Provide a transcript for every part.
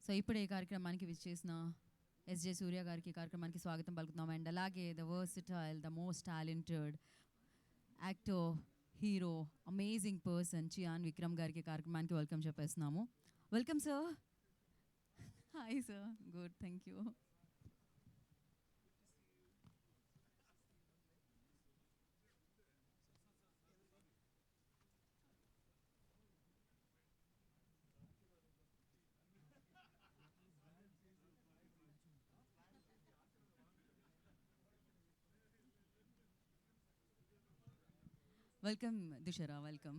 So ఇప్పుడు ఈ కార్యక్రమానికి విచ్చేసిన ఎస్జే సూర్య గారికి కార్యక్రమానికి స్వాగతం పలుకుతున్నాం. అండ్ అలాగే the versatile, the most talented actor, hero, amazing person Chiyaan Vikram గారికి కార్యక్రమానికి వెల్కమ్ చెప్పేస్తున్నాము. Welcome sir. Hi sir. Good, thank you. Welcome Dushara, welcome.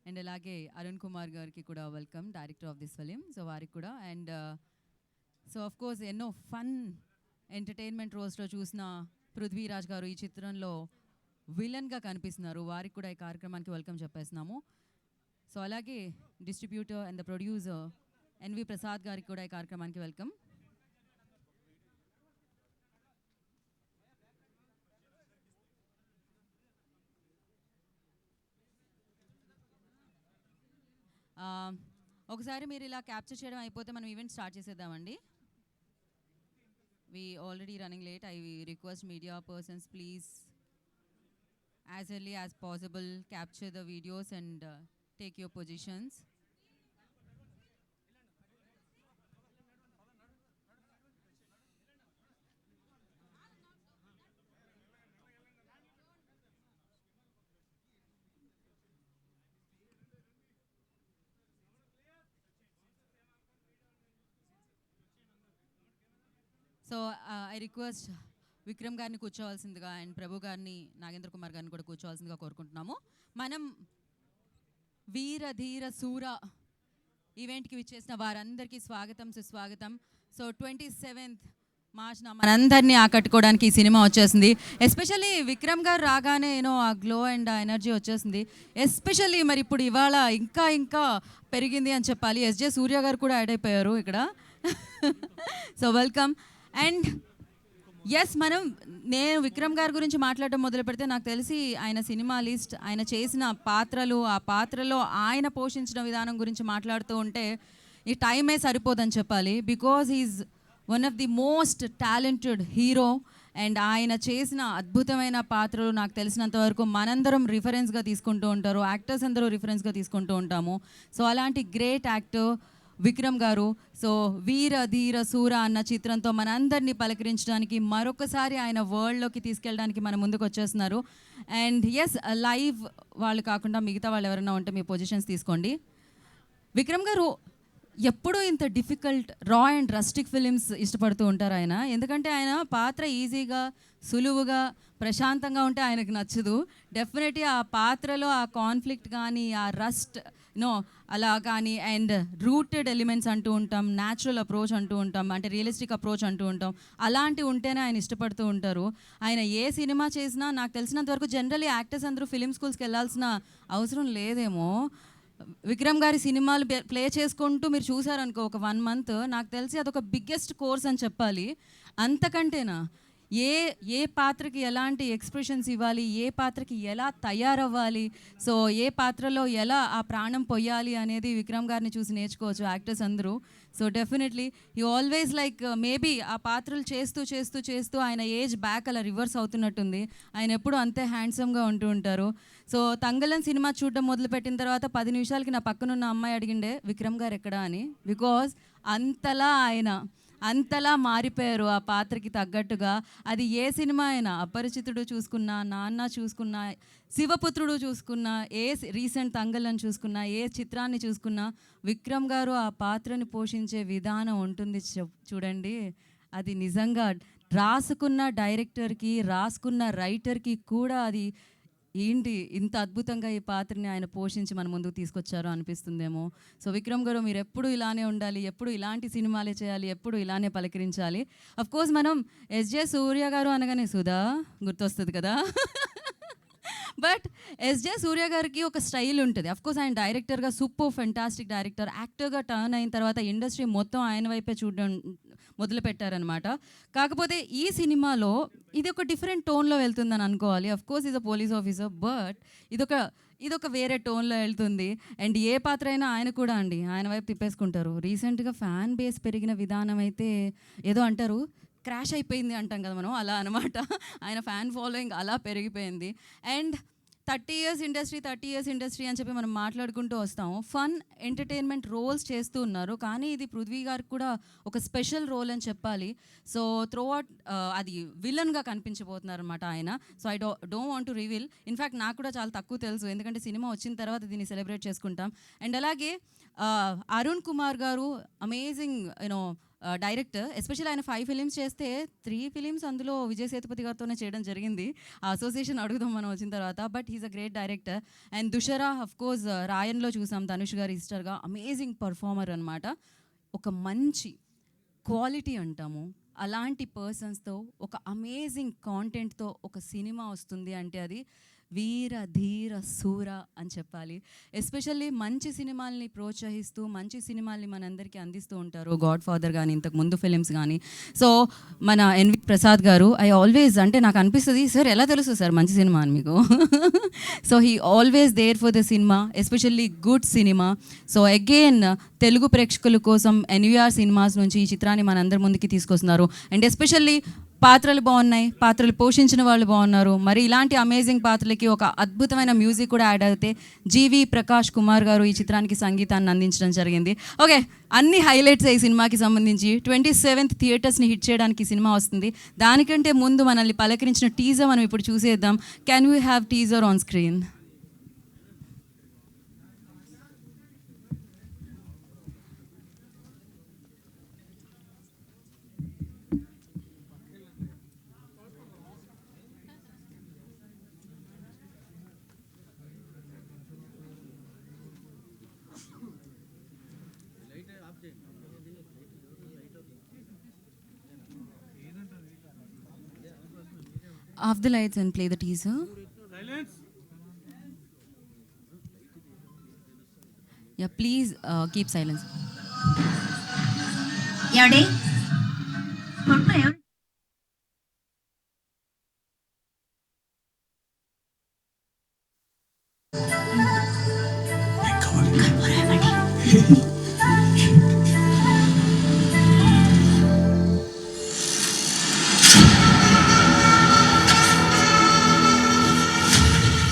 And అలాగే అరుణ్ కుమార్ గారికి కూడా welcome, director of this film. So వారికి కూడా. అండ్ సో ఆఫ్ కోర్స్ ఎన్నో ఫన్ ఎంటర్టైన్మెంట్ రోల్స్లో చూసిన పృథ్వీరాజ్ గారు ఈ చిత్రంలో విలన్గా కనిపిస్తున్నారు. వారికి కూడా ఈ కార్యక్రమానికి వెల్కమ్ చెప్పేస్తున్నాము. సో అలాగే distributor and the producer NV Prasad గారికి కూడా ఈ కార్యక్రమానికి వెల్కమ్. ఒకసారి మీరు ఇలా క్యాప్చర్ చేయడం అయిపోతే మనం ఈవెంట్ స్టార్ట్ చేసేద్దామండి. we already running late. I request media persons, please, as early as possible, capture the videos and take your positions. So I request Vikram గారిని కూర్చోవాల్సిందిగా అండ్ ప్రభు గారిని, నాగేంద్ర కుమార్ గారిని కూడా కూర్చోవాల్సిందిగా కోరుకుంటున్నాము. మనం వీర ధీర సూర ఈవెంట్కి విచ్చేసిన వారందరికీ స్వాగతం, సుస్వాగతం. సో 27th మార్చ్న మనందరినీ ఆకట్టుకోవడానికి ఈ సినిమా వచ్చేసింది. ఎస్పెషల్లీ విక్రమ్ గారు రాగానే ఆ గ్లో అండ్ ఆ ఎనర్జీ వచ్చేసింది. ఎస్పెషల్లీ మరి ఇప్పుడు ఇవాళ ఇంకా ఇంకా పెరిగింది అని చెప్పాలి. ఎస్జే సూర్య గారు కూడా యాడ్ అయిపోయారు ఇక్కడ. So welcome. అండ్ ఎస్, నేను విక్రమ్ గారి గురించి మాట్లాడడం మొదలు పెడితే నాకు తెలిసి ఆయన సినిమా లిస్ట్, ఆయన చేసిన పాత్రలు, ఆ పాత్రలో ఆయన పోషించిన విధానం గురించి మాట్లాడుతూ ఉంటే ఈ టైమే సరిపోదని చెప్పాలి. Because is one of the most talented hero. And ఆయన చేసిన అద్భుతమైన పాత్రలు నాకు తెలిసినంత వరకు మనందరం రిఫరెన్స్గా తీసుకుంటూ ఉంటారు, యాక్టర్స్ అందరూ రిఫరెన్స్గా తీసుకుంటూ ఉంటాము. సో అలాంటి గ్రేట్ యాక్టర్ విక్రమ్ గారు సో వీర ధీర సూర అన్న చిత్రంతో మనందరినీ పలకరించడానికి, మరొకసారి ఆయన వరల్డ్లోకి తీసుకెళ్ళడానికి మన ముందుకు వచ్చేస్తున్నారు. అండ్ ఎస్, లైవ్ వాళ్ళు కాకుండా మిగతా వాళ్ళు ఎవరైనా ఉంటే మీ పొజిషన్స్ తీసుకోండి. విక్రమ్ గారు ఎప్పుడూ ఇంత డిఫికల్ట్, రా అండ్ రస్టిక్ ఫిలిమ్స్ ఇష్టపడుతూ ఉంటారు ఆయన. ఎందుకంటే ఆయన పాత్ర ఈజీగా, సులువుగా, ప్రశాంతంగా ఉంటే ఆయనకు నచ్చదు. డెఫినెట్లీ ఆ పాత్రలో ఆ కాన్ఫ్లిక్ట్ కానీ, ఆ రస్ట్ అలా కానీ, అండ్ రూటెడ్ ఎలిమెంట్స్ అంటూ ఉంటాం, న్యాచురల్ అప్రోచ్ అంటూ ఉంటాం, అంటే రియలిస్టిక్ అప్రోచ్ అంటూ ఉంటాం, అలాంటివి ఉంటేనే ఆయన ఇష్టపడుతూ ఉంటారు. ఆయన ఏ సినిమా చేసినా నాకు తెలిసినంత వరకు జనరల్లీ యాక్టర్స్ అందరూ ఫిలిం స్కూల్స్కి వెళ్ళాల్సిన అవసరం లేదేమో. విక్రమ్ గారి సినిమాలు ప్లే చేసుకుంటూ మీరు చూసారనుకో ఒక 1 month, నాకు తెలిసి అదొక బిగ్గెస్ట్ కోర్స్ అని చెప్పాలి. అంతకంటేనా ఏ పాత్రకి ఎలాంటి ఎక్స్ప్రెషన్స్ ఇవ్వాలి, ఏ పాత్రకి ఎలా తయారవ్వాలి, సో ఏ పాత్రలో ఎలా ఆ ప్రాణం పొయ్యాలి అనేది విక్రమ్ గారిని చూసి నేర్చుకోవచ్చు యాక్టర్స్ అందరూ. So definitely you always like maybe ఆ పాత్రలు చేస్తూ చేస్తూ చేస్తూ ఆయన ఏజ్ బ్యాక్ అలా రివర్స్ అవుతున్నట్టుంది. ఆయన ఎప్పుడు అంతే హ్యాండ్సమ్గా ఉంటూ ఉంటారు. సో తంగలన్ సినిమా చూడడం మొదలుపెట్టిన తర్వాత 10 నిమిషాలకి నా పక్కనున్న అమ్మాయి అడిగిండే విక్రమ్ గారు ఎక్కడా అని. బికాజ్ అంతలా మారిపోయారు ఆ పాత్రకి తగ్గట్టుగా. అది ఏ సినిమా అయినా, అపరిచితుడు చూసుకున్నా, నాన్న చూసుకున్నా, శివపుత్రుడు చూసుకున్నా, ఏ రీసెంట్ తంగలను చూసుకున్నా, ఏ చిత్రాన్ని చూసుకున్నా విక్రమ్ గారు ఆ పాత్రని పోషించే విధానం ఉంటుంది చూడండి. అది నిజంగా రాసుకున్న డైరెక్టర్కి, రాసుకున్న రైటర్కి కూడా అది ఏంటి ఇంత అద్భుతంగా ఈ పాత్రని ఆయన పోషించి మన ముందుకు తీసుకొచ్చారో అనిపిస్తుందేమో. సో విక్రమ్ గారు మీరు ఎప్పుడు ఇలానే ఉండాలి, ఎప్పుడు ఇలాంటి సినిమాలే చేయాలి, ఎప్పుడు ఇలానే పలకరించాలి. అఫ్కోర్స్ మనం ఎస్జే సూర్య గారు అనగానే సుధా గుర్తొస్తుంది కదా. బట్ ఎస్జే సూర్య గారికి ఒక స్టైల్ ఉంటుంది. అఫ్కోర్స్ ఆయన డైరెక్టర్గా సూపర్ ఫెంటాస్టిక్ డైరెక్టర్, యాక్టర్గా టర్న్ అయిన తర్వాత ఇండస్ట్రీ మొత్తం ఆయన వైపే చూడడం మొదలు పెట్టారనమాట. కాకపోతే ఈ సినిమాలో ఇది ఒక డిఫరెంట్ టోన్లో వెళ్తుందని అనుకోవాలి. Of course is a police officer, but ఇదొక వేరే టోన్లో వెళ్తుంది. అండ్ ఏ పాత్ర అయినా ఆయన కూడా అండి ఆయన వైపు తిప్పేసుకుంటారు. రీసెంట్గా ఫ్యాన్ బేస్ పెరిగిన విధానం అయితే ఏదో అంటారు క్రాష్ అయిపోయింది అంటాం కదా మనం, అలా అనమాట. ఆయన ఫ్యాన్ ఫాలోయింగ్ అలా పెరిగిపోయింది. అండ్ 30 years ఇండస్ట్రీ అని చెప్పి మనం మాట్లాడుకుంటూ వస్తాము. ఫన్ ఎంటర్టైన్మెంట్ రోల్స్ చేస్తూ ఉన్నారు, కానీ ఇది పృథ్వీ గారికి కూడా ఒక స్పెషల్ రోల్ అని చెప్పాలి. సో త్రూ అవుట్ అది విలన్గా కనిపించబోతున్నారు అనమాట ఆయన. So I don't want to reveal. In fact నాకు కూడా చాలా తక్కువ తెలుసు, ఎందుకంటే సినిమా వచ్చిన తర్వాత దీన్ని సెలబ్రేట్ చేసుకుంటాం. అండ్ అలాగే అరుణ్ కుమార్ గారు అమేజింగ్ డైరెక్టర్. ఎస్పెషల్లీ ఆయన 5 ఫిలిమ్స్ చేస్తే 3 ఫిలిమ్స్ అందులో విజయ్ సేతుపతి గారితోనే చేయడం జరిగింది. ఆ అసోసియేషన్ అడుగుదాం మనం వచ్చిన తర్వాత. But he's a great director. And Dushara of course రాయన్లో చూసాం ధనుష్ గారి సిస్టర్గా, అమేజింగ్ పర్ఫార్మర్ అనమాట. ఒక మంచి క్వాలిటీ అంటాము, అలాంటి పర్సన్స్తో ఒక అమేజింగ్ కాంటెంట్తో ఒక సినిమా వస్తుంది అంటే అది వీర ధీర శూర అని చెప్పాలి. ఎస్పెషల్లీ మంచి సినిమాల్ని ప్రోత్సహిస్తూ మంచి సినిమాల్ని మనందరికీ అందిస్తూ ఉంటారు. గాడ్ ఫాదర్ కానీ ఇంతకు ముందు ఫిలిమ్స్ కానీ. సో మన ఎన్వి ప్రసాద్ గారు ఐ ఆల్వేస్ అంటే నాకు అనిపిస్తుంది, సార్ ఎలా తెలుసు సార్ మంచి సినిమా అని మీకు? So he always there for the cinema, especially good cinema. So again Telugu ప్రేక్షకుల కోసం ఎన్వీఆర్ సినిమాస్ నుంచి ఈ చిత్రాన్ని మనందరి ముందుకి తీసుకొస్తున్నారు. అండ్ ఎస్పెషల్లీ పాత్రలు బాగున్నాయి, పాత్రలు పోషించిన వాళ్ళు బాగున్నారు. మరి ఇలాంటి అమేజింగ్ పాత్రలకి ఒక అద్భుతమైన మ్యూజిక్ కూడా యాడ్ అయితే జీవి ప్రకాష్ కుమార్ గారు ఈ చిత్రానికి సంగీతాన్ని అందించడం జరిగింది. ఓకే, అన్ని హైలైట్స్ ఈ సినిమాకి సంబంధించి 27th థియేటర్స్ని హిట్ చేయడానికి సినిమా వస్తుంది. దానికంటే ముందు మనల్ని పలకరించిన టీజర్ మనం ఇప్పుడు చూసేద్దాం. Can we have teaser on screen? Off the lights and play the teaser. Silence. Yeah, please keep silence. Yadi.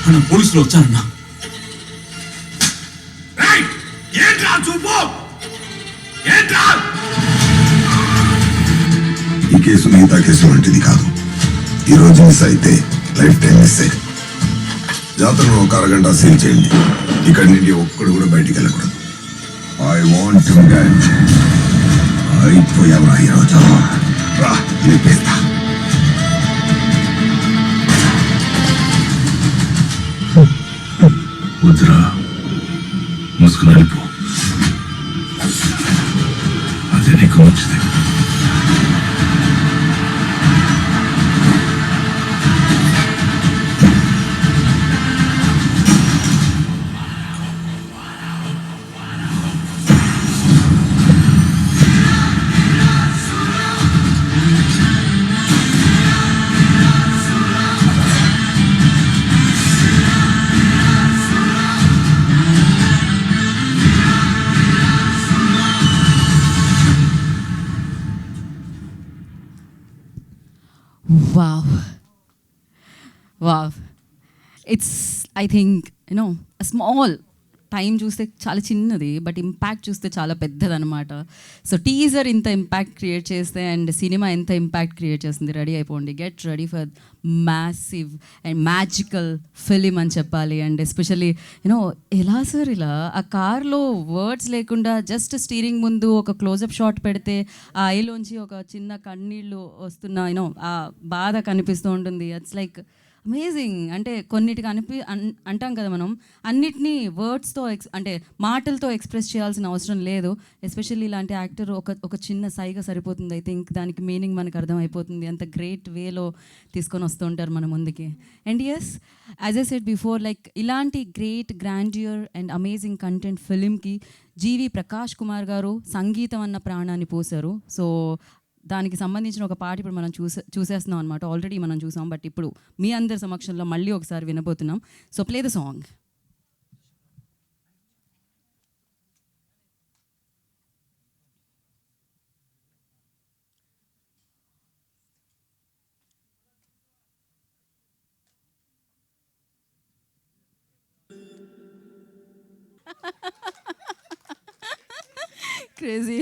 అన్న పోలీసులు వచ్చారన్నా. ఈ కేసు మిగతా కేసు వంటిది కాదు. ఈరోజు మిస్ అయితే లైఫ్ టైం మిస్ అయ్యి. జాతరలో ఒక అరగంట సీల్ చేయండి. ఇక్కడి నుండి ఒక్కడు కూడా బయటికి వెళ్ళకూడదు. ఐ వాంట్ అయిపోయావా ఈరోజు? రా లేపేస్తా. వద్దురా, మూసుకుని వెళ్ళిపో. అదే నీకు మంచిది. Wow. It's, I think, a small time చూస్తే చాలా చిన్నది, బట్ ఇంపాక్ట్ చూస్తే చాలా పెద్దదనమాట. సో టీజర్ ఇంత ఇంపాక్ట్ క్రియేట్ చేస్తే అండ్ సినిమా ఎంత ఇంపాక్ట్ క్రియేట్ చేస్తుంది. రెడీ అయిపోండి, get ready for massive and magical film అని చెప్పాలి. అండ్ ఎస్పెషల్లీ ఎలా సార్ ఇలా ఆ కార్లో వర్డ్స్ లేకుండా జస్ట్ స్టీరింగ్ ముందు ఒక క్లోజప్ షాట్ పెడితే ఆ ఐలోంచి ఒక చిన్న కన్నీళ్ళు వస్తున్న ఆ బాధ కనిపిస్తూ ఉంటుంది. It's like amazing. అంటే కొన్నిటికి అంటాం కదా మనం, అన్నిటినీ వర్డ్స్తో అంటే మాటలతో ఎక్స్ప్రెస్ చేయాల్సిన అవసరం లేదు. ఎస్పెషల్లీ ఇలాంటి యాక్టర్ ఒక చిన్న సైగ సరిపోతుంది. ఐ థింక్ దానికి మీనింగ్ మనకు అర్థమైపోతుంది. అంత గ్రేట్ వేలో తీసుకొని వస్తూ ఉంటారు మన ముందుకి. And yes, as I said before, like ఇలాంటి great grandeur and amazing content ఫిలింకి జీవి ప్రకాష్ కుమార్ గారు సంగీతం అన్న ప్రాణాన్ని పోశారు. సో దానికి సంబంధించిన ఒక పాట ఇప్పుడు మనం చూసేస్తున్నాం అనమాట. ఆల్రెడీ మనం చూసాం, బట్ ఇప్పుడు మీ అందరి సమక్షంలో మళ్ళీ ఒకసారి వినబోతున్నాం. So play the song. Crazy.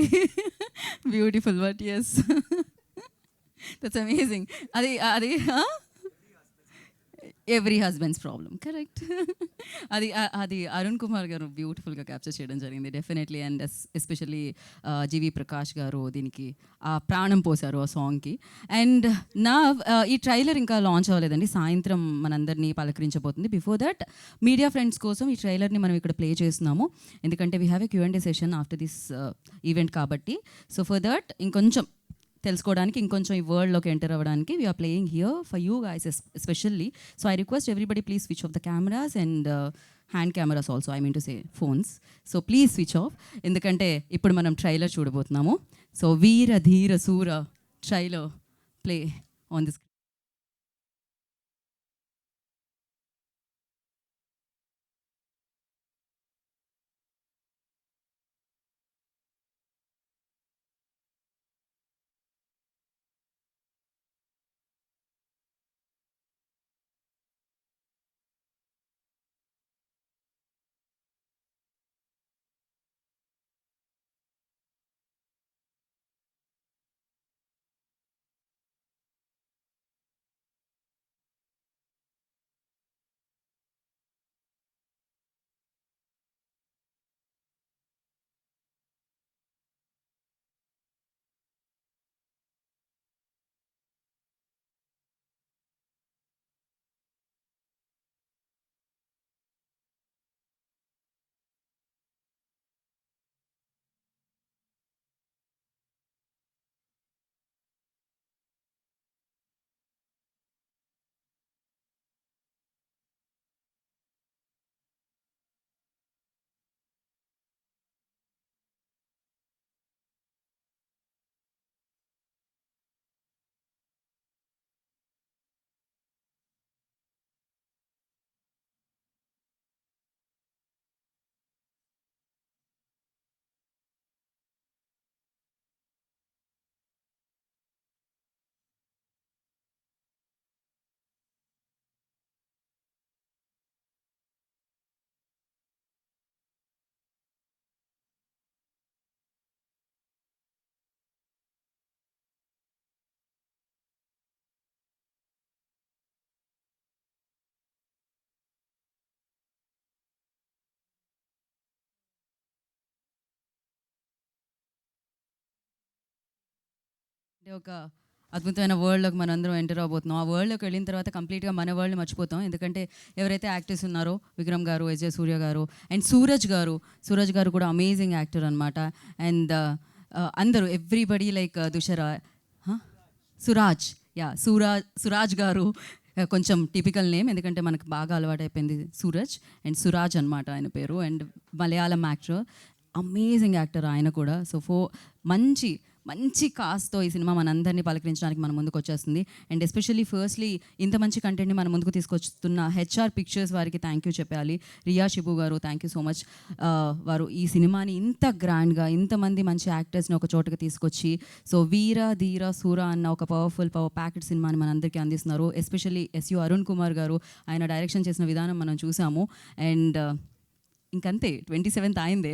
Beautiful, but yes. That's amazing. అది ఎవ్రీ హస్బెండ్స్ ప్రాబ్లమ్, కరెక్ట్. అది అరుణ్ కుమార్ గారు బ్యూటిఫుల్గా క్యాప్చర్ చేయడం జరిగింది definitely. And especially GV Prakash గారు దీనికి ఆ ప్రాణం పోశారు ఆ సాంగ్కి. అండ్ ఈ ట్రైలర్ ఇంకా లాంచ్ అవ్వలేదండి, సాయంత్రం మనందరినీ పలకరించబోతుంది. బిఫోర్ దట్ మీడియా ఫ్రెండ్స్ కోసం ఈ ట్రైలర్ని మనం ఇక్కడ ప్లే చేస్తున్నాము, ఎందుకంటే we have a Q&A session after this event కాబట్టి. సో ఫర్ దట్ ఇంకొంచెం తెలుసుకోవడానికి, ఇంకొంచెం ఈ వరల్డ్లోకి ఎంటర్ అవ్వడానికి we are playing here for you guys especially. So I request everybody please switch off the cameras and hand cameras also, I mean to say phones. So please switch off, ఎందుకంటే ఇప్పుడు మనం trailer చూడబోతున్నాము. So Veera Dheera Sura trailer play on this. అంటే ఒక అద్భుతమైన వరల్డ్లోకి మనం అందరం enter అవబోతున్నాం. ఆ వరల్డ్లోకి వెళ్ళిన తర్వాత కంప్లీట్గా మన వరల్డ్ని మర్చిపోతాం, ఎందుకంటే ఎవరైతే యాక్టర్స్ ఉన్నారో విక్రమ్ గారు, ఎస్జే సూర్య గారు అండ్ సూరజ్ గారు కూడా అమేజింగ్ యాక్టర్ అనమాట. అండ్ అందరూ ఎవ్రీబడి లైక్ దుషరా సురాజ్ గారు, కొంచెం టిపికల్ నేమ్, ఎందుకంటే మనకు బాగా అలవాటైపోయింది సూరజ్. అండ్ సురాజ్ అనమాట ఆయన పేరు. And Malayalam actor, amazing actor ఆయన కూడా. సో మంచి కాస్ట్తో ఈ సినిమా మనందరినీ పలకరించడానికి మన ముందుకు వచ్చేస్తుంది. అండ్ ఎస్పెషల్లీ ఫస్ట్లీ ఇంత మంచి కంటెంట్ని మన ముందుకు తీసుకొస్తున్న HR పిక్చర్స్ వారికి థ్యాంక్ యూ చెప్పాలి. రియా షిబు గారు, థ్యాంక్ యూ సో మచ్. వారు ఈ సినిమాని ఇంత గ్రాండ్గా, ఇంతమంది మంచి యాక్టర్స్ని ఒక చోటకి తీసుకొచ్చి, సో వీర ధీర సూర అన్న ఒక పవర్ ప్యాకెట్ సినిమాని మనందరికీ అందిస్తున్నారు. ఎస్పెషల్లీ SU అరుణ్ కుమార్ గారు, ఆయన డైరెక్షన్ చేసిన విధానం మనం చూసాము. అండ్ ఇంకంతే 27th అయిందే.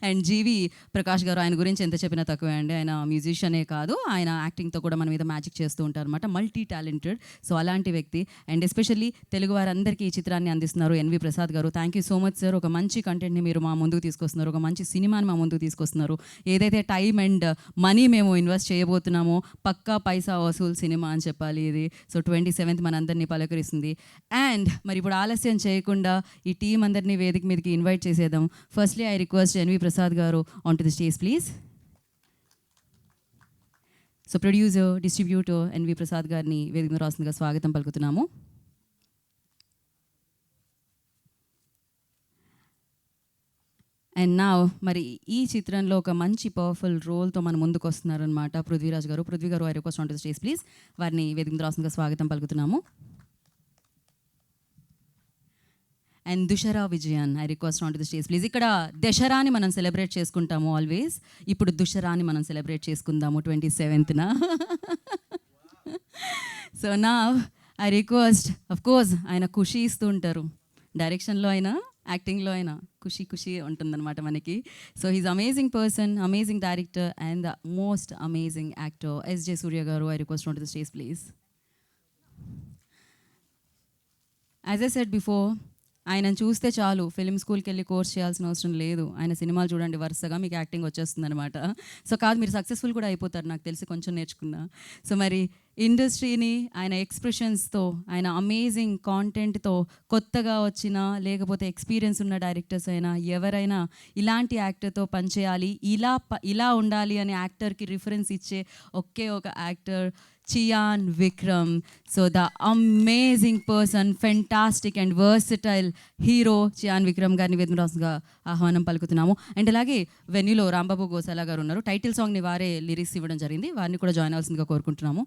అండ్ జీవి ప్రకాష్ గారు, ఆయన గురించి ఎంత చెప్పినా తక్కువే అండి. ఆయన మ్యూజిషియనే కాదు, ఆయన యాక్టింగ్తో కూడా మన మీద మ్యాజిక్ చేస్తూ ఉంటారు అనమాట. Multi talented. సో అలాంటి వ్యక్తి. అండ్ ఎస్పెషల్లీ తెలుగు వారందరికీ ఈ చిత్రాన్ని అందిస్తున్నారు ఎన్వి ప్రసాద్ గారు. Thank you so much sir. ఒక మంచి కంటెంట్ని మీరు మా ముందుకు తీసుకొస్తున్నారు, ఒక మంచి సినిమాని మా ముందుకు తీసుకొస్తున్నారు. ఏదైతే టైం అండ్ మనీ మేము ఇన్వెస్ట్ చేయబోతున్నామో పక్కా పైసా వసూల్ సినిమా అని చెప్పాలి ఇది. సో 27th మనందరినీ పలకరిస్తుంది. అండ్ మరి ఇప్పుడు ఆలస్యం చేయకుండా ఈ టీం అందరినీ వేదిక మీదకి ఇన్వైట్ చేసేద్దాం. Firstly I request NV Prasad గారు on to the stage please. So producer, distributor NV Prasad గారిని వేదిక మీద రాస్తుందిగా స్వాగతం పలుకుతున్నాము. అండ్ నా మరి ఈ చిత్రంలో ఒక మంచి పవర్ఫుల్ రోల్తో మన ముందుకు వస్తున్నారనమాట పృథ్వీరాజ్ గారు. పృథ్వీ గారు I request on to the stage please. వారిని వేదిక మీద రాస్తుందిగా స్వాగతం పలుకుతున్నాము. And Dushara Vijayan I request on to the stage please. ఇక్కడ దసరాని మనం సెలబ్రేట్ చేసుకుంటాము ఆల్వేస్, ఇప్పుడు దుషరాని మనం సెలబ్రేట్ చేసుకుందాము 27th. సో నా ఐ రిక్వెస్ట్, అఫ్ కోర్స్ ఆయన ఖుషి ఇస్తూ ఉంటారు, డైరెక్షన్లో అయినా యాక్టింగ్లో అయినా ఖుషి ఖుషి ఉంటుందన్నమాట మనకి. So he's amazing person, amazing director and the most amazing actor SJ Suryah గారు. I request on to the stage please. As I said before, ఆయనను చూస్తే చాలు ఫిల్మ్ స్కూల్కి వెళ్ళి కోర్స్ చేయాల్సిన అవసరం లేదు. ఆయన సినిమాలు చూడండి, వరుసగా మీకు యాక్టింగ్ వచ్చేస్తుంది అనమాట. సో కాదు, మీరు సక్సెస్ఫుల్ కూడా అయిపోతారు నాకు తెలిసి, కొంచెం నేర్చుకున్నా. సో మరి ఇండస్ట్రీని ఆయన ఎక్స్ప్రెషన్స్తో, ఆయన అమేజింగ్ కాంటెంట్తో, కొత్తగా వచ్చిన లేకపోతే ఎక్స్పీరియన్స్ ఉన్న డైరెక్టర్స్ అయినా ఎవరైనా ఇలాంటి యాక్టర్తో పనిచేయాలి, ఇలా ఉండాలి అనే యాక్టర్కి రిఫరెన్స్ ఇచ్చే ఒకే ఒక actor Chiyaan Vikram. So the amazing person, fantastic and versatile hero Chiyaan Vikram గారిని వేదికగా ఆహ్వానం పలుకుతున్నాము. అండ్ అలాగే వెన్యూలో రాంబాబు గోసాలా గారు ఉన్నారు. టైటిల్ సాంగ్ని వారే లిరిక్స్ ఇవ్వడం జరిగింది, వారిని కూడా జాయిన్ అవ్వాల్సిందిగా కోరుకుంటున్నాము.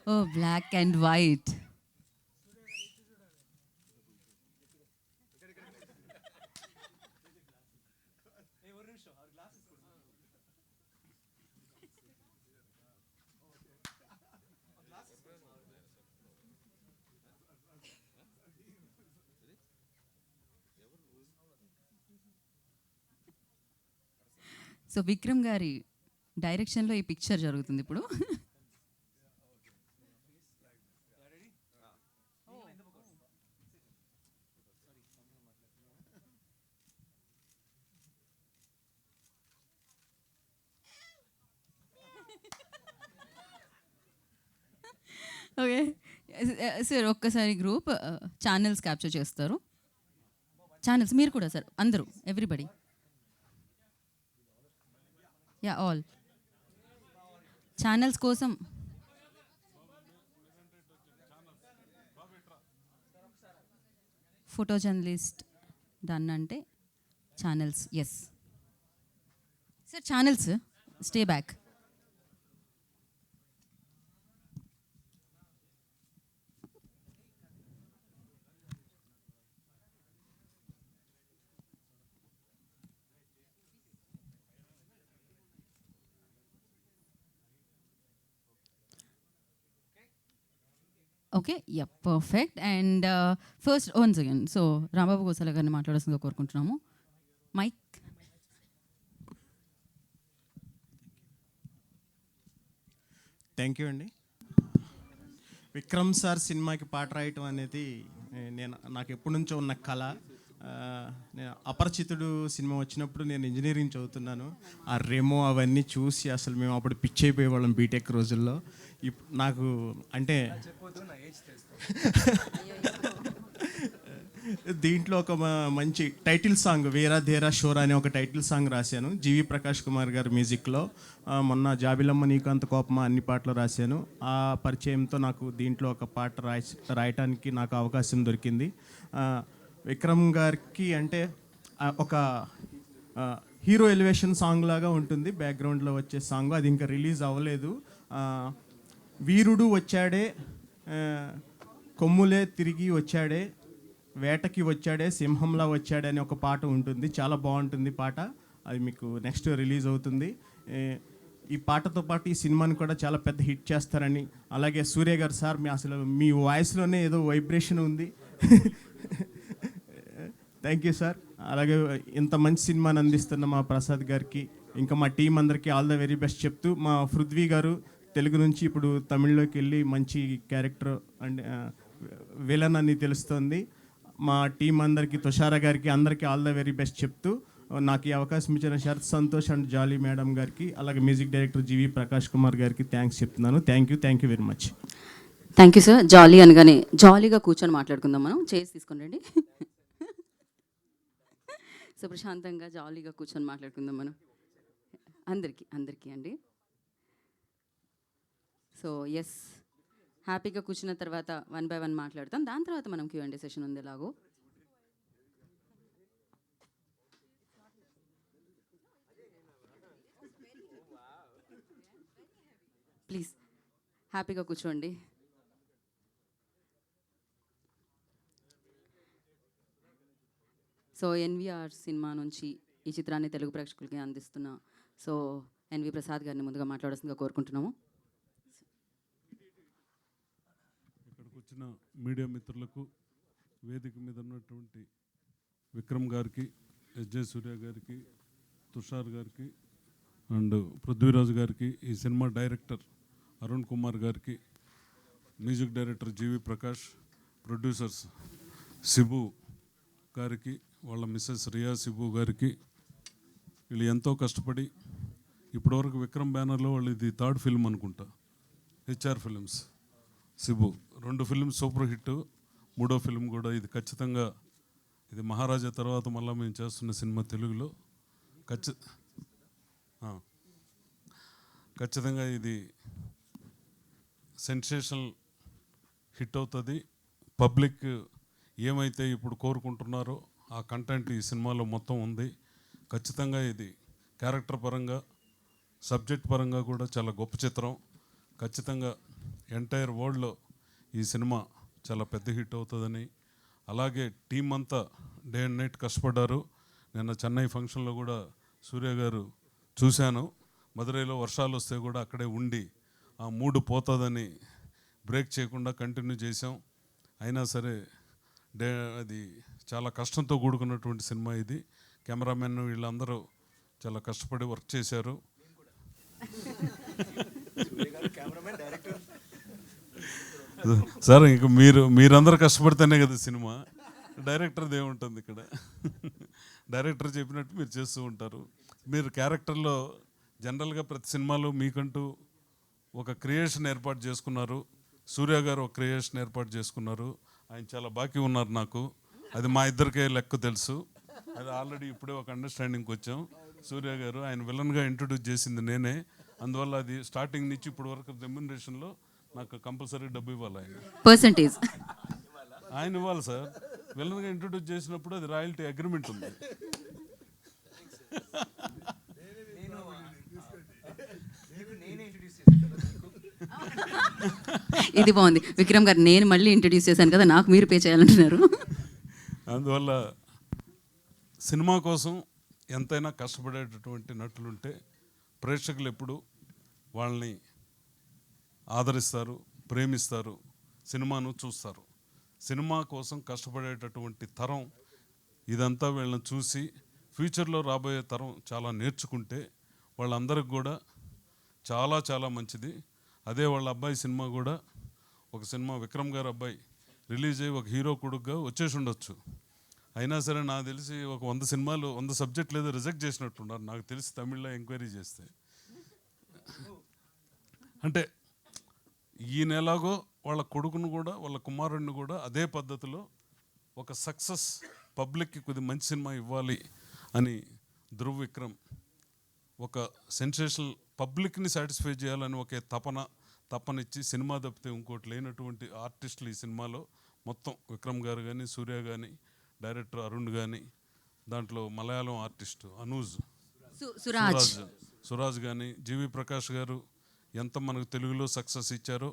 Oh, black and white. So Vikram గారి డైరెక్షన్లో ఈ పిక్చర్ జరుగుతుంది ఇప్పుడు. ఓకే సార్, ఒక్కసారి గ్రూప్ ఛానల్స్ క్యాప్చర్ చేస్తారు. ఛానల్స్ మీరు కూడా సార్, అందరూ, ఎవ్రీబడి, యా ఆల్ ఛానల్స్ కోసం. ఫోటో జర్నలిస్ట్ డన్ అంటే channels, yes sir, channels stay back. Okay, yeah, perfect. And first once again, so Rambabu Gosala గారిని మాట్లాడాల్సిందిగా కోరుకుంటున్నాము. మైక్. థ్యాంక్ యూ అండి. విక్రమ్ సార్ సినిమాకి పాట రాయటం అనేది నాకు ఎప్పటి నుంచో ఉన్న కళ. నేను అపరిచితుడు సినిమా వచ్చినప్పుడు నేను ఇంజనీరింగ్ చదువుతున్నాను. ఆ రెమో అవన్నీ చూసి అసలు మేము అప్పుడు పిచ్ అయిపోయేవాళ్ళం బీటెక్ రోజుల్లో. నాకు అంటే దీంట్లో ఒక మంచి టైటిల్ సాంగ్, వేరా ధేరా షోరా అనే ఒక టైటిల్ సాంగ్ రాశాను జీవి ప్రకాష్ కుమార్ గారి మ్యూజిక్లో. మొన్న జాబిలమ్మ నీకు అంత కోపమా అన్ని పాటలు రాశాను. ఆ పరిచయంతో నాకు దీంట్లో ఒక పాట రాయటానికి నాకు అవకాశం దొరికింది. విక్రమ్ గారికి అంటే ఒక హీరో ఎలివేషన్ సాంగ్ లాగా ఉంటుంది బ్యాక్గ్రౌండ్లో వచ్చే సాంగ్. అది ఇంకా రిలీజ్ అవ్వలేదు. వీరుడు వచ్చాడే, కొమ్ములే తిరిగి వచ్చాడే, వేటకి వచ్చాడే, సింహంలా వచ్చాడే అనే ఒక పాట ఉంటుంది. చాలా బాగుంటుంది పాట. అది మీకు నెక్స్ట్ రిలీజ్ అవుతుంది. ఈ పాటతో పాటు ఈ సినిమాని కూడా చాలా పెద్ద హిట్ చేస్తారని, అలాగే సూర్య గారు సార్ అసలు మీ వాయిస్లోనే ఏదో వైబ్రేషన్ ఉంది. Thank you sir. అలాగే ఇంత మంచి సినిమాని అందిస్తున్న మా ప్రసాద్ గారికి, ఇంకా మా టీం అందరికీ ఆల్ ద వెరీ బెస్ట్ చెప్తూ, మా పృథ్వీ గారు తెలుగు నుంచి ఇప్పుడు తమిళ్లోకి వెళ్ళి మంచి క్యారెక్టర్ అండ్ విలన్ అని తెలుస్తుంది. మా టీం అందరికీ, తుషారా గారికి అందరికీ ఆల్ ద వెరీ బెస్ట్ చెప్తూ, నాకు ఈ అవకాశం ఇచ్చిన శరత్ సంతోష్ అండ్ జాలీ మేడం గారికి, అలాగే మ్యూజిక్ డైరెక్టర్ జీవి ప్రకాష్ కుమార్ గారికి థ్యాంక్స్ చెప్తున్నాను. Thank you very much. Thank you sir. Jolly అనగానే జాలీగా కూర్చొని మాట్లాడుకుందాం మనం. చేసి తీసుకుని రండి. సో ప్రశాంతంగా జాలీగా కూర్చొని మాట్లాడుకుందాం మనం. అందరికీ అండి. సో ఎస్, హ్యాపీగా కూర్చున్న తర్వాత 1 by 1 మాట్లాడతాం. దాని తర్వాత మనం Q&A సెషన్ ఉంది ఎలాగో. ప్లీజ్ హ్యాపీగా కూర్చోండి. సో ఎన్వీఆర్ సినిమా నుంచి ఈ చిత్రాన్ని తెలుగు ప్రేక్షకులకి అందిస్తున్న సో ఎన్వి ప్రసాద్ గారిని ముందుగా మాట్లాడాల్సిందిగా కోరుకుంటున్నాము. ఇక్కడికి వచ్చిన మీడియా మిత్రులకు, వేదిక మీద ఉన్నటువంటి విక్రమ్ గారికి, ఎస్జే సూర్య గారికి, తుషార్ గారికి అండ్ పృథ్వీరాజు గారికి, ఈ సినిమా డైరెక్టర్ అరుణ్ కుమార్ గారికి, music director GV Prakash, producers Shibu గారికి, వాళ్ళ మిస్సెస్ రియా శిబు గారికి, వీళ్ళు ఎంతో కష్టపడి ఇప్పటివరకు విక్రమ్ బ్యానర్లో వాళ్ళు ఇది 3rd ఫిల్మ్ అనుకుంటా, HR films Shibu 2 films super hit, 3వ ఫిల్మ్ కూడా ఇది. ఖచ్చితంగా ఇది మహారాజా తర్వాత మళ్ళీ మేము చేస్తున్న సినిమా తెలుగులో. ఖచ్చితంగా ఇది సెన్సేషనల్ హిట్ అవుతుంది. పబ్లిక్ ఏమైతే ఇప్పుడు కోరుకుంటున్నారో ఆ కంటెంట్ ఈ సినిమాలో మొత్తం ఉంది. ఖచ్చితంగా ఇది క్యారెక్టర్ పరంగా, సబ్జెక్ట్ పరంగా కూడా చాలా గొప్ప చిత్రం. ఖచ్చితంగా ఎంటైర్ వరల్డ్లో ఈ సినిమా చాలా పెద్ద హిట్ అవుతుందని, అలాగే టీం అంతా డే అండ్ నైట్ కష్టపడ్డారు. నిన్న చెన్నై ఫంక్షన్లో కూడా సూర్య గారు చూశాను. మదురైలో వర్షాలు వస్తే కూడా అక్కడే ఉండి ఆ మూడు పోతుందని బ్రేక్ చేయకుండా కంటిన్యూ చేసాం. అయినా సరే అది చాలా కష్టంతో కూడుకున్నటువంటి సినిమా ఇది. కెమెరామెన్ వీళ్ళందరూ చాలా కష్టపడి వర్క్ చేశారు. సార్ ఇంక మీరందరూ కష్టపడితేనే కదా సినిమా. డైరెక్టర్ది ఏముంటుంది ఇక్కడ? డైరెక్టర్ చెప్పినట్టు మీరు చేస్తూ ఉంటారు. మీరు క్యారెక్టర్లో జనరల్గా ప్రతి సినిమాలో మీకంటూ ఒక క్రియేషన్ ఏర్పాటు చేసుకున్నారు. సూర్య గారు ఒక క్రియేషన్ ఏర్పాటు చేసుకున్నారు. ఆయన చాలా బాకీ ఉన్నారు నాకు. అది మా ఇద్దరికే లెక్క తెలుసు. అది ఆల్రెడీ ఇప్పుడే ఒక అండర్స్టాండింగ్కి వచ్చాం. సూర్య గారు ఆయన విలన్గా ఇంట్రొడ్యూస్ చేసింది నేనే. అందువల్ల అది స్టార్టింగ్ నుంచి ఇప్పటి వరకు రెమ్యునరేషన్లో నాకు కంపల్సరీ డబ్బు ఇవ్వాలి. ఆయన ఇవ్వాలి సార్. విలన్గా ఇంట్రొడ్యూస్ చేసినప్పుడు అది రాయల్టీ అగ్రిమెంట్ ఉంది. ఇది బాగుంది విక్రమ్ గారు. నేను మళ్ళీ ఇంట్రడ్యూస్ చేశాను కదా, నాకు మీరు పే చేయాలంటున్నారు. అందువల్ల సినిమా కోసం ఎంతైనా కష్టపడేటటువంటి నటులుంటే ప్రేక్షకులు ఎప్పుడు వాళ్ళని ఆదరిస్తారు, ప్రేమిస్తారు, సినిమాను చూస్తారు. సినిమా కోసం కష్టపడేటటువంటి తరం ఇదంతా వీళ్ళని చూసి ఫ్యూచర్లో రాబోయే తరం చాలా నేర్చుకుంటే వాళ్ళందరికి కూడా చాలా చాలా మంచిది. అదే వాళ్ళ అబ్బాయి సినిమా కూడా ఒక సినిమా విక్రమ్ గారు అబ్బాయి రిలీజ్ అయ్యి ఒక హీరో కొడుకుగా వచ్చేసి ఉండొచ్చు. అయినా సరే నాకు తెలిసి ఒక 100 సినిమాలు 100 సబ్జెక్టులు ఏదో రిజెక్ట్ చేసినట్టున్నారు నాకు తెలిసి తమిళ్లో ఎంక్వైరీ చేస్తే. అంటే ఈయన ఎలాగో వాళ్ళ కొడుకును కూడా వాళ్ళ కుమారుడిని కూడా అదే పద్ధతిలో ఒక సక్సెస్ పబ్లిక్కి కొద్ది మంచి సినిమా ఇవ్వాలి అని ధృవ్ విక్రమ్ ఒక సెన్సేషనల్ పబ్లిక్ని సాటిస్ఫై చేయాలని ఒకే తపనిచ్చి సినిమా తప్పితే ఇంకోటి లేనటువంటి ఆర్టిస్టులు ఈ సినిమాలో మొత్తం విక్రమ్ గారు కానీ, సూర్య కానీ, డైరెక్టర్ అరుణ్ కానీ, దాంట్లో మలయాళం ఆర్టిస్టు అనూజ్ సురాజ్ కానీ, జీవి ప్రకాష్ గారు ఎంత మనకు తెలుగులో సక్సెస్ ఇచ్చారో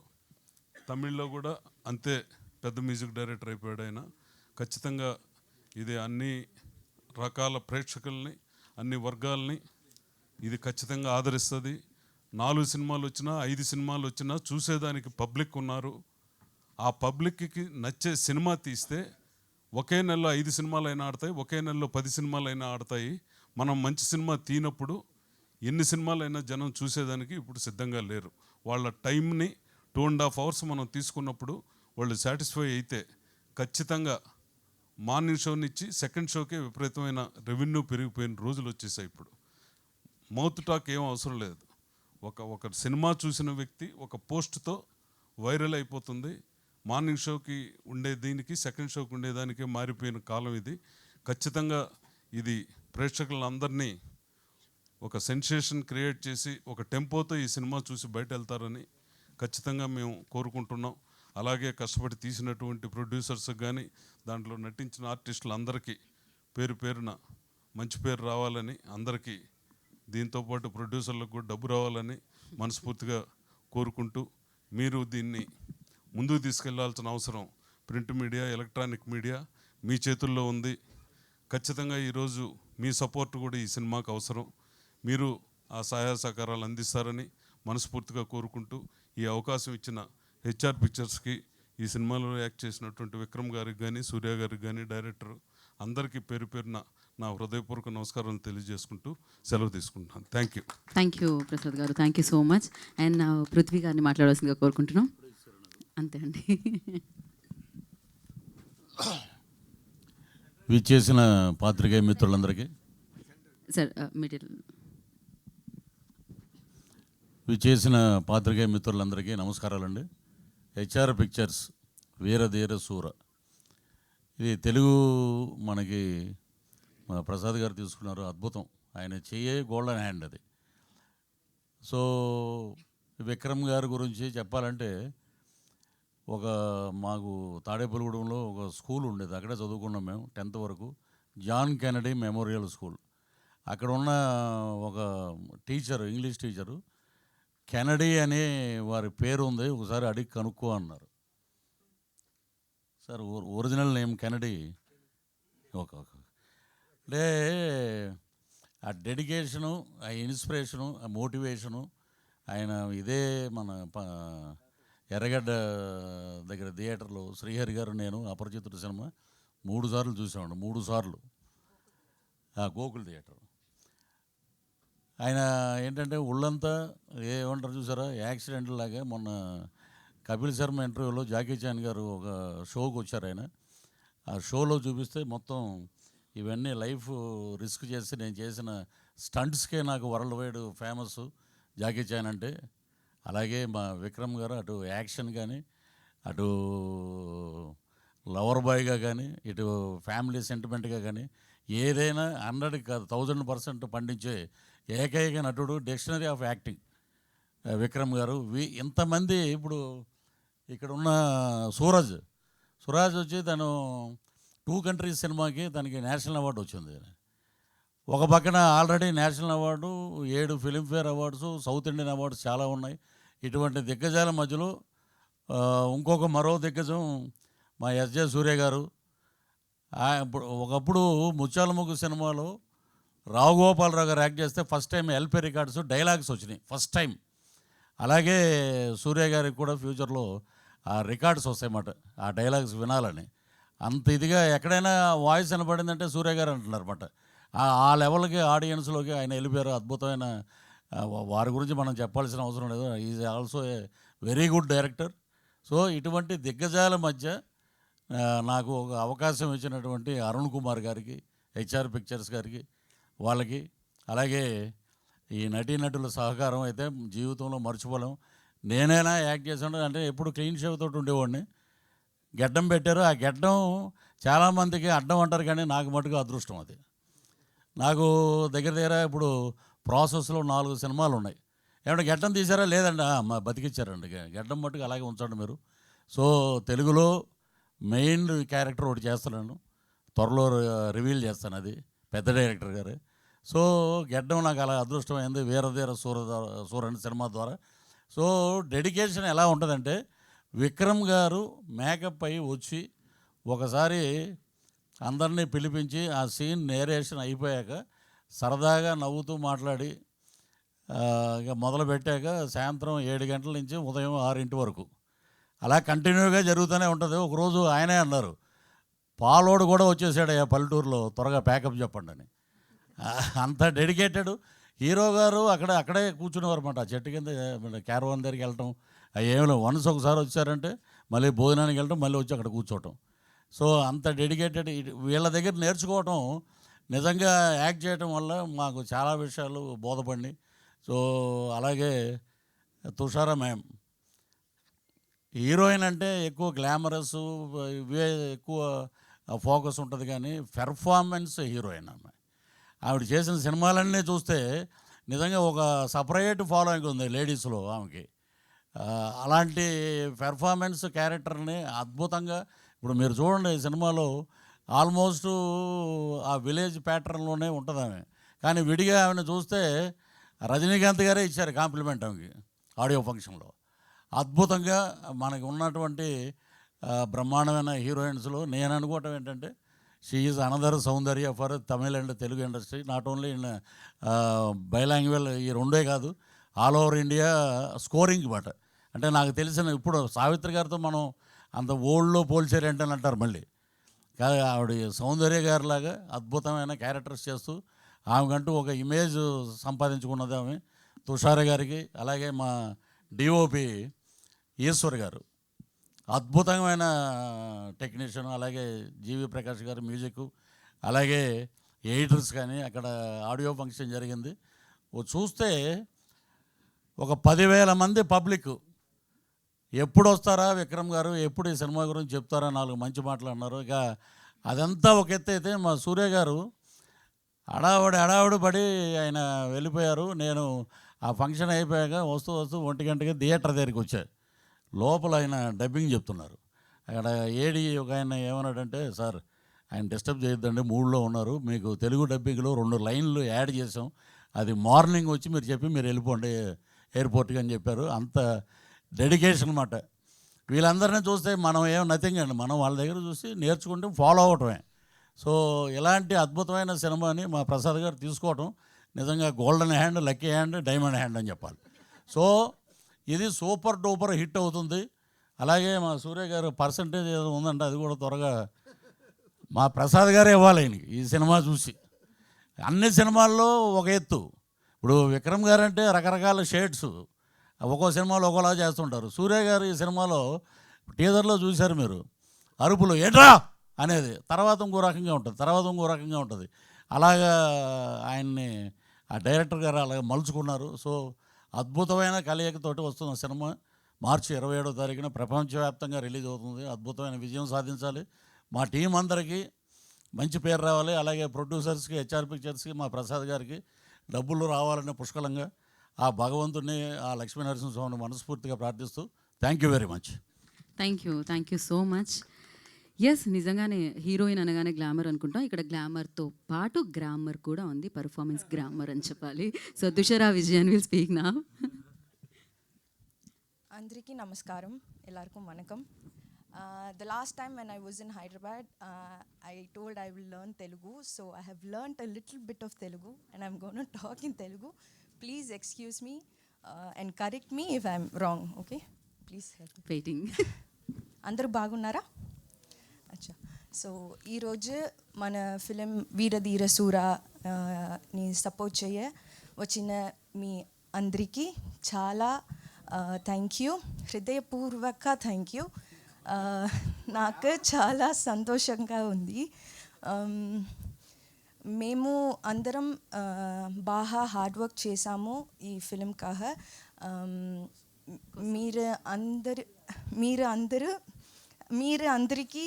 తమిళ్లో కూడా అంతే పెద్ద మ్యూజిక్ డైరెక్టర్ అయిపోయాడు ఆయన. ఖచ్చితంగా ఇది అన్ని రకాల ప్రేక్షకుల్ని, అన్ని వర్గాల్ని ఇది ఖచ్చితంగా ఆదరిస్తుంది. 4 సినిమాలు వచ్చినా 5 సినిమాలు వచ్చినా చూసేదానికి పబ్లిక్ ఉన్నారు. ఆ పబ్లిక్కి నచ్చే సినిమా తీస్తే ఒకే నెలలో 5 సినిమాలైనా ఆడతాయి, ఒకే నెలలో 10 సినిమాలైనా ఆడతాయి. మనం మంచి సినిమా తీనప్పుడు ఎన్ని సినిమాలైనా జనం చూసేదానికి ఇప్పుడు సిద్ధంగా లేరు. వాళ్ళ టైంని 2.5 hours మనం తీసుకున్నప్పుడు వాళ్ళు సాటిస్ఫై అయితే ఖచ్చితంగా మార్నింగ్ షోనిచ్చి సెకండ్ షోకే విపరీతమైన రెవెన్యూ పెరిగిపోయిన రోజులు వచ్చేసాయి. ఇప్పుడు మౌత్ టాక్ ఏం అవసరం లేదు. ఒక సినిమా చూసిన వ్యక్తి ఒక పోస్ట్తో వైరల్ అయిపోతుంది. మార్నింగ్ షోకి ఉండే దీనికి సెకండ్ షోకి ఉండేదానికే మారిపోయిన కాలం ఇది. ఖచ్చితంగా ఇది ప్రేక్షకులందరినీ ఒక సెన్సేషన్ క్రియేట్ చేసి ఒక టెంపోతో ఈ సినిమా చూసి బయట వెళ్తారని ఖచ్చితంగా మేము కోరుకుంటున్నాం. అలాగే కష్టపడి తీసినటువంటి ప్రొడ్యూసర్స్కి కానీ, దాంట్లో నటించిన ఆర్టిస్టులందరికీ పేరు పేరున మంచి పేరు రావాలని, అందరికీ దీంతోపాటు ప్రొడ్యూసర్లకు కూడా డబ్బు రావాలని మనస్ఫూర్తిగా కోరుకుంటూ, మీరు దీన్ని ముందుకు తీసుకెళ్లాల్సిన అవసరం ప్రింట్ మీడియా, ఎలక్ట్రానిక్ మీడియా మీ చేతుల్లో ఉంది. ఖచ్చితంగా ఈరోజు మీ సపోర్ట్ కూడా ఈ సినిమాకు అవసరం. మీరు ఆ సహాయ సహకారాలు అందిస్తారని మనస్ఫూర్తిగా కోరుకుంటూ, ఈ అవకాశం ఇచ్చిన హెచ్ఆర్ పిక్చర్స్కి, ఈ సినిమాలో యాక్ట్ చేసినటువంటి విక్రమ్ గారికి కానీ, సూర్య గారికి కానీ, డైరెక్టర్ అందరికీ పేరు పేరున నా హృదయపూర్వక నమస్కారాలు తెలియజేసుకుంటూ సెలవు తీసుకుంటున్నాను. థ్యాంక్ యూ ప్రసాద్ గారు. Thank you so much. And Prithvi గారిని మాట్లాడాల్సిందిగా కోరుకుంటున్నాం. అంతే అండి. విచ్చేసిన పాత్రికేయ మిత్రులందరికీ, సార్ మిడిల్ విచ్చేసిన పాత్రికేయ మిత్రులందరికీ నమస్కారాలండి. హెచ్ఆర్ పిక్చర్స్ వీరధీర శూర, ఇది తెలుగు మనకి మన ప్రసాద్ గారు తీసుకున్నారు, అద్భుతం. ఆయన చెయ్యే గోల్డెన్ హ్యాండ్ అది. సో విక్రమ్ గారి గురించి చెప్పాలంటే, మాకు తాడేపల్లిగూడెంలో ఒక స్కూల్ ఉండేది, అక్కడే చదువుకున్నాం మేము 10th వరకు. John Kennedy memorial school. అక్కడ ఉన్న ఒక టీచరు, ఇంగ్లీష్ టీచరు, కెనడీ అనే వారి పేరు ఉంది, ఒకసారి అడిగి కనుక్కో అన్నారు. Sir original name Kennedy. Okay అంటే ఆ డెడికేషను, ఆ ఇన్స్పిరేషను, ఆ మోటివేషను, ఆయన ఇదే మన ఎర్రగడ్డ దగ్గర థియేటర్లో శ్రీహరి గారు నేను అపరిచితుడు సినిమా 3 సార్లు చూసామండి. 3 సార్లు ఆ గోకుల్ థియేటర్. ఆయన ఏంటంటే ఒళ్ళంతా ఏమంటారు చూసారా, యాక్సిడెంట్ లాగా. మొన్న కపిల్ శర్మ ఇంటర్వ్యూలో జాకీ చాన్ గారు ఒక షోకి వచ్చారు. ఆయన ఆ షోలో చూపిస్తే మొత్తం ఇవన్నీ లైఫ్ రిస్క్ చేసి నేను చేసిన స్టంట్స్కే నాకు world wide famous Jackie Chan అంటే. అలాగే మా విక్రమ్ గారు అటు యాక్షన్ కానీ, అటు లవర్ బాయ్గా కానీ, ఇటు ఫ్యామిలీ సెంటిమెంట్గా కానీ ఏదైనా 100కి కాదు 1000% పండించే ఏకైక నటుడు, డిక్షనరీ ఆఫ్ యాక్టింగ్ విక్రమ్ గారు. ఇంతమంది ఇప్పుడు ఇక్కడ ఉన్న సూరజ్ వచ్చి తను 2 కంట్రీస్ సినిమాకి తనకి నేషనల్ అవార్డు వచ్చింది. ఒక పక్కన already national award, 7 Filmfare awards, south Indian awards చాలా ఉన్నాయి. ఇటువంటి దిగ్గజాల మధ్యలో ఇంకొక మరో దిగ్గజం మా ఎస్జే సూర్య గారు. ఒకప్పుడు ముత్యాల ముగ్గు సినిమాలో రావు గోపాలరావు గారు యాక్ట్ చేస్తే first time LP records dialogues వచ్చినాయి ఫస్ట్ టైం. అలాగే సూర్య గారికి కూడా ఫ్యూచర్లో ఆ రికార్డ్స్ వస్తాయన్నమాట, ఆ డైలాగ్స్ వినాలని. అంత ఇదిగా ఎక్కడైనా వాయిస్ వినపడిందంటే సూర్య గారు అంటున్నారన్నమాట. ఆ లెవెల్కి ఆడియన్స్లోకి ఆయన వెళ్ళిపోయారు. అద్భుతమైన వారి గురించి మనం చెప్పాల్సిన అవసరం లేదు. Is also a very good director. So ఇటువంటి దిగ్గజాల మధ్య నాకు ఒక అవకాశం ఇచ్చినటువంటి అరుణ్ కుమార్ గారికి, హెచ్ఆర్ పిక్చర్స్ గారికి, వాళ్ళకి, అలాగే ఈ నటీనటుల సహకారం అయితే జీవితంలో మర్చిపోలేం. నేనైనా యాక్ట్ చేసాను అంటే ఎప్పుడు క్లీన్ షేవ్తో ఉండేవాడిని. గెడ్డం పెట్టారు, ఆ గెడ్డం చాలామందికి అడ్డం అంటారు, కానీ నాకు మటుకు అదృష్టం అది. నాకు దగ్గర ఇప్పుడు ప్రాసెస్లో 4 సినిమాలు ఉన్నాయి. ఏమంటే గెడ్డం తీసారా? లేదండి. మా బతికిచ్చారండి. గెడ్డం మట్టుకు అలాగే ఉంచండి మీరు. సో తెలుగులో మెయిన్ క్యారెక్టర్ ఒకటి చేస్తున్నాను, త్వరలో రివీల్ చేస్తాను, అది పెద్ద డైరెక్టర్ గారు. సో గెడ్డం నాకు అలా అదృష్టమైంది వీరధీర సూరని సినిమా ద్వారా. సో డెడికేషన్ ఎలా ఉంటుందంటే, విక్రమ్ గారు మేకప్ అయ్యి వచ్చి ఒకసారి అందరినీ పిలిపించి ఆ సీన్ నేరేషన్ అయిపోయాక సరదాగా నవ్వుతూ మాట్లాడి ఇక మొదలు పెట్టాక సాయంత్రం 7 గంటల నుంచి ఉదయం 6 వరకు అలా కంటిన్యూగా జరుగుతూనే ఉంటుంది. ఒకరోజు ఆయనే అన్నారు, పాలోడు కూడా వచ్చేసాడు ఆ పల్లెటూరులో, త్వరగా ప్యాకప్ చెప్పండి అని. అంత డెడికేటెడ్ హీరో గారు. అక్కడే కూర్చునేవారు అన్నమాట, ఆ చెట్టు కింద క్యారవాన్ దగ్గరికి వెళ్ళటం. ఏమిలో వన్స్ ఒకసారి వచ్చారంటే మళ్ళీ భోజనానికి వెళ్ళటం, మళ్ళీ వచ్చి అక్కడ కూర్చోవటం. సో అంత డెడికేటెడ్. వీళ్ళ దగ్గర నేర్చుకోవటం, నిజంగా యాక్ట్ చేయటం వల్ల మాకు చాలా విషయాలు బోధపడినాయి. సో అలాగే తుషారా మ్యామ్, హీరోయిన్ అంటే ఎక్కువ గ్లామరస్ ఇవే ఎక్కువ ఫోకస్ ఉంటుంది, కానీ పెర్ఫార్మెన్స్ హీరోయిన్ ఆవిడ చేసిన సినిమాలన్నీ చూస్తే నిజంగా ఒక సపరేట్ ఫాలోయింగ్ ఉంది లేడీస్లో ఆమెకి. అలాంటి పెర్ఫార్మెన్స్ క్యారెక్టర్ని అద్భుతంగా, ఇప్పుడు మీరు చూడండి ఈ సినిమాలో ఆల్మోస్ట్ ఆ విలేజ్ ప్యాటర్న్లోనే ఉంటుంది ఆమె, కానీ విడిగా ఆమెను చూస్తే రజనీకాంత్ గారే ఇచ్చారు కాంప్లిమెంట్ ఆమెకి ఆడియో ఫంక్షన్లో. అద్భుతంగా మనకు ఉన్నటువంటి బ్రహ్మాండమైన హీరోయిన్స్లో నేను అనుకోవటం ఏంటంటే, she is another Soundarya for Tamil and Telugu industry, not only in బైలాంగ్వేజ్. ఈ రెండే కాదు, ఆల్ ఓవర్ ఇండియా స్కోరింగ్ మాట. అంటే నాకు తెలిసిన ఇప్పుడు సావిత్రి గారితో మనం అంత ఓల్డ్లో పోల్చారంటే అంటారు మళ్ళీ, కాదు ఆవిడ సౌందర్య గారిలాగా అద్భుతమైన క్యారెక్టర్స్ చేస్తూ ఆమెకంటూ ఒక ఇమేజ్ సంపాదించుకున్నది ఆమె. తుషార గారికి, అలాగే మా డిఓపి ఈశ్వర్ గారు అద్భుతమైన టెక్నీషియన్, అలాగే జీవి ప్రకాష్ గారి మ్యూజిక్, అలాగే ఎడిటర్స్. కానీ అక్కడ ఆడియో ఫంక్షన్ జరిగింది, చూస్తే ఒక 10,000 మంది పబ్లిక్. ఎప్పుడు వస్తారా విక్రమ్ గారు, ఎప్పుడు ఈ సినిమా గురించి చెప్తారా, 4 మంచి మాటలు అన్నారు. ఇక అదంతా ఒక ఎత్తు అయితే, మా సూర్య గారు హడావుడి పడి ఆయన వెళ్ళిపోయారు. నేను ఆ ఫంక్షన్ అయిపోయాక వస్తూ 1 గంటకి థియేటర్ దగ్గరికి వచ్చాను. లోపల ఆయన డబ్బింగ్ చెప్తున్నారు. అక్కడ ఏడి ఒక ఆయన ఏమన్నాడంటే, సార్ ఆయన డిస్టర్బ్ చేయొద్దండి, మూడ్లో ఉన్నారు, మీకు తెలుగు డబ్బింగ్లో 2 లైన్లు యాడ్ చేసాం, అది మార్నింగ్ వచ్చి మీరు చెప్పి మీరు వెళ్ళిపోండి ఎయిర్పోర్ట్కి అని చెప్పారు. అంత డెడికేషన్ అన్నమాట. వీళ్ళందరినీ చూస్తే మనం ఏం నథింగ్ అండి, మనం వాళ్ళ దగ్గర చూసి నేర్చుకుంటే ఫాలో అవటమే. సో ఇలాంటి అద్భుతమైన సినిమాని మా ప్రసాద్ గారు తీసుకోవటం నిజంగా golden hand, lucky hand, diamond hand అని చెప్పాలి. సో ఇది సూపర్ డూపర్ హిట్ అవుతుంది. అలాగే మా సూర్య గారు పర్సంటేజ్ ఏదో ఉందంటే అది కూడా త్వరగా మా ప్రసాద్ గారే ఇవ్వాలి ఆయనకి ఈ సినిమా చూసి. అన్ని సినిమాల్లో ఒక ఎత్తు, ఇప్పుడు విక్రమ్ గారు అంటే రకరకాల షేడ్స్, ఒక్కో సినిమాలో ఒక్కోలా చేస్తుంటారు. సూర్య గారు ఈ సినిమాలో టీజర్లో చూశారు మీరు, అరుపులు ఏట్రా అనేది తర్వాత ఇంకో రకంగా ఉంటుంది. అలాగా ఆయన్ని ఆ డైరెక్టర్ గారు అలాగే మలుచుకున్నారు. సో అద్భుతమైన కలయికతోటి వస్తున్న సినిమా మార్చి 27వ తారీఖున ప్రపంచవ్యాప్తంగా రిలీజ్ అవుతుంది. అద్భుతమైన విజయం సాధించాలి. మా టీం అందరికీ మంచి పేరు రావాలి. అలాగే ప్రొడ్యూసర్స్కి, హెచ్ఆర్ పిక్చర్స్కి, మా ప్రసాద్ గారికి డబ్బులు రావాలనే పుష్కలంగా ఆ భగవంతుడిని, ఆ లక్ష్మీ నరసింహస్వామిని మనస్ఫూర్తిగా ప్రార్థిస్తూ thank you very much. Thank you so much. Yes, నిజంగానే హీరోయిన్ అనగానే గ్లామర్ అనుకుంటాం. ఇక్కడ గ్లామర్తో పాటు గ్రామర్ కూడా ఉంది, పర్ఫార్మెన్స్ గ్రామర్ అని చెప్పాలి. సో దుషరా విజయన్ విల్ స్పీక్ నా. అందరికీ నమస్కారం, ఎల్లరికూ వనకం. The last time when I was in Hyderabad, I told I will learn Telugu. So I have learnt a little bit of Telugu and I'm going to talk in Telugu. Please excuse me and correct me if I'm wrong, okay? Please help me. Waiting. అందరూ బాగున్నారా? అచ్చా. So ఈరోజు మన film Veera Dheera శూర ని support వచ్చిన మీ అందరికీ చాలా thank you, హృదయపూర్వక థ్యాంక్ యూ. నాకు చాలా సంతోషంగా ఉంది. మేము అందరం బాగా హార్డ్ వర్క్ చేసాము ఈ ఫిలిం కాహ. మీరు అందరికీ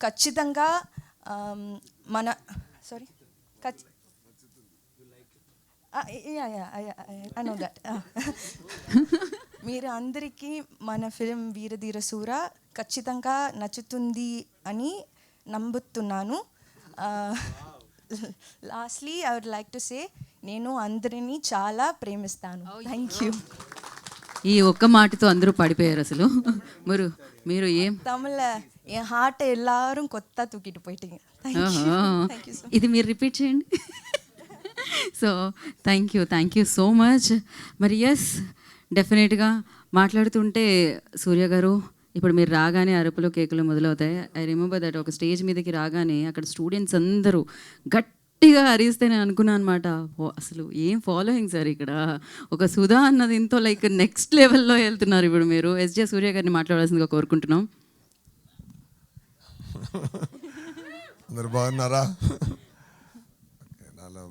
ఖచ్చితంగా మన సారీ I know that. మీరు అందరికీ మన ఫిలిం వీరధీర శూర ఖచ్చితంగా నచ్చుతుంది అని నమ్ముతున్నాను. Lastly I would like to say, నేను అందరినీ చాలా ప్రేమిస్తాను. Thank you. ఈ ఒక్క మాటతో అందరూ పడిపోయారు అసలు. మీరు ఏం తమిళ என் ஹார்ட்டை எல்லாரும் கொத்தா தூக்கிட்டு போயிட்டீங்க. தேங்க்யூ ஸோ ఇది మీరు రిపీట్ చేయండి. So thank you so much. మరి ఎస్, డెఫినెట్గా మాట్లాడుతుంటే సూర్య గారు, ఇప్పుడు మీరు రాగానే అరుపులు కేకులు మొదలవుతాయి. ఐ రిమెంబర్ దట్ ఒక స్టేజ్ మీదకి రాగానే అక్కడ స్టూడెంట్స్ అందరూ గట్టిగా అరిస్తే నేను అనుకున్నాను అనమాట, అసలు ఏం ఫాలోయింగ్ సార్ ఇక్కడ. ఒక సుధా అన్నది ఇంతో లైక్ నెక్స్ట్ లెవెల్లో వెళ్తున్నారు ఇప్పుడు మీరు. ఎస్జే సూర్య గారిని మాట్లాడాల్సిందిగా కోరుకుంటున్నాం. అందరు బాగున్నారా? నాలో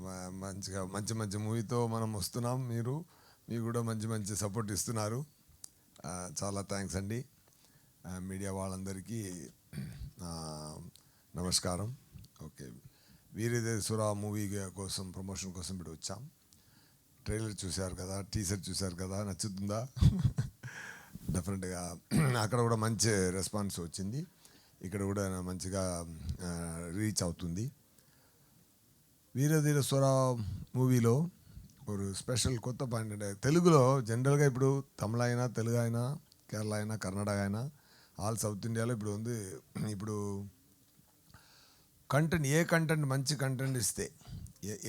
మంచిగా మంచి మూవీతో మనం వస్తున్నాం. మీరు కూడా మంచి సపోర్ట్ ఇస్తున్నారు. చాలా థ్యాంక్స్ అండి. మీడియా వాళ్ళందరికీ నమస్కారం. ఓకే, వీరధీర శూర మూవీ కోసం ప్రమోషన్ కోసం ఇప్పుడు వచ్చాం. ట్రైలర్ చూశారు కదా, టీజర్ చూశారు కదా, నచ్చుతుందా? డెఫినెట్గా అక్కడ కూడా మంచి రెస్పాన్స్ వచ్చింది. ఇక్కడ కూడా మంచిగా రీచ్ అవుతుంది. వీరధీర శూర మూవీలో ఒక స్పెషల్ కొత్త పాయింట్ అంటే, తెలుగులో జనరల్గా ఇప్పుడు తమిళ అయినా, తెలుగు అయినా, కేరళ అయినా, కర్ణాటక అయినా, ఆల్ సౌత్ ఇండియాలో ఇప్పుడు ఉంది. ఇప్పుడు కంటెంట్ మంచి కంటెంట్ ఇస్తే,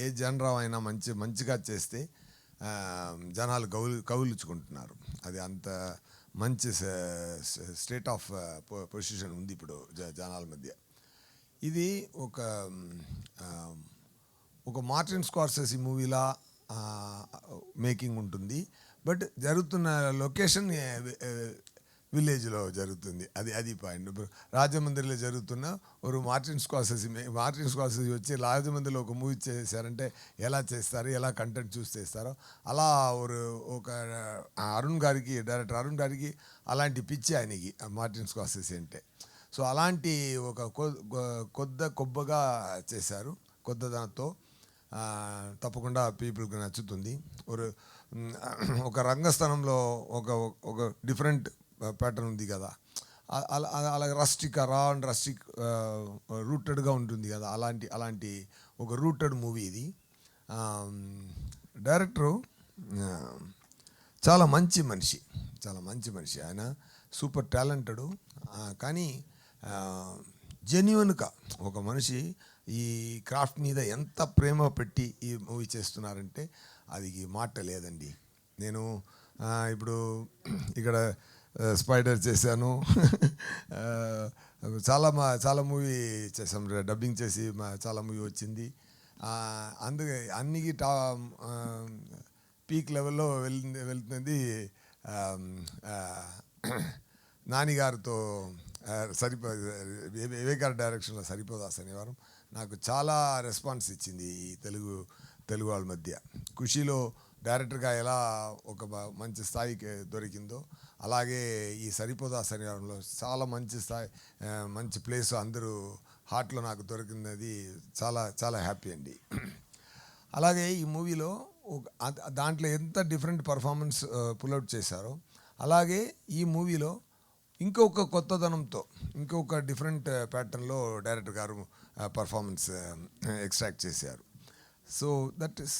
ఏ జనరా అయినా మంచిగా చేస్తే జనాలు కౌలించుకుంటున్నారు. అది అంత మంచి స్టేట్ ఆఫ్ పొజిషన్ ఉంది ఇప్పుడు జనాల మధ్య. ఇది ఒక మార్టిన్ స్కార్సెసీ మూవీలా మేకింగ్ ఉంటుంది. బట్ జరుగుతున్న లొకేషన్ విలేజ్లో జరుగుతుంది. అది పాయింట్. ఇప్పుడు రాజమండ్రిలో జరుగుతున్న ఒక మార్టిన్ స్కార్సెసీ వచ్చి రాజమండ్రిలో ఒక మూవీ చేశారంటే ఎలా చేస్తారు, ఎలా కంటెంట్ చూసి చేస్తారో అలా ఒక డైరెక్టర్ అరుణ్ గారికి అలాంటి పిచ్చి ఆయనకి మార్టిన్ స్కార్సెసీ అంటే. సో అలాంటి ఒక కొబ్బగా చేశారు. కొత్తదనంతో తప్పకుండా పీపుల్కి నచ్చుతుంది. ఒక రంగస్థలంలో ఒక డిఫరెంట్ ప్యాటర్న్ ఉంది కదా, అలాగే రా అండ్ రస్టిక్ రూటెడ్గా ఉంటుంది కదా, అలాంటి ఒక రూటెడ్ మూవీ ఇది. డైరెక్టరు చాలా మంచి మనిషి. ఆయన సూపర్ టాలెంటెడ్. కానీ జెన్యున్గా ఒక మనిషి ఈ క్రాఫ్ట్ మీద ఎంత ప్రేమ పెట్టి ఈ మూవీ చేస్తున్నారంటే అది మాట లేదండి. నేను ఇప్పుడు ఇక్కడ స్పైడర్ చేశాను, చాలా మూవీ చేసాం, డబ్బింగ్ చేసి చాలా మూవీ వచ్చింది. అందుకే అన్నికి పీక్ లెవెల్లో వెళ్తున్నది నానిగారితో వివేకార్ డైరెక్షన్లో సరిపోదా శనివారం నాకు చాలా రెస్పాన్స్ ఇచ్చింది ఈ తెలుగు వాళ్ళ మధ్య. ఖుషీలో డైరెక్టర్గా ఎలా ఒక మంచి స్థాయికి దొరికిందో అలాగే ఈ సరిపోదా శనివారంలో చాలా మంచి స్థాయి, మంచి ప్లేస్ అందరూ హార్ట్లో నాకు దొరికినది చాలా చాలా హ్యాపీ అండి. అలాగే ఈ మూవీలో దాంట్లో ఎంత డిఫరెంట్ పర్ఫార్మెన్స్ పుల్అవుట్ చేశారో అలాగే ఈ మూవీలో ఇంకొక కొత్తదనంతో ఇంకొక డిఫరెంట్ ప్యాటర్న్లో డైరెక్టర్ గారు పర్ఫార్మెన్స్ ఎక్స్ట్రాక్ట్ చేశారు. So that is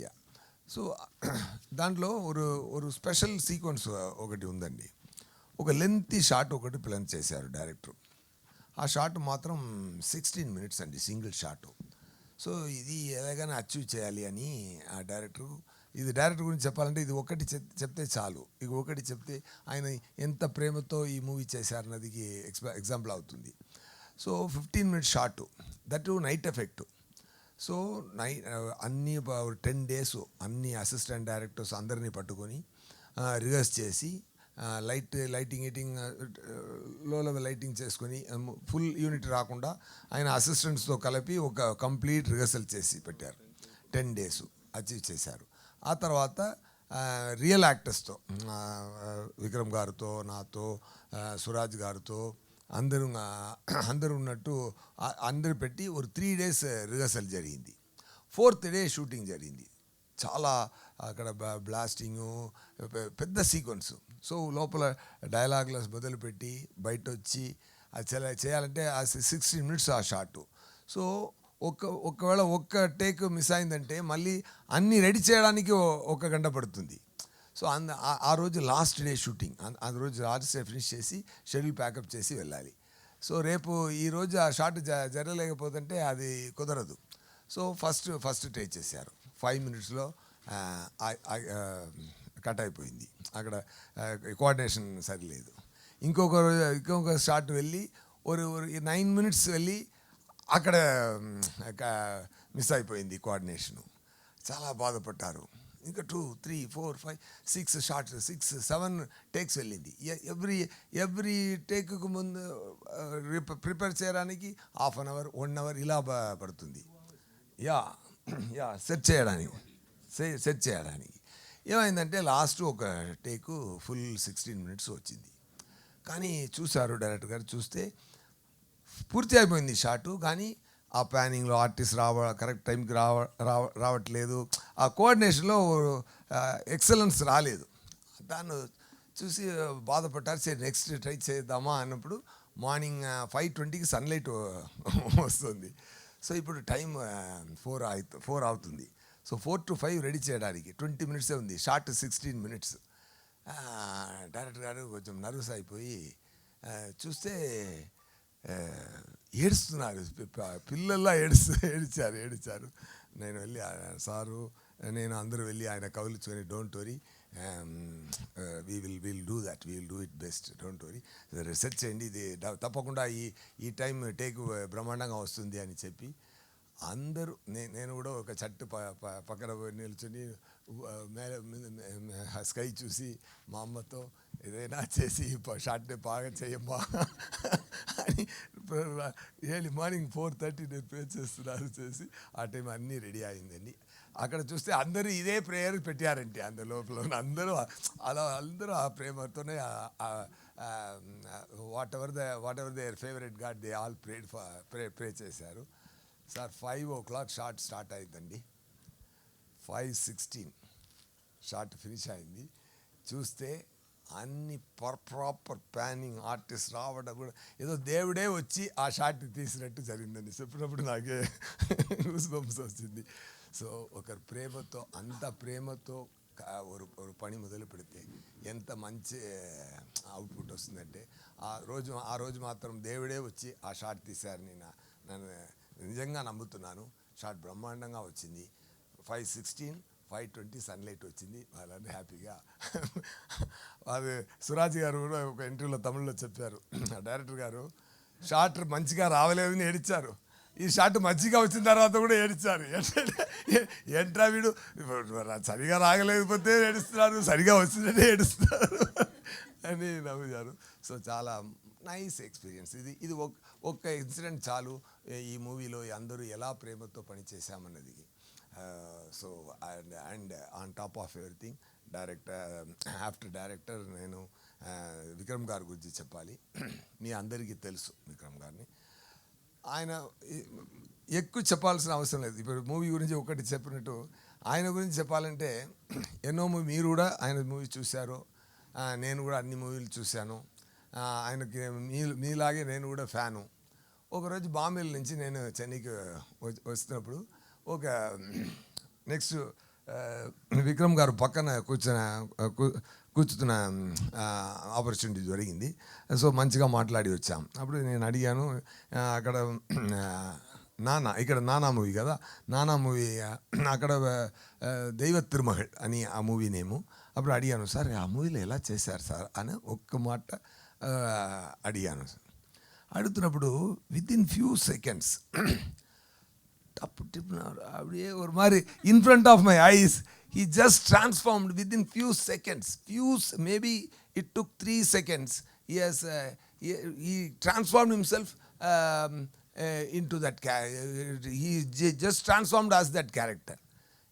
yeah. So దాంట్లో ఒక స్పెషల్ సీక్వెన్స్ ఒకటి ఉందండి. ఒక లెంతీ షాట్ ఒకటి ప్లాన్ చేశారు డైరెక్టర్. ఆ షాట్ మాత్రం 16 minutes అండి, సింగిల్ షాటు. సో ఇది ఎలాగైనా అచీవ్ చేయాలి అని ఆ డైరెక్టర్, ఇది డైరెక్టర్ గురించి చెప్పాలంటే ఇది ఒకటి చెప్తే చాలు. ఇక ఒకటి చెప్తే ఆయన ఎంత ప్రేమతో ఈ మూవీ చేశారన్నది ఎగ్జాంపుల్ అవుతుంది. So 15 minutes shot, that night effect. So అన్ని 10 days అన్ని అసిస్టెంట్ డైరెక్టర్స్ అందరినీ పట్టుకొని రిహర్స్ చేసి లైటింగ్ లో లెవెల్ లైటింగ్ చేసుకొని ఫుల్ యూనిట్ రాకుండా ఆయన అసిస్టెంట్స్తో కలిపి ఒక కంప్లీట్ రిహర్సల్ చేసి పెట్టారు. 10 days అచీవ్ చేశారు. ఆ తర్వాత రియల్ యాక్టర్స్తో విక్రమ్ గారితో, నాతో, సురాజ్ గారితో అందరూ ఉన్నట్టు అందరు పెట్టి ఒక 3 days రిహర్సల్ జరిగింది. 4th day షూటింగ్ జరిగింది. చాలా అక్కడ బ్లాస్టింగు, పెద్ద సీక్వెన్స్. సో లోపల డైలాగ్లు మొదలుపెట్టి బయట వచ్చి అది చేయాలంటే ఆ 16 minutes ఆ షాటు. సో ఒకవేళ ఒక్క టేక్ మిస్ అయిందంటే మళ్ళీ అన్నీ రెడీ చేయడానికి 1 గంట పడుతుంది. సో ఆ రోజు లాస్ట్ డే షూటింగ్, ఆ రోజు లాస్ట్ డే ఫినిష్ చేసి షెడ్యూల్ ప్యాకప్ చేసి వెళ్ళాలి. సో రేపు ఈరోజు ఆ షాట్ జరగలేకపోతుంటే అది కుదరదు. సో ఫస్ట్ టేక్ చేశారు. 5 minutesలో కట్ అయిపోయింది. అక్కడ కోఆర్డినేషన్ సరిలేదు. ఇంకొక షాట్ వెళ్ళి 9 minutes వెళ్ళి అక్కడ మిస్ అయిపోయింది కోఆర్డినేషను. చాలా బాధపడ్డారు. ఇంకా 2, 3, 4, 5, 6 షార్ట్స్, 6, 7 టేక్స్ వెళ్ళింది. ఎవ్రీ టేక్కు ముందు ప్రిపేర్ చేయడానికి 1/2 hour, 1 hour ఇలా పడుతుంది. సెట్ చేయడానికి ఏమైందంటే లాస్ట్ ఒక టేకు ఫుల్ 16 minutes వచ్చింది. కానీ చూశారు డైరెక్టర్ గారు, చూస్తే పూర్తి అయిపోయింది షాటు. కానీ ఆ ప్లానింగ్లో ఆర్టిస్ట్ కరెక్ట్ టైంకి రావట్లేదు. ఆ కోఆర్డినేషన్లో ఎక్సలెన్స్ రాలేదు. దాన్ని చూసి బాధపడ్డారు. సరే నెక్స్ట్ ట్రై చేద్దామా అన్నప్పుడు మార్నింగ్ 5:20కి సన్లైట్ వస్తుంది. సో ఇప్పుడు టైం 4 అవుతుంది. సో 4 to 5 రెడీ చేయడానికి 20 minutes ఉంది. Short 16 minutes. డైరెక్టర్ గారు కొంచెం నర్వస్ అయిపోయి చూస్తే ఏడుస్తున్నారు. పిల్లల్లా ఏడిచారు. నేను వెళ్ళి సారు నేను అందరూ వెళ్ళి ఆయన కౌలించుకొని don't worry, will do that, will do it best, don't worry, research చేయండి, ఇది తప్పకుండా ఈ టైం టేక్ బ్రహ్మాండంగా వస్తుంది అని చెప్పి అందరూ నేను కూడా ఒక చట్టు పక్కన నిల్చుని స్కై చూసి మా అమ్మతో ఏదైనా చేసి షార్ట్ని బాగా చేయమ్మా అని ఎర్లీ మార్నింగ్ 4:30 నేను ప్రే చేస్తున్నారు చేసి ఆ టైం అన్నీ రెడీ అయిందండి. అక్కడ చూస్తే అందరూ ఇదే ప్రేయర్ పెట్టారంటే అందరి లోపల అందరూ ఆ ప్రేమతోనే what ever there favourite God they all ప్రే చేశారు. సార్ 5 o'clock షార్ట్ స్టార్ట్ అయిందండి. 5:16 షార్ట్ ఫినిష్ అయింది. చూస్తే అన్ని ప్రాపర్ ప్లానింగ్, ఆర్టిస్ట్ రావడం కూడా ఏదో దేవుడే వచ్చి ఆ షాట్ తీసినట్టు జరిగిందండి. చెప్పినప్పుడు నాకే గూస్ బంప్స్ వచ్చింది. సో ఒకరి ప్రేమతో, అంత ప్రేమతో ఒక పని మొదలు పెడితే ఎంత మంచి అవుట్పుట్ వస్తుందంటే ఆ రోజు మాత్రం దేవుడే వచ్చి ఆ షాట్ తీశారని నన్ను నిజంగా నమ్ముతున్నాను. షాట్ బ్రహ్మాండంగా వచ్చింది. 5:16, 5:20 సన్లైట్ వచ్చింది. వాళ్ళని హ్యాపీగా అది సురాజ్ గారు కూడా ఒక ఇంటర్వ్యూలో తమిళ్లో చెప్పారు, డైరెక్టర్ గారు షార్ట్ మంచిగా రావలేదని ఏడిచారు. ఈ షార్ట్ మంచిగా వచ్చిన తర్వాత కూడా ఏడిచారు. ఏంట్రా వీడు సరిగా రాగలేకపోతే ఏడుస్తున్నారు, సరిగా వచ్చినట్టే ఏడుస్తున్నారు అని నవ్వుతారు. సో చాలా నైస్ ఎక్స్పీరియన్స్. ఇది ఒక్క ఇన్సిడెంట్ చాలు ఈ మూవీలో అందరూ ఎలా ప్రేమతో పనిచేసామన్నది. So and on top of everything after director నేను విక్రమ్ గారి గురించి చెప్పాలి. మీ అందరికీ తెలుసు విక్రమ్ గారిని. ఆయన ఎక్కువ చెప్పాల్సిన అవసరం లేదు. ఇప్పుడు మూవీ గురించి ఒకటి చెప్పినట్టు ఆయన గురించి చెప్పాలంటే ఎన్నో మీరు కూడా ఆయన మూవీ చూశారు, నేను కూడా అన్ని మూవీలు చూశాను. ఆయనకి మీలాగే నేను కూడా ఫ్యాను. ఒకరోజు బాంబేల నుంచి నేను చెన్నైకి వస్తున్నప్పుడు ఒక నెక్స్ట్ విక్రమ్ గారు పక్కన కూర్చున్న ఆపర్చునిటీ జరిగింది. సో మంచిగా మాట్లాడి వచ్చాం. అప్పుడు నేను అడిగాను, అక్కడ ఇక్కడ నానా మూవీ కదా, నానా మూవీ అక్కడ దైవ తిరుమహల్ అని ఆ మూవీ నేము. అప్పుడు అడిగాను, సార్ ఆ మూవీలో ఎలా చేశారు సార్ అని ఒక్క మాట అడిగాను. అడుగుతున్నప్పుడు వితిన్ ఫ్యూ సెకండ్స్ టప్పు టిప్పినారు அப்படியே ஒரு மாதிரி in front of my eyes he just transformed within few seconds, maybe it took 3 seconds. He transformed himself into that he just transformed as that character.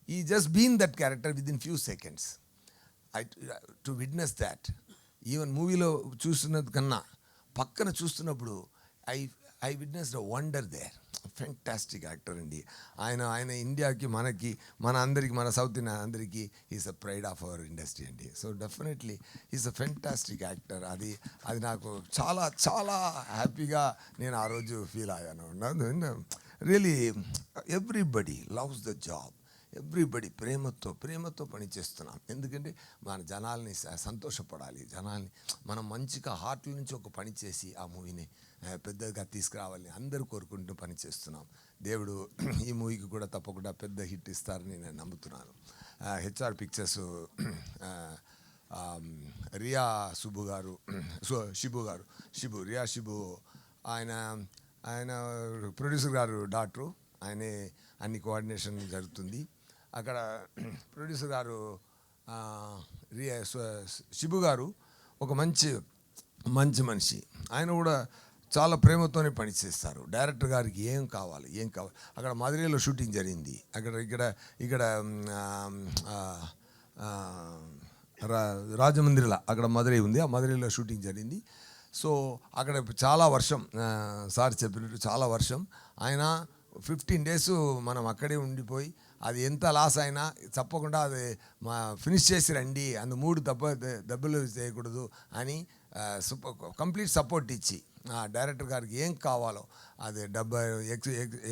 He just been that character within few seconds. To witness that, even మూవీలో చూస్తున్నది కన్నా పక్కన చూస్తున్నప్పుడు I witnessed a wonder there. Fantastic actor అండి ఆయన. ఇండియాకి మన అందరికీ, మన సౌత్ ఇండియా అందరికీ is a pride of our industry అండి. So definitely is a fantastic actor. అది నాకు చాలా చాలా హ్యాపీగా నేను ఆ రోజు ఫీల్ అయ్యాను. Really everybody loves the job. Everybody ప్రేమతో పనిచేస్తున్నాం. ఎందుకంటే మన జనాల్ని సంతోషపడాలి, జనాల్ని మనం మంచిగా హార్ట్ల నుంచి ఒక పని చేసి ఆ మూవీని పెద్దగా తీసుకురావాలని అందరూ కోరుకుంటూ పనిచేస్తున్నాం. దేవుడు ఈ మూవీకి కూడా తప్పకుండా పెద్ద హిట్ ఇస్తారని నేను నమ్ముతున్నాను. హెచ్ఆర్ పిక్చర్స్ రియా షిబు ఆయన ప్రొడ్యూసర్ గారు డాక్టరు, ఆయనే అన్ని కోఆర్డినేషన్ జరుగుతుంది. అక్కడ ప్రొడ్యూసర్ గారు షిబు గారు ఒక మంచి మనిషి. ఆయన కూడా చాలా ప్రేమతోనే పనిచేస్తారు. డైరెక్టర్ గారికి ఏం కావాలి. అక్కడ మధురైలో షూటింగ్ జరిగింది. ఇక్కడ రాజమండ్రిలో అక్కడ మధురై ఉంది. ఆ మధురైలో షూటింగ్ జరిగింది. సో అక్కడ చాలా వర్షం, సార్ చెప్పినట్టు చాలా వర్షం. ఆయన 15 days మనం అక్కడే ఉండిపోయి అది ఎంత లాస్ అయినా తప్పకుండా అది ఫినిష్ చేసి రండి, అందు 3 దెబ్బలు చేయకూడదు అని కంప్లీట్ సపోర్ట్ ఇచ్చి డైరెక్టర్ గారికి ఏం కావాలో అది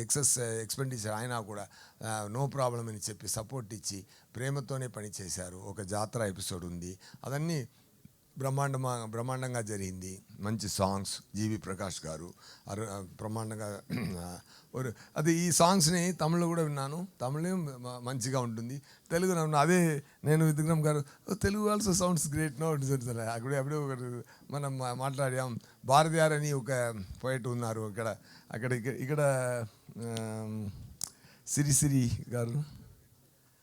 ఎక్సెస్ ఎక్స్పెండిచర్ అయినా కూడా నో ప్రాబ్లం అని చెప్పి సపోర్ట్ ఇచ్చి ప్రేమతోనే పనిచేశారు. ఒక జాతర ఎపిసోడ్ ఉంది, అదన్నీ బ్రహ్మాండంగా జరిగింది. మంచి సాంగ్స్ జీవి ప్రకాష్ గారు బ్రహ్మాండంగా అది ఈ సాంగ్స్ని తమిళ్లో కూడా విన్నాను. తమిళే మంచిగా ఉంటుంది, తెలుగు అదే నేను విక్రమ్ గారు Telugu also sounds great no అప్పుడే ఒకటి మనం మాట్లాడాం. భారతియార్ అని ఒక పోయిట్ ఉన్నారు ఇక్కడ సిరి గారు,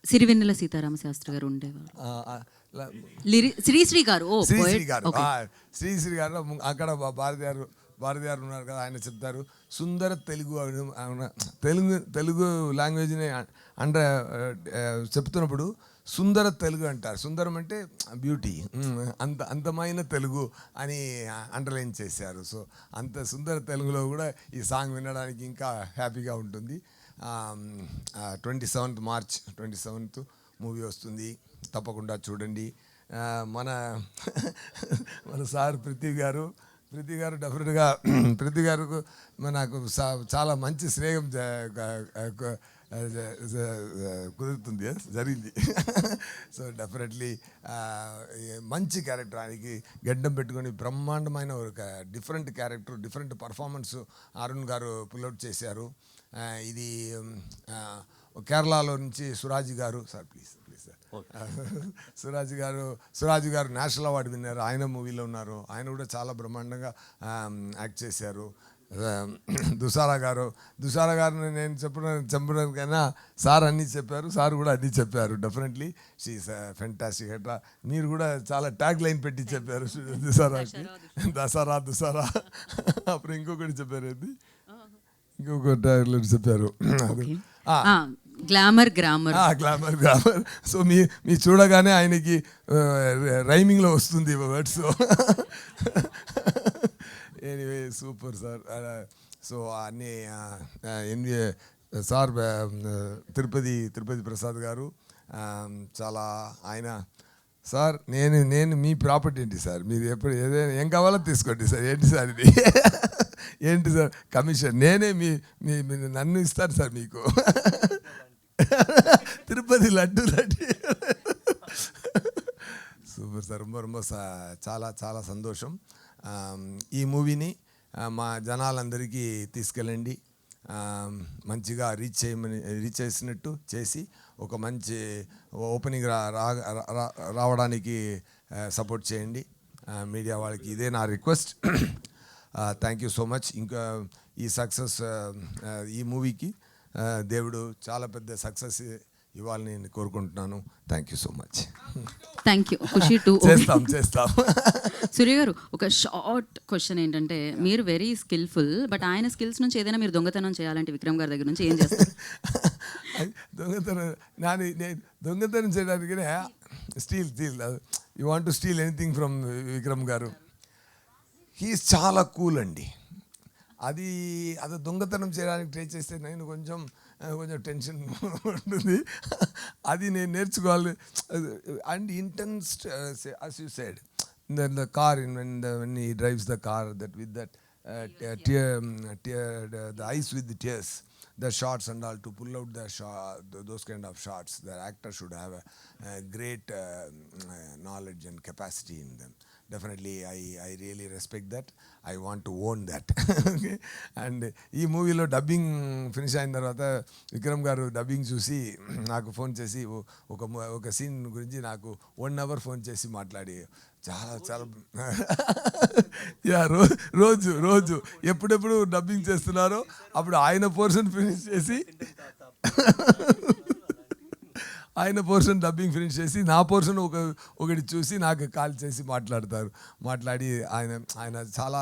సిరివెన్నెల సీతారామ శాస్త్రి గారు ఉండేవారు. శ్రీశ్రీ గారు శ్రీశ్రీ గారు అక్కడ భారతియారు ఉన్నారు కదా, ఆయన చెప్తారు సుందర తెలుగు లాంగ్వేజ్ని చెప్తున్నప్పుడు సుందర తెలుగు అంటారు. సుందరం అంటే బ్యూటీ, అంతమైన తెలుగు అని అండర్లైన్ చేశారు. సో అంత సుందర తెలుగులో కూడా ఈ సాంగ్ వినడానికి ఇంకా హ్యాపీగా ఉంటుంది. 27th March మూవీ వస్తుంది, తప్పకుండా చూడండి. మన సార్ పృథ్వీ గారు డెఫినెట్గా పృథ్వీ గారు నాకు చాలా మంచి స్నేహం కుదురుతుంది, జరిగింది. సో డెఫినెట్లీ మంచి క్యారెక్టర్, ఆయనకి గడ్డం పెట్టుకొని బ్రహ్మాండమైన ఒక different character, different performance Arun గారు పుల్అవుట్ చేశారు. ఇది కేరళలో నుంచి సురాజ్ గారు, సార్ ప్లీజ్ సార్, సురాజ్ గారు నేషనల్ అవార్డు విన్నారు, ఆయన మూవీలో ఉన్నారు. ఆయన కూడా చాలా బ్రహ్మాండంగా యాక్ట్ చేశారు. దుసారా గారిని నేను చెప్పడానికైనా సార్ అన్నీ చెప్పారు, సార్ కూడా అన్నీ చెప్పారు. Definitely she's fantastic. అట్లా మీరు కూడా చాలా ట్యాగ్ లైన్ పెట్టి చెప్పారు దుసారాకి. దసరా అప్పుడు ఇంకొకటి చెప్పారు, ఏంటి ఇంకొక ట్యాగ్ లైన్ చెప్పారు, గ్లామర్ గ్రామర్. సో మీ చూడగానే ఆయనకి రైమింగ్లో వస్తుంది words. Anyway super sir. So అన్నీ సార్ తిరుపతి ప్రసాద్ గారు చాలా ఆయన సార్ నేను మీ ప్రాపర్టీ ఏంటి సార్, మీరు ఎప్పుడు ఏదైనా ఏం కావాలో తీసుకోండి సార్. ఏంటి సార్ ఇది, ఏంటి సార్ కమిషన్, నేనే మీ నన్ను ఇస్తాను సార్ మీకు. Tirupati laddu super sir. రొమ్మ చాలా చాలా సంతోషం. ఈ మూవీని మా జనాలందరికీ తీసుకెళ్ళండి, మంచిగా రీచ్ చేసినట్టు చేసి ఒక మంచి ఓపెనింగ్ రావడానికి సపోర్ట్ చేయండి మీడియా వాళ్ళకి. ఇదే నా request. Thank you so much. ఇంకా ఈ సక్సెస్ ఈ మూవీకి దేవుడు చాలా పెద్ద సక్సెస్ ఇవ్వాలని నేను కోరుకుంటున్నాను. Thank you so much. Thank you. ఖుషి టు చేస్తాం. సూర్య గారు, ఒక షార్ట్ క్వశ్చన్ ఏంటంటే, మీరు వెరీ స్కిల్ఫుల్, బట్ ఆయన స్కిల్స్ నుంచి ఏదైనా మీరు దొంగతనం చేయాలంటే విక్రమ్ గారి దగ్గర నుంచి ఏం చేస్తారు? దొంగతనం చేయడానికి steel you want to steal anything from Vikram గారు. హీఈస్ చాలా కూల్ అండి. అది దొంగతనం చేయడానికి ట్రై చేస్తే నేను కొంచెం టెన్షన్ ఉంటుంది. అది నేను నేర్చుకోవాలి. And intense as you said, the car when he drives the car, that with that the eyes with the tears, the shots and all, to pull out those kind of shots, the actor should have a great knowledge and capacity in them. Definitely I really respect that. I want to own that. Okay. And ఈ మూవీలో dubbing finish అయిన తర్వాత విక్రమ్ గారు dubbing చూసి నాకు phone చేసి ఒక scene గురించి నాకు 1 hour ఫోన్ చేసి మాట్లాడి చాలా రోజు ఎప్పుడెప్పుడు డబ్బింగ్ చేస్తున్నారో అప్పుడు ఆయన పోర్షన్ ఫినిష్ చేసి నా పోర్షన్ ఒకటి చూసి నాకు కాల్ చేసి మాట్లాడి ఆయన చాలా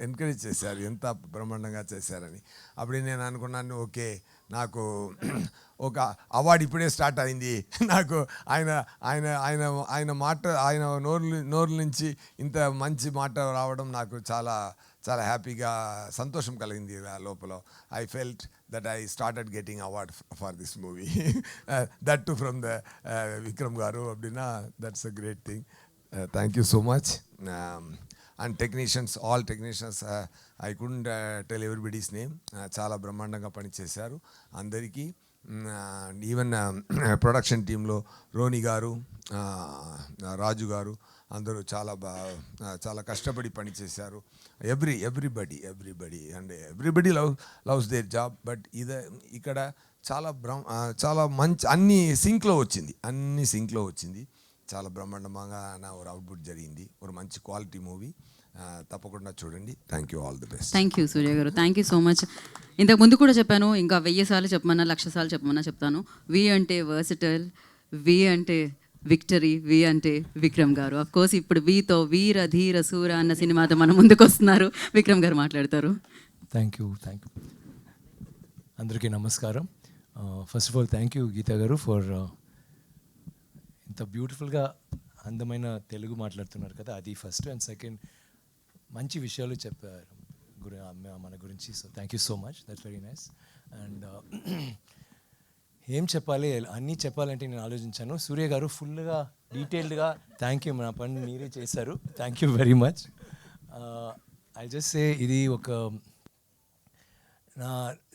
ఎంకరేజ్ చేశారు, ఎంత బ్రహ్మాండంగా చేశారని. అప్పుడే నేను అనుకున్నాను, ఓకే నాకు ఒక అవార్డు ఇప్పుడే స్టార్ట్ అయింది. నాకు ఆయన మాట, ఆయన నోరు నుంచి ఇంత మంచి మాట రావడం నాకు చాలా చాలా హ్యాపీగా సంతోషం కలిగింది లోపల. I felt that I started getting award for this movie. That too from the Vikram Garu Abdina. That's a great thing. Thank you so much. And technicians, all technicians, I couldn't tell everybody's name. Chala brahmandanga pani chesaru andariki. Even production team lo Roni Garu, Raju Garu, అందరూ చాలా కష్టపడి పని చేశారు. Everybody and everybody loves their job. But ఇక్కడ చాలా మంచి అన్ని సింక్లో వచ్చింది. చాలా బ్రహ్మాండంగా ఒక అవుట్పుట్ జరిగింది. ఒక మంచి క్వాలిటీ మూవీ. తప్పకుండా చూడండి. Thank you, all the best. Thank you Suryah గారు, థ్యాంక్ యూ సో మచ్. ఇంతకు ముందు కూడా చెప్పాను, ఇంకా 1000 సార్లు చెప్పమన్నా 1,00,000 సార్లు చెప్పమన్నా చెప్తాను. వి అంటే వర్సిటల్, వి అంటే విక్టరీ, వి అంటే విక్రమ్ గారు. అఫ్ కోర్స్ ఇప్పుడు వీతో వీర ధీర సూర అన్న సినిమాతో మన ముందుకు వస్తున్నారు. విక్రమ్ గారు మాట్లాడతారు. Thank you. అందరికీ నమస్కారం. First of all thank you Geeta గారు ఫర్ ఇంత బ్యూటిఫుల్గా అందమైన తెలుగు మాట్లాడుతున్నారు కదా, అది ఫస్ట్. అండ్ సెకండ్, మంచి విషయాలు చెప్పారు మన గురించి. So thank you so much, that's very nice. And ఏం చెప్పాలి, అన్నీ చెప్పాలంటే నేను ఆలోచించాను. సూర్య గారు ఫుల్గా డీటెయిల్డ్గా థ్యాంక్ యూ, నా పని మీరే చేశారు. Thank you very much. I just say, ఇది ఒక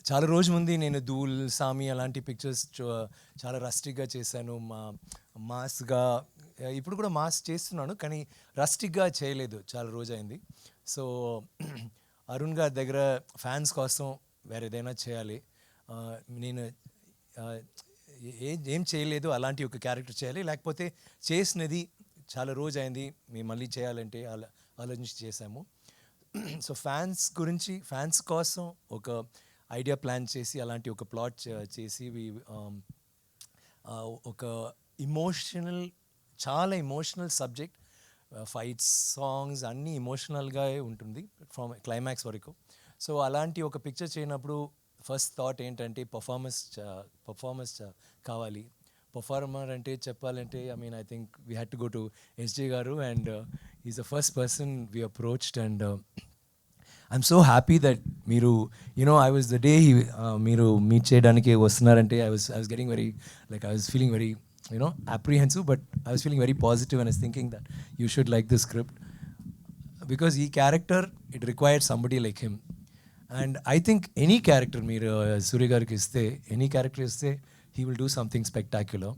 చాలా రోజు ముందు నేను ధూల్, సామి అలాంటి పిక్చర్స్ చాలా రస్టిక్గా చేశాను, మాస్గా. ఇప్పుడు కూడా మాస్ చేస్తున్నాను, కానీ రస్టిక్గా చేయలేదు, చాలా రోజు అయింది. సో అరుణ్ గారి దగ్గర ఫ్యాన్స్ కోసం వేరే ఏదైనా చేయాలి, నేను ఏం చేయలేదు, అలాంటి ఒక క్యారెక్టర్ చేయాలి, లేకపోతే చేసినది చాలా రోజు అయింది మేము మళ్ళీ చేయాలంటే ఆలోచించి చేశాము. సో ఫ్యాన్స్ కోసం ఒక ఐడియా ప్లాన్ చేసి అలాంటి ఒక ప్లాట్ చేసి ఒక చాలా ఇమోషనల్ సబ్జెక్ట్, ఫైట్స్, సాంగ్స్ అన్నీ ఇమోషనల్గా ఉంటుంది ఫ్రమ్ క్లైమాక్స్ వరకు. సో అలాంటి ఒక పిక్చర్ చేయనప్పుడు ఫస్ట్ థాట్ ఏంటంటే పర్ఫార్మెన్స్ కావాలి. పర్ఫార్మర్ అంటే చెప్పాలంటే I think we had to go to SJ గారు, and is the first person we approached. And I'm so happy that మీరు ఐ వాజ్ ద డే మీరు మీట్ చేయడానికి వస్తున్నారంటే I was getting very I was feeling very apprehensive, but I was feeling very positive and I was thinking that you should like the script because he character, it required somebody like him. And I think any character మీరు సూర్య గారికి ఇస్తే, any character ఇస్తే, he will do something spectacular.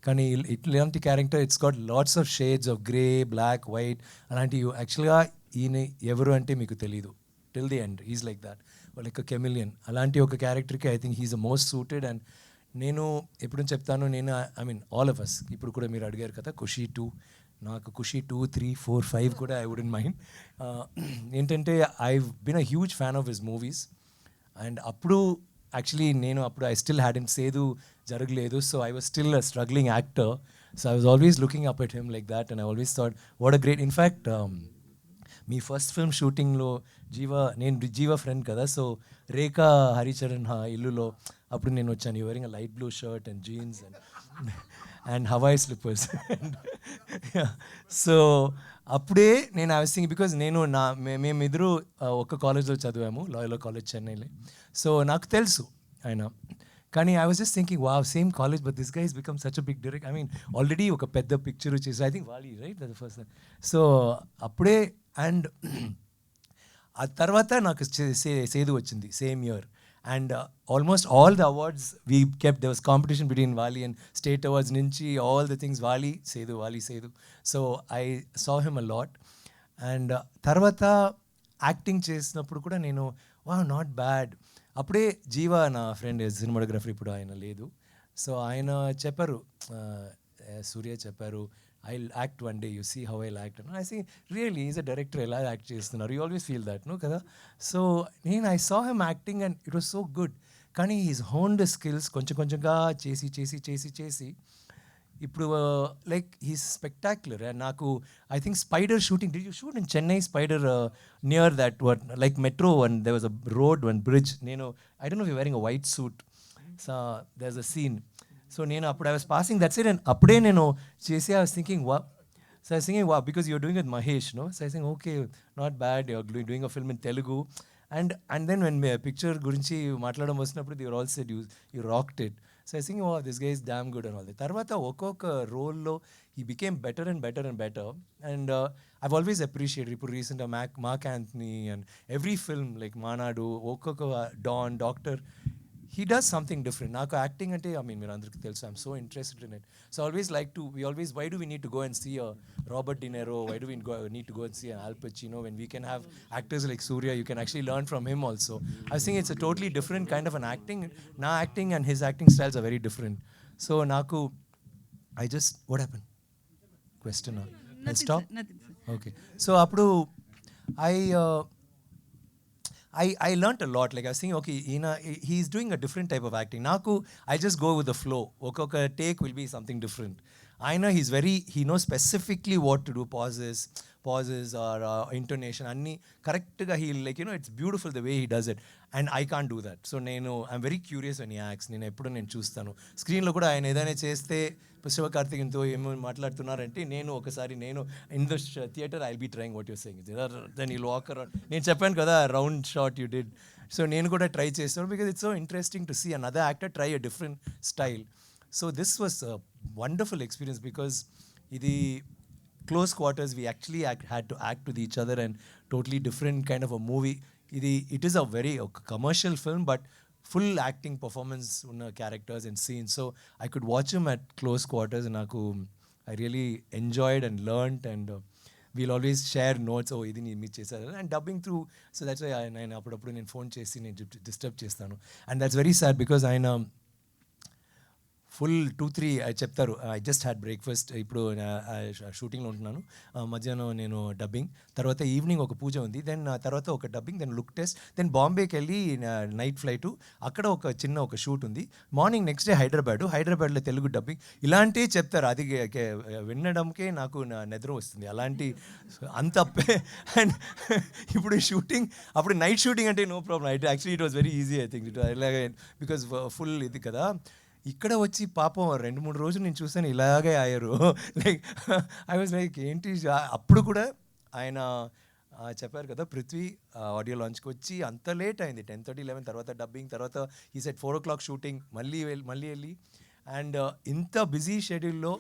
కానీ ఇట్లాంటి character it's got lots of shades of grey, black, white, అలాంటి యాక్చువల్గా ఈయన ఎవరు అంటే మీకు తెలీదు till the end. Is like that, like a chameleon. అలాంటి ఒక క్యారెక్టర్కి I think he's the most suited. And నేను ఎప్పుడు చెప్తాను, ఆల్ ఆఫ్ అస్, ఇప్పుడు కూడా మీరు అడిగారు కదా ఖుషీ 2, నాకు ఖుషీ 2, 3, 4, 5 కూడా ఐ వుడెంట్ మైండ్. ఏంటంటే I been a huge fan of his movies. And అప్పుడు actually I still had in Sethu జరగలేదు, so I was still a struggling actor. So I was always looking up at him like that, and I always thought what a great. In fact మీ first film షూటింగ్లో నేను Jiiva friend కదా, so Rekha Haricharan ఇల్లులో అప్పుడు నేను వచ్చాను. You wearing a light blue shirt and jeans and Hawaii slippers. So అప్పుడే నేను ఐ వాస్ థింకింగ్, బికాజ్ మేమిద్దరూ ఒక కాలేజ్లో చదివాము, లాయలా కాలేజ్ చెన్నైలో. సో నాకు తెలుసు ఆయన, కానీ I was just thinking wow, same college, but this guy has become such a big direct. Already ఒక పెద్ద పిక్చర్ వచ్చేసి I think Vaali, right, that first. So అప్పుడే, అండ్ ఆ తర్వాత నాకు సేదు వచ్చింది same year. And almost all the awards we kept, there was competition between Wali and state awards nunchi, all the things Wali Sedu. So I saw him a lot. And tarvata acting చేసినప్పుడు కూడా నేను not bad. అప్పుడే జీవా నా friend cinematographer, ఇప్పుడు ఆయన లేదు. So ఆయన చెప్పారు, సూర్య చెప్పారు, I'll act one day, you see how I'll act. And I say, really, he's a director, ela act chestunaru. You always feel that, no kada? So I saw him acting and it was so good. Kani he's honed his skills konchanga chesi. Ippudu like he's spectacular. And naku I think Spider shooting, did you shoot in Chennai Spider near that what like Metro, and there was a road, one bridge. I don't know if you're wearing a white suit. So there's a scene. So I was passing that side, and appude nenu chesi, I was thinking wow. So I was thinking wow, because you're doing it with Mahesh, no? So I was saying okay, not bad, you're doing a film in Telugu. And then when picture gurinchi matladam vasinappudu they all said you rocked it. So I was thinking wow, this guy is damn good and all that. Tarvata okkoka role lo he became better and better and better. And I've always appreciated ipudu recent Mark Anthony and every film like Manadu, okkoka Don, Doctor, he does something different. Naku acting ante meer andariki telusu, I'm so interested in it. So I always like to, why do we need to go and see a Robert De Niro, why do we need to go and see an Al Pacino when we can have actors like Surya? You can actually learn from him also. I think it's a totally different kind of an acting. Na acting and his acting styles are very different. So naku I just, what happened? Question or stop? Nothing, sir. Okay. So appudu I learnt a lot. Like I was thinking, okay, he's doing a different type of acting. Naku, I just go with the flow. Okay, take will be something different. I know he knows specifically what to do, pauses or intonation. Anni correct ga he, like, it's beautiful the way he does it. And I can't do that. So I'm very curious when he acts. నేను ఎప్పుడు చూస్తాను స్క్రీన్లో కూడా ఆయన ఏదైనా చేస్తే శివకార్తికేయన్తో ఏమో మాట్లాడుతున్నారంటే in the theatre I'll be trying what you're saying, then you walk around. నేను చెప్పాను కదా round shot you did. So నేను కూడా ట్రై చేస్తాను because it's so interesting to see another actor try a different style. So this was a wonderful experience because ఇది close quarters, we actually had to act with each other and totally different kind of a movie. It is a very commercial film, but full acting performance unna characters and scenes. So I could watch him at close quarters and I really enjoyed and learned, and we'll always share notes. Oh, idi nee meet chesaru, and dubbing through. So that's why I appudu phone chesi disturb chestanu, and that's very sad because I full 2-3 చెప్తారు, I just had breakfast, ఇప్పుడు షూటింగ్లో ఉంటున్నాను, మధ్యాహ్నం నేను dubbing, తర్వాత evening ఒక పూజ ఉంది, then తర్వాత ఒక dubbing, then look test, then బాంబేకి వెళ్ళి నైట్ ఫ్లైటు, అక్కడ ఒక షూట్ ఉంది, మార్నింగ్ నెక్స్ట్ డే హైదరాబాద్లో తెలుగు డబ్బింగ్, ఇలాంటివి చెప్తారు. అది వినడంకే నాకు నిద్ర వస్తుంది, అలాంటి అంత అండ్ ఇప్పుడు షూటింగ్, అప్పుడు నైట్ షూటింగ్ అంటే no problem, actually it was very easy, I think because full ఇది కదా. ఇక్కడ వచ్చి పాపం 2-3 రోజులు నేను చూసాను ఇలాగే అయ్యారు. లైక్ ఐ వాజ్ లైక్ ఏంటి, అప్పుడు కూడా ఆయన చెప్పారు కదా పృథ్వీ ఆడియో లాంచ్కి వచ్చి అంత లేట్ అయింది, 10:30-11, తర్వాత డబ్బింగ్, తర్వాత ఈ సెట్ 4 o'clock షూటింగ్, మళ్ళీ వెళ్ళి అండ్ ఇంత బిజీ షెడ్యూల్లో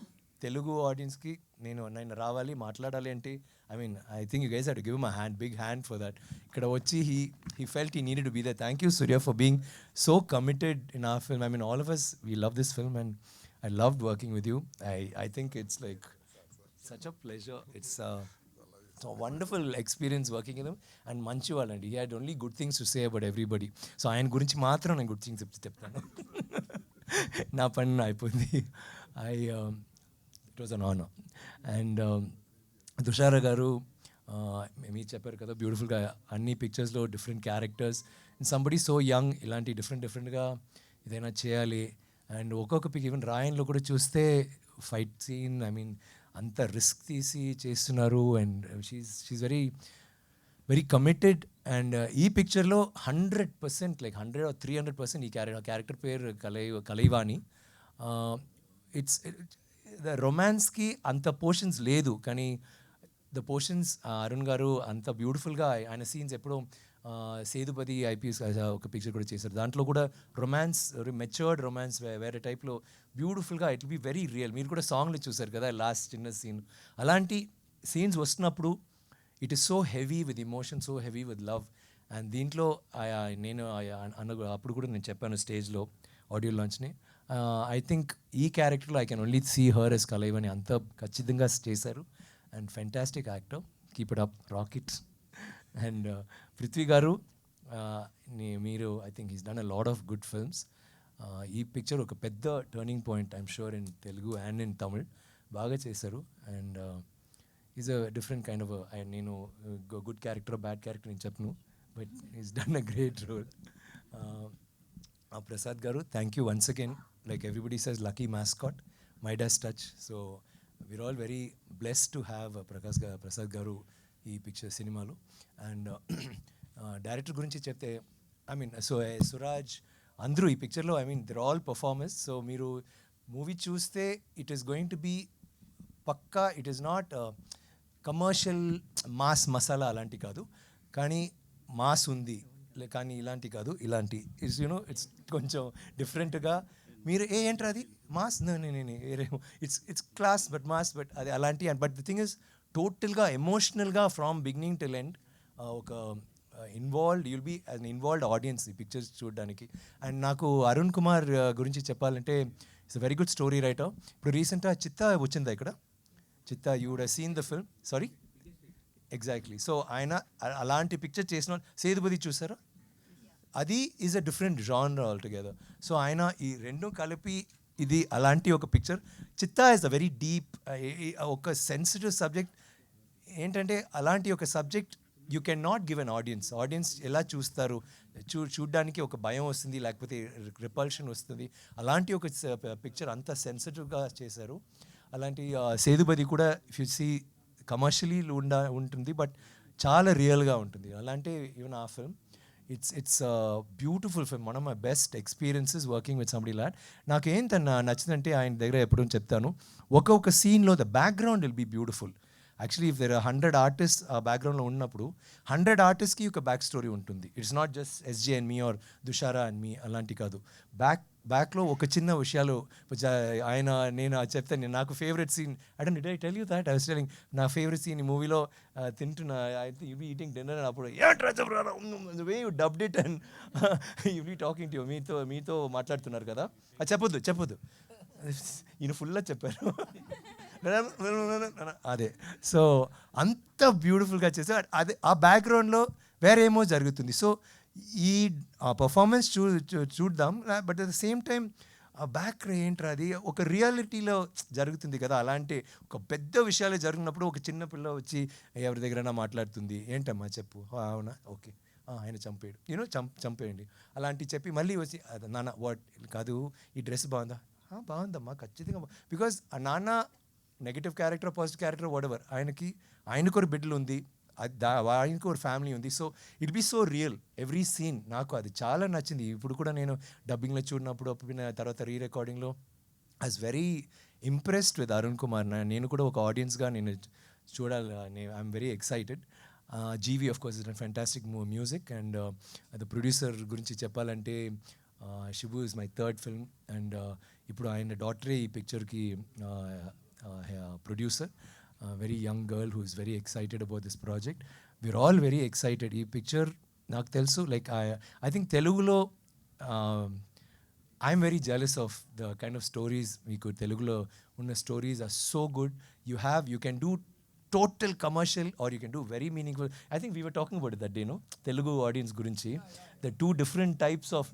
తెలుగు ఆడియన్స్కి నేను రావాలి, మాట్లాడాలి అంటే I think you guys have to give him a big hand for that. Ikkada vachi he felt he needed to be there. Thank you, Surya, for being so committed in our film. All of us, we love this film and I loved working with you. I think it's like such a pleasure. It's a wonderful experience working with him and manchival, and he had only good things to say about everybody. So ayan gurinchi matram nenu good things cheptanu. Na pani అయిపోయింది. It was an honor. And తుషార గారు మీరు చెప్పారు కదా బ్యూటిఫుల్గా అన్ని పిక్చర్స్లో different characters, somebody so young, ఇలాంటి డిఫరెంట్గా ఏదైనా చేయాలి. అండ్ ఒక్కొక్క పిక్ ఈవెన్ రాయన్లో కూడా చూస్తే ఫైట్ సీన్, అంత రిస్క్ తీసి చేస్తున్నారు. And she's very very committed. And ఈ పిక్చర్లో 100%, like 100 or 300% ఈ క్యారెక్టర్ పేరు కలైవాణి. ఇట్స్ ద రొమాన్స్కి అంత పోర్షన్స్ లేదు, కానీ ద పోర్షన్స్ అరుణ్ గారు అంత బ్యూటిఫుల్గా ఆయన సీన్స్ ఎప్పుడో సేతుపతి IPS ఒక పిక్చర్ కూడా చేశారు, దాంట్లో కూడా రొమాన్స్, మెచ్యూర్డ్ రొమాన్స్ వేరే టైప్లో బ్యూటిఫుల్గా, it will be very real. మీరు కూడా సాంగ్లో చూసారు కదా లాస్ట్ చిన్న సీన్, అలాంటి సీన్స్ వస్తున్నప్పుడు it is so heavy with emotion, so heavy with love. And దీంట్లో నేను అప్పుడు కూడా నేను చెప్పాను స్టేజ్లో ఆడియో లాంచ్ని, ఐ థింక్ ఈ క్యారెక్టర్లో I can only see her as Kalaivani అంత ఖచ్చితంగా చేశారు. And fantastic actor, keep it up, rocket. And Prithvi గారు, మీరు I think he's done a lot of good films. ఈ పిక్చర్ ఒక పెద్ద turning point I'm sure in Telugu and in Tamil, బాగా చేశారు. And is a different kind of, నేను good character bad character నేను చెప్పను, but he's done a great role. Prasad గారు, thank you once again. Like everybody says, lucky mascot, Midas touch. So we're all very blessed to have Prasad Garu ee picture cinemalo. And director gurinchi chepte, Suraj, andru ee picture lo, they're all performers. So meeru movie chuste, it is going to be pakka, it is not commercial mass masala alanti kaadu, kani mass undi, కానీ ఇలాంటి కాదు, ఇలాంటి it's it's కొంచెం డిఫరెంట్గా. మీరు ఏంటారు అది mass, it's class but mass, but అది అలాంటి. బట్ ది థింగ్ ఇస్ టోటల్గా ఎమోషనల్గా ఫ్రమ్ బిగినింగ్ టిల్ ఎండ్ ఒక involved, you'll be uninvolved audience ఈ పిక్చర్స్ చూడడానికి. అండ్ నాకు అరుణ్ కుమార్ గురించి చెప్పాలంటే it's a very good story writer. ఇప్పుడు రీసెంట్గా చిత్తా వచ్చిందా ఇక్కడ, Chithha, you would have seen the film, sorry exactly. So ఆయన అలాంటి పిక్చర్ చేసిన సేతుపతి చూసారా, అది is a different genre altogether. So ఆయన ఈ రెండు కలిపి ఇది అలాంటి ఒక పిక్చర్. చిత్తా ఇస్ అ వెరీ డీప్, ఒక సెన్సిటివ్ సబ్జెక్ట్. ఏంటంటే అలాంటి ఒక subject you can not give an audience ఎలా చూస్తారు, చూడ్డానికి ఒక భయం వస్తుంది, లేకపోతే రిపల్షన్ వస్తుంది. అలాంటి ఒక పిక్చర్ అంత సెన్సిటివ్గా చేశారు. అలాంటి సేతుపతి కూడా ఇఫ్ యు సీ కమర్షియలీ ఉంటుంది, బట్ చాలా రియల్గా ఉంటుంది. అలాంటి ఈవెన్ ఆ film, it's beautiful film. One of my best experiences working with somebody lot. నాకేంత నచ్చిందంటే ఆయన దగ్గర ఎప్పుడూ చెప్తాను, ఒక్కొక్క సీన్లో the background will be beautiful. Actually if there are 100 artist ఆ బ్యాక్గ్రౌండ్లో ఉన్నప్పుడు 100 ఆర్టిస్ట్కి ఒక బ్యాక్ స్టోరీ ఉంటుంది. It's not just SJ and me or Dushara and me అలాంటి కాదు. బ్యాక్లో ఒక చిన్న విషయాలు ఆయన, నేను చెప్తాను నాకు favourite scene, did I tell you that? I was telling నా ఫేవరెట్ సీన్ ఈ మూవీలో తింటున్నా, I think you be eating dinner, అప్పుడు the way you dubbed it and you be talking to మీతో మాట్లాడుతున్నారు కదా, అది చెప్పొద్దు ఈయన ఫుల్గా చెప్పారు అదే. సో అంత బ్యూటిఫుల్గా చేశారు. అదే ఆ బ్యాక్గ్రౌండ్లో వేరేమో జరుగుతుంది. సో ఈ పర్ఫార్మెన్స్ చూద్దాం, but at the same time ఆ బ్యాక్ ఏంట్రా అది ఒక రియాలిటీలో జరుగుతుంది కదా, అలాంటి ఒక పెద్ద విషయాలు జరిగినప్పుడు ఒక చిన్న పిల్ల వచ్చి ఎవరి దగ్గరైనా మాట్లాడుతుంది, ఏంటమ్మా చెప్పు, అవునా ఓకే ఆయన చంపేయడు చంపేయండి అలాంటివి చెప్పి మళ్ళీ వచ్చి నాన్న వాట్ కాదు ఈ డ్రెస్ బాగుందా, బాగుందమ్మా ఖచ్చితంగా, బికాజ్ ఆ నాన్న negative character positive character whatever ఆయనకు ఒక బిడ్డలు ఉంది, ఆయనకు ఒక ఫ్యామిలీ ఉంది. So it be so real every scene. నాకు అది చాలా నచ్చింది. ఇప్పుడు కూడా నేను డబ్బింగ్లో చూడినప్పుడు తర్వాత రీ రికార్డింగ్లో I was very impressed with Arun Kumar. నేను కూడా ఒక ఆడియన్స్గా నేను చూడాలి, I'm very excited. GV of course is fantastic music and the producer గురించి చెప్పాలంటే Shibu is my third film and ఇప్పుడు ఆయన డాటరే ఈ పిక్చర్కి producer. Very young girl who is very excited about this project. We're all very excited. Ee picture నాకు తెలుసు like I think Telugulo I'm very jealous of the kind of stories meeku Telugulo unna stories are so good. You can do total commercial or you can do very meaningful. I think we were talking about it that day, no? Telugu audience gurinchi the two different types of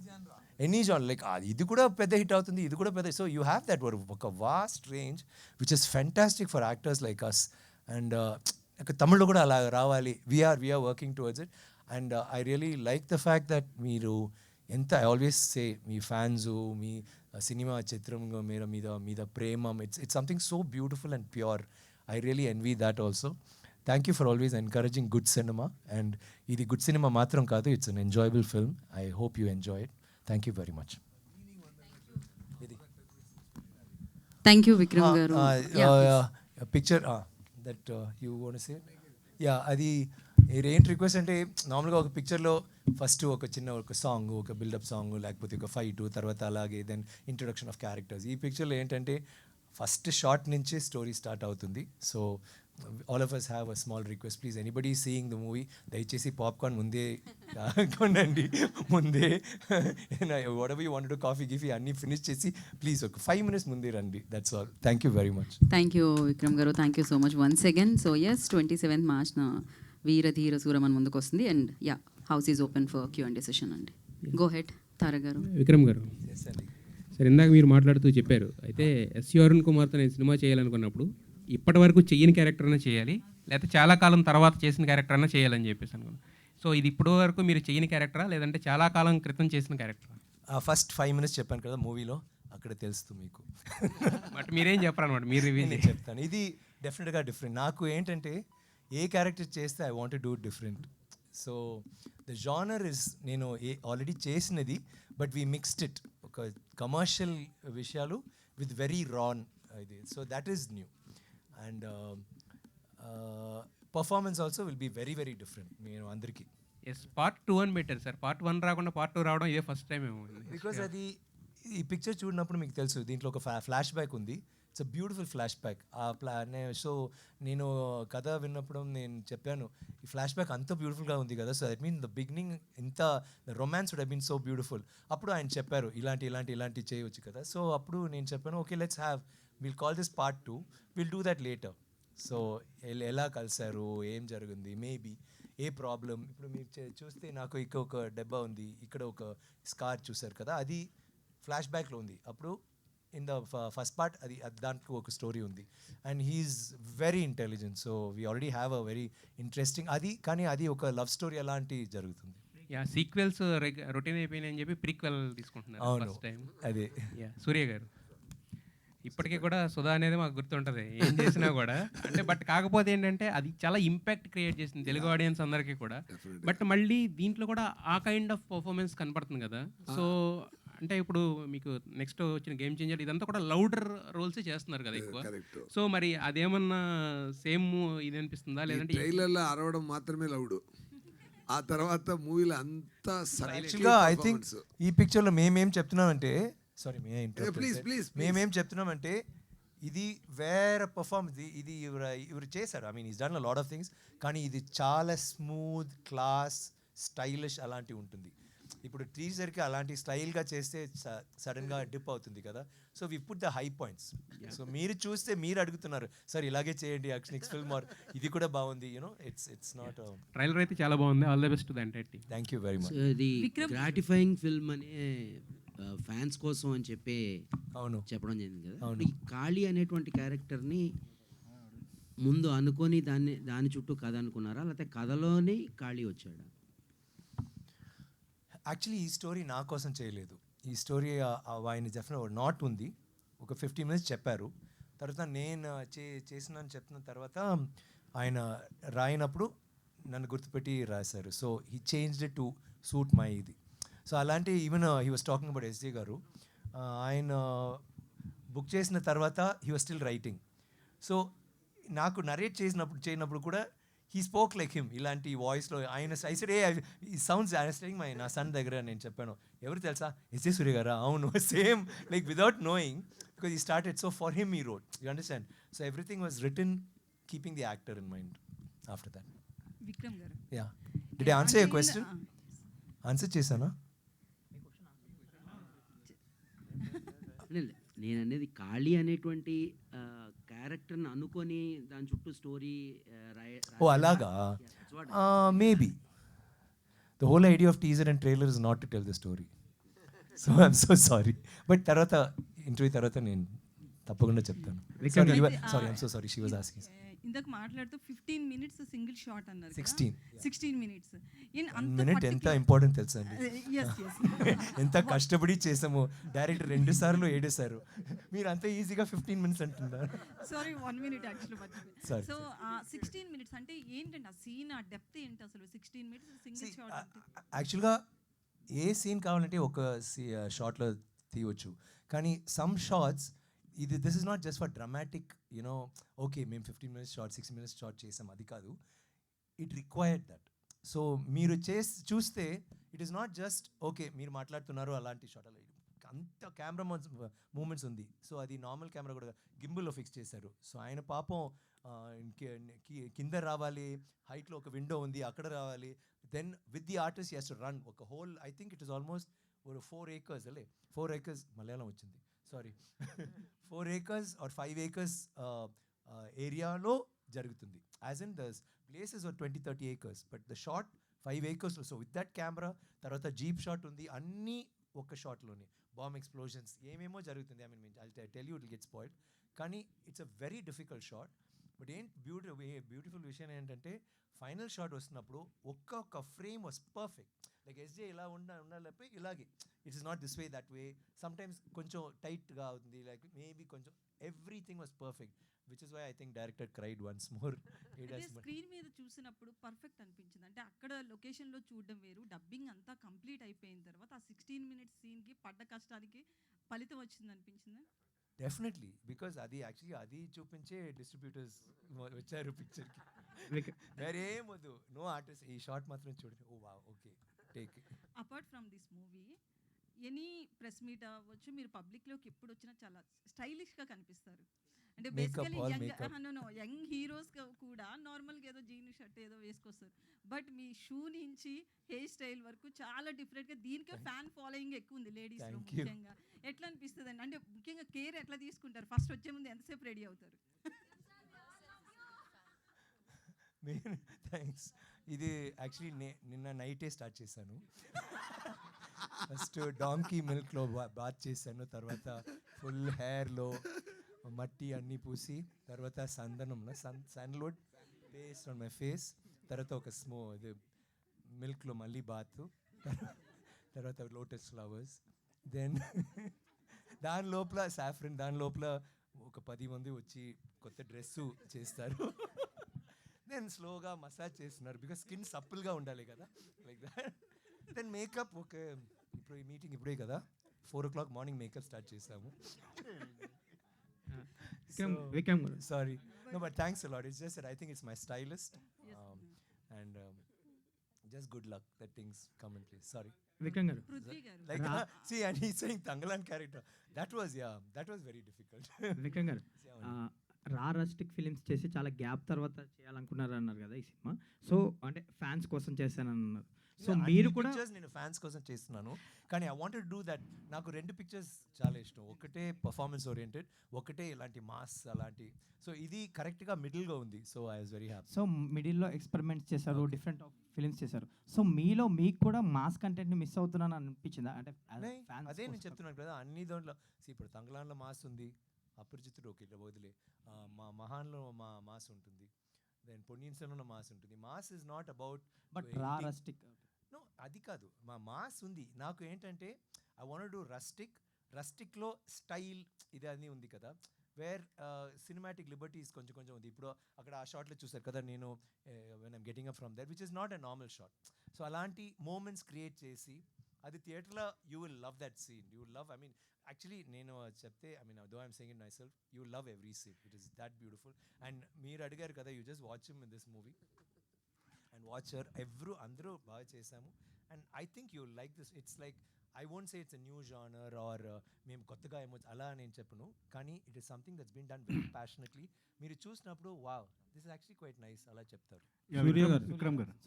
any genre, like ఇది కూడా పెద్ద hit అవుతుంది, ఇది కూడా పెద్ద. So you have that ఒక vast range which is fantastic for actors like us. And తమిళ్లో కూడా అలా రావాలి. We are working towards it. And I really like the fact that మీరు ఐ ఆల్వేస్ సే మీ ఫ్యాన్స్ మీ సినిమా చిత్రం మీద ప్రేమ, it's something so beautiful and pure. I really envy that also. Thank you for always encouraging good cinema. And ఇది good cinema మాత్రం కాదు, it's an enjoyable film. I hope you enjoy it. Thank you very much. Thank you, Vikram garu. A picture that you want to say? Yeah, అది ఏంటి request అంటే నార్మల్గా ఒక పిక్చర్లో first ఒక సాంగ్, ఒక బిల్డప్ సాంగ్, లేకపోతే ఒక ఫైట్, తర్వాత అలాగే దెన్ ఇంట్రొడక్షన్ ఆఫ్ క్యారెక్టర్స్. ఈ పిక్చర్లో ఏంటంటే ఫస్ట్ షార్ట్ నుంచే స్టోరీ స్టార్ట్ అవుతుంది. So all of us have a small request, please anybody seeing the movie దయచేసి పాప్కార్న్ ముందే కొనండి, ముందే whatever you want to do, coffee గిఫీ అన్నీ ఫినిష్ చేసి ప్లీజ్ ఒక 5 minutes ముందే రండి. That's all. Thank you very much. Thank you Vikram garu, thank you so much once again. So yes 27th March Veera Dheera Soora మన ముందుకు వస్తుంది. And yeah, house is open for Q&A session అండి. Go ahead Tarak garu. విక్రమ్ గారు, సరే ఇందాక మీరు మాట్లాడుతూ చెప్పారు, అయితే ఎస్సీ అరుణ్ కుమార్తో నేను సినిమా చేయాలనుకున్నప్పుడు ఇప్పటి వరకు చెయ్యని క్యారెక్టర్ అయినా చేయాలి, లేకపోతే చాలా కాలం తర్వాత చేసిన క్యారెక్టర్ అయినా చేయాలని చెప్పేసి అనుకున్నాను. సో ఇది ఇప్పటి వరకు మీరు చెయ్యని క్యారెక్టరా, లేదంటే చాలా కాలం క్రితం చేసిన క్యారెక్టరా? ఫస్ట్ 5 minutes చెప్పాను కదా మూవీలో, అక్కడ తెలుస్తుంది మీకు. బట్ మీరేం చెప్పరు అనమాట, మీరు రివీల్ చెప్తాను. ఇది డెఫినెట్గా డిఫరెంట్. నాకు ఏంటంటే ఏ క్యారెక్టర్ చేస్తే I want do different. So the genre is నేను ఆల్రెడీ చేసినది, బట్ వీ మిక్స్డ్ ఇట్ ఒక కమర్షియల్ విషయాలు విత్ వెరీ రాన్ ఇది. So that is new. And performance also will be very very different. నేను అందరికీ ఎస్ పార్ట్ 2 అని పెట్టారు sir. Part 1 రాకుండా పార్ట్ 2 రావడం ఇదే ఫస్ట్ టైం ఏమో. బికాజ్ అది ఈ పిక్చర్ చూడినప్పుడు మీకు తెలుసు దీంట్లో ఒక ఫ్లాష్ బ్యాక్ ఉంది. It's a beautiful flash back. So నేను కథ విన్నప్పుడు నేను చెప్పాను ఈ ఫ్లాష్ బ్యాక్ అంత బ్యూటిఫుల్గా ఉంది కదా, so that mean the beginning ఇంత romance would have been so beautiful. అప్పుడు ఆయన చెప్పారు ఇలాంటి చేయవచ్చు కదా. సో అప్పుడు నేను చెప్పాను okay let's have will call this part 2, will do that later. So ఎలా కలిసారు, ఏం జరిగింది, మేబీ ఏ ప్రాబ్లం. ఇప్పుడు మీరు చూస్తే నాకు ఇక్కడ ఒక దెబ్బ ఉంది, ఇక్కడ ఒక స్కార్ చూసారు కదా, అది ఫ్లాష్ బ్యాక్లో ఉంది. అప్పుడు ఇన్ ద ఫస్ట్ పార్ట్ అది దాంట్లో ఒక స్టోరీ ఉంది. And he's very intelligent. So we already have a very interesting కానీ అది ఒక లవ్ స్టోరీ అలాంటి జరుగుతుంది. యా, సీక్వెల్స్ రొటీన్ అయిపోయినాయి అని చెప్పి ప్రీక్వెల్ తీసుకుంటున్నారు ఫస్ట్ టైం. అదే. యా, సూర్య గారు ఇప్పటికీ కూడా సుధా అనేది మాకు గుర్తుంటుంది ఏం చేసినా కూడా. అంటే బట్ కాకపోతే ఏంటంటే అది చాలా ఇంపాక్ట్ క్రియేట్ చేసింది తెలుగు ఆడియన్స్ అందరికీ కూడా. బట్ మళ్ళీ దీంట్లో కూడా ఆ కైండ్ ఆఫ్ పర్ఫార్మెన్స్ కనపడుతుంది కదా. సో అంటే ఇప్పుడు మీకు నెక్స్ట్ వచ్చిన గేమ్ చేంజర్ ఇదంతా కూడా లౌడర్ రోల్సే చేస్తున్నారు కదా ఎక్కువ. సో మరి అదేమన్నా సేమ్ ఇది అనిపిస్తుందా, లేదంటే ట్రైలర్లో అరవడం మాత్రమే లౌడ్, ఆ తర్వాత మూవీలో అంతా యాక్చువల్గా ఐ థింక్ ఈ పిక్చర్లో మేమేం చెప్తున్నామంటే మేమేం చెప్తున్నామంటే ఇది వేరే పర్ఫార్మెన్స్. ఇది ఇవరు చేశారు. I mean is done a lot of things, కానీ ఇది చాలా స్మూత్, క్లాస్, స్టైలిష్ అలాంటివి ఉంటుంది. ఇప్పుడు టీజర్కి అలాంటి స్టైల్గా చేస్తే సడన్గా డిప్ అవుతుంది కదా. So we put the high points. So మీరు చూస్తే మీరు అడుగుతున్నారు సార్ ఇలాగే చేయండి నెక్స్ట్ ఫిల్మ్ ఆర్ ఇది కూడా బాగుంది. You know it's not. ట్రైలర్ అయితే చాలా బాగుంది. All the best to the entire team. Thank you very much. ఇది గ్రాటిఫైయింగ్ ఫిల్మ్ అనే ఫ్యాన్స్ కోసం అని అవును. చెప్పడం జరిగింది కదా. అవును. ఈ కాళీ అనేటువంటి క్యారెక్టర్ని ముందు అనుకొని దాని చుట్టూ కథ అనుకున్నారా, లేకపోతే కథలోనే కాళీ వచ్చాడా? యాక్చువల్లీ ఈ స్టోరీ నా కోసం చేయలేదు. ఈ స్టోరీ ఆయన డెఫినెట్ నాట్ ఉంది, ఒక 15 minutes చెప్పారు. తర్వాత నేను చేసినాను చెప్పిన తర్వాత ఆయన రాయినప్పుడు నన్ను గుర్తుపెట్టి రాశారు. So he changed it to suit my ఇది. సో అలాంటి even he was talking about SJ గారు, ఆయన బుక్ చేసిన తర్వాత he was still writing. So నాకు నరేట్ చేయనప్పుడు కూడా హీ స్పోక్ లైక్ హిమ్, ఇలాంటి వాయిస్లో. ఆయన ఐసెడ్ ఈ సౌండ్స్ అండర్స్టాండింగ్ నా సన్ దగ్గర నేను చెప్పాను, ఎవరు తెలుసా, ఎస్జే సూర్య గారా? అవును, same like without knowing, because he started. So for him he wrote, you understand. So everything was written keeping the actor in mind after that. Vikram garu, yeah, did I answer your question? Answer చేశానా? నేను అనేది కాళీ అనేటువంటి క్యారెక్టర్ని అనుకొని దాని చుట్టూ story ఓ అలాగా, maybe the whole idea of teaser and trailer is not to tell the story. So I'm so sorry, but తర్వాత ఇంటర్వ్యూ తర్వాత నేను తప్పకుండా చెప్తాను. Sorry, I'm so sorry, she was asking. ఇందాక మాట్లాడుతూ 15 minutes సింగిల్ షాట్ అన్నారు. 16 minutes. Minute ఎంత important తెలుసా అండి? ఎంత కష్టపడి చేసాము. డైరెక్టర్ 2 సార్లు ఏడేశారు, మీరు అంత ఈజీగా 15 minutes అంటున్నారు. Sorry, 1 minute actually. Sorry. So 16 minutes అంటే ఏంటండి ఆ సీన్, ఆ డెప్త్ ఏంటి అసలు? 16 minutes సింగిల్ షాట్. యాక్చువల్గా ఏ సీన్ కావాలంటే ఒక షార్ట్లో తీయవచ్చు, కానీ some shorts this is not just for dramatic, you know, okay మేము 15 minutes షార్ట్ 6 minutes షార్ట్ చేసాం, అది కాదు. It required that. సో మీరు చూస్తే it is not just okay మీరు మాట్లాడుతున్నారు అలాంటి షాట్, అలా అంత కెమెరా మూమెంట్స్ ఉంది. సో అది నార్మల్ కెమెరా కూడా గింబుల్లో ఫిక్స్ చేశారు. సో ఆయన పాపం కింద రావాలి, హైట్లో ఒక విండో ఉంది అక్కడ రావాలి, then with the artist he has to run ఒక whole, I think it is almost 4 acres అలే, 4 acres మలయాళం వచ్చింది, సారీ 4 acres or 5 acres ఏరియాలో జరుగుతుంది. As in the places are 20-30 acres, but the short 5 acres. So with that camera, తర్వాత jeep shot ఉంది, అన్నీ ఒక షాట్లోనే. బాంబ్ ఎక్స్ప్లోజన్స్ ఏమేమో జరుగుతుంది. I mean I tell you it get spoiled, కానీ it's a very difficult shot. But beautiful విషయం ఏంటంటే ఫైనల్ షాట్ వస్తున్నప్పుడు ఒక్కొక్క frame was perfect. Like SJ ఇలా ఉండాలి, ఇలాగే it is not this way that way, sometimes కొంచెం టైట్గా అవుతుంది, లైక్ మేబీ కొంచెం everything was perfect, which is why I think director cried once more. Screen మీద చూసినప్పుడు పర్ఫెక్ట్ అనిపించింది అంటే అక్కడ లొకేషన్లో చూడడం వేరు, డబ్బింగ్ అంతా కంప్లీట్ అయిపోయిన తర్వాత ఆ 16 minutes సీన్కి పడ్డ కష్టానికి ఫలితం వచ్చింది అనిపించింది. డెఫినెట్లీ, బికాజ్ అది యాక్చువల్లీ అది చూపించే డిస్ట్రిబ్యూటర్స్ వచ్చారు పిక్చర్కి. వేరేం వద్దు, నో ఆర్టిస్ట్, ఈ షార్ట్ మాత్రం చూడండి, ఓ వా okay take. Apart from this movie any press meet అవ్వచ్చు, మీరు పబ్లిక్లోకి ఎప్పుడు వచ్చినా చాలా స్టైలిష్గా కనిపిస్తారు. అంటే బేసికలీ యంగ్ హీరోస్ కూడా నార్మల్గా ఏదో జీన్ షర్ట్ ఏదో వేసుకొస్తారు, బట్ మీ షూ నుంచి హెయిర్ స్టైల్ వరకు చాలా డిఫరెంట్గా, దీనికే ఫ్యాన్ ఫాలోయింగ్ ఎక్కువ ఉంది లేడీస్లో ముఖ్యంగా. ఎట్లా అనిపిస్తుంది అండి? అంటే ముఖ్యంగా కేర్ ఎట్లా తీసుకుంటారు? ఫస్ట్ వచ్చే ముందు ఎంతసేపు రెడీ అవుతారు? థ్యాంక్స్. ఇది యాక్చువల్లీ నిన్న నైటే స్టార్ట్ చేశాను. ఫస్ట్ డాంకీ మిల్క్లో బాత్ చేశాను, తర్వాత ఫుల్ హెయిర్లో మట్టి అన్నీ పూసి, తర్వాత సందనంలో sandalwood paste on my face, తర్వాత ఒక ఇది మిల్క్లో మళ్ళీ బాత్, తర్వాత లోటస్ ఫ్లవర్స్, దెన్ దాని లోపల సాఫ్రన్, దాని లోపల ఒక 10 మంది వచ్చి కొత్త డ్రెస్సు చేస్తారు. దెన్ స్లోగా మసాజ్ చేస్తున్నారు, బికాస్ స్కిన్ సప్పుల్గా ఉండాలి కదా, like that. Then makeup, okay ఇప్పుడు ఈ మీటింగ్ ఇప్పుడే కదా, 4 o'clock మార్నింగ్ మేకప్ స్టార్ట్ చేసాము. Sorry, no, but thanks a lot. It's just that I think it's my stylist, and just good luck that things come in place. Sorry, Vikram గారు, like see, and he's saying Tangalan character. That was very difficult. Vikram గారు, rustic films చేసి చాలా gap తర్వాత చేయాలనుకున్నారు అన్నారు కదా ఈ cinema. So అంటే ఫ్యాన్స్ కోసం చేశానన్నారు. సో మీరు కూడా నేను ఫ్యాన్స్ కోసం చేస్తున్నాను, కానీ I wanted to do that. నాకు 2 పిక్చర్స్ చాలా ఇష్టం, ఒకటే పర్ఫార్మెన్స్ ఓరియంటెడ్, ఒకటే ఇలాంటి మాస్ అలాంటి. సో ఇది కరెక్ట్గా మిడిల్గా ఉంది, so I was very happy. So మిడిల్లో ఎక్స్పెరిమెంట్స్ చేశారు, డిఫరెంట్ ఆఫ్ ఫిలిమ్స్ చేశారు. సో మీలో మీకు కూడా మాస్ కంటెంట్ని మిస్ అవుతున్నాను అనిపించిందా? అంటే అదే నేను చెప్తున్నాను కదా, అన్ని దాంట్లో ఇప్పుడు తంగళాన్లో మాస్ ఉంది, అపరిచితుడు ఓకే వదిలే, మా మహాన్లో మాస్ ఉంటుంది, దెన్ పొన్నియిన్ సెల్వన్లో మాస్ ఉంటుంది. Mass is not about but rustic no, అది కాదు. మాస్ ఉంది నాకు ఏంటంటే ఐ వాంట్ డు రస్టిక్లో స్టైల్ ఇది అన్నీ ఉంది కదా, వేర్ సినిమాటిక్ లిబర్టీస్ కొంచెం కొంచెం ఉంది. ఇప్పుడు అక్కడ ఆ షాట్లో చూసారు కదా, నేను when I'm getting up from that which is not a normal shot. So అలాంటి మూమెంట్స్ క్రియేట్ చేసి అది థియేటర్లో you will love that scene, you will love. I mean actually నేను చెప్తే though I'm saying it myself, you love every scene, it is that beautiful. And మీరు అడిగారు కదా, you just watch him in this movie and watch her, అందరూ బాగా చేశాము. And I think you like this. It's like I won't say it's a new genre or మేము కొత్తగా ఏమో అలా నేను చెప్పను, కానీ it is something that's been done very passionately. మీరు చూసినప్పుడు wow, this is actually quite nice అలా చెప్తారు.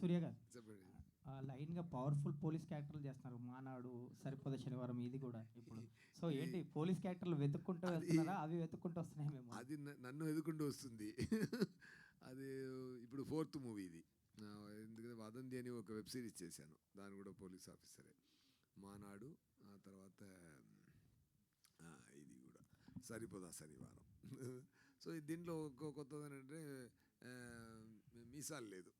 సూర్య గారు లైన్గా పవర్ఫుల్ పోలీస్ క్యారెక్టర్లు చేస్తున్నారు, మానాడు, సరిపోద శనివారం, ఇది కూడా ఇప్పుడు. సో ఏంటి పోలీస్ క్యారెక్టర్లు వెతుక్కుంటూ వెళ్తున్నారా, అవి వెతుక్కుంటూ వస్తున్నాయి? మేము అది నన్ను వెతుక్కుంటూ వస్తుంది. అది ఇప్పుడు 4th మూవీ ఇది. ఎందుకంటే వదంతి అని ఒక వెబ్ సిరీస్ చేశాను, దాని కూడా పోలీస్ ఆఫీసరే. మానాడు, ఆ తర్వాత ఇది కూడా సరిపోదా శనివారం. సో దీంట్లో కొత్తది ఏంటంటే మీసాలు లేదు,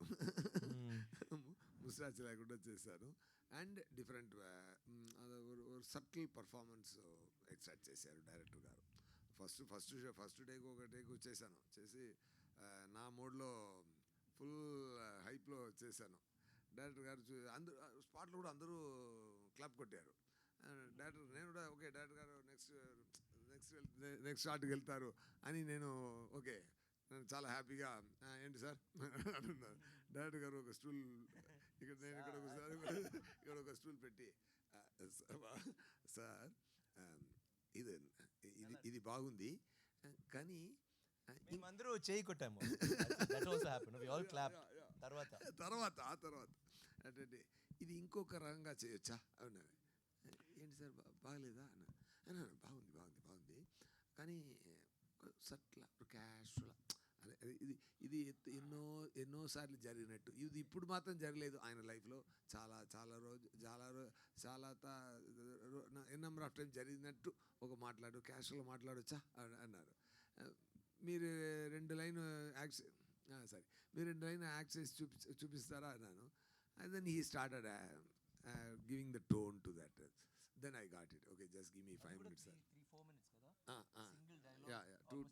ముస్టాచ్ లేకుండా చేశాను. And different subtle performance extract చేశారు డైరెక్టర్ గారు. ఫస్ట్ టేక్ ఒక టేక్ చేశాను, చేసి నా మోడ్లో ఫుల్ హైప్లో చేశాను. డైరెక్టర్ గారు అందరూ స్పాట్లో కూడా అందరూ క్లాప్ కొట్టారు. డైరెక్టర్ నేను కూడా ఓకే డైరెక్టర్ గారు నెక్స్ట్ షాట్కి వెళ్తారు అని నేను ఓకే, నేను చాలా హ్యాపీగా ఏంటి సార్ అంటున్నారు. డైరెక్టర్ గారు ఒక స్టూల్ ఇక్కడ, నేను ఇక్కడ ఒక స్టూల్ పెట్టి, సార్ ఇది బాగుంది కానీ అందరూ చేయి కొట్టాము. తర్వాత అంటే ఇది ఇంకొక రకంగా చేయొచ్చా అన్నారు. ఏంటి సార్ బాగలేదా అన్న, బాగుంది కానీ సట్లా క్యాషువల్ అదే ఇది ఎన్నోసార్లు జరిగినట్టు, ఇది ఇప్పుడు మాత్రం జరగలేదు ఆయన లైఫ్లో, చాలా నెంబర్ ఆఫ్ టైం జరిగినట్టు ఒక క్యాషువల్గా మాట్లాడొచ్చా అన్నారు. మీరు 2 లైన్ యాక్ట్ చేసి చూపిస్తారా అన్నాను. And then he started giving the tone to that. Then I got it. Okay, just give me 5 minutes sir. 3-4 minutes కదా, yeah 2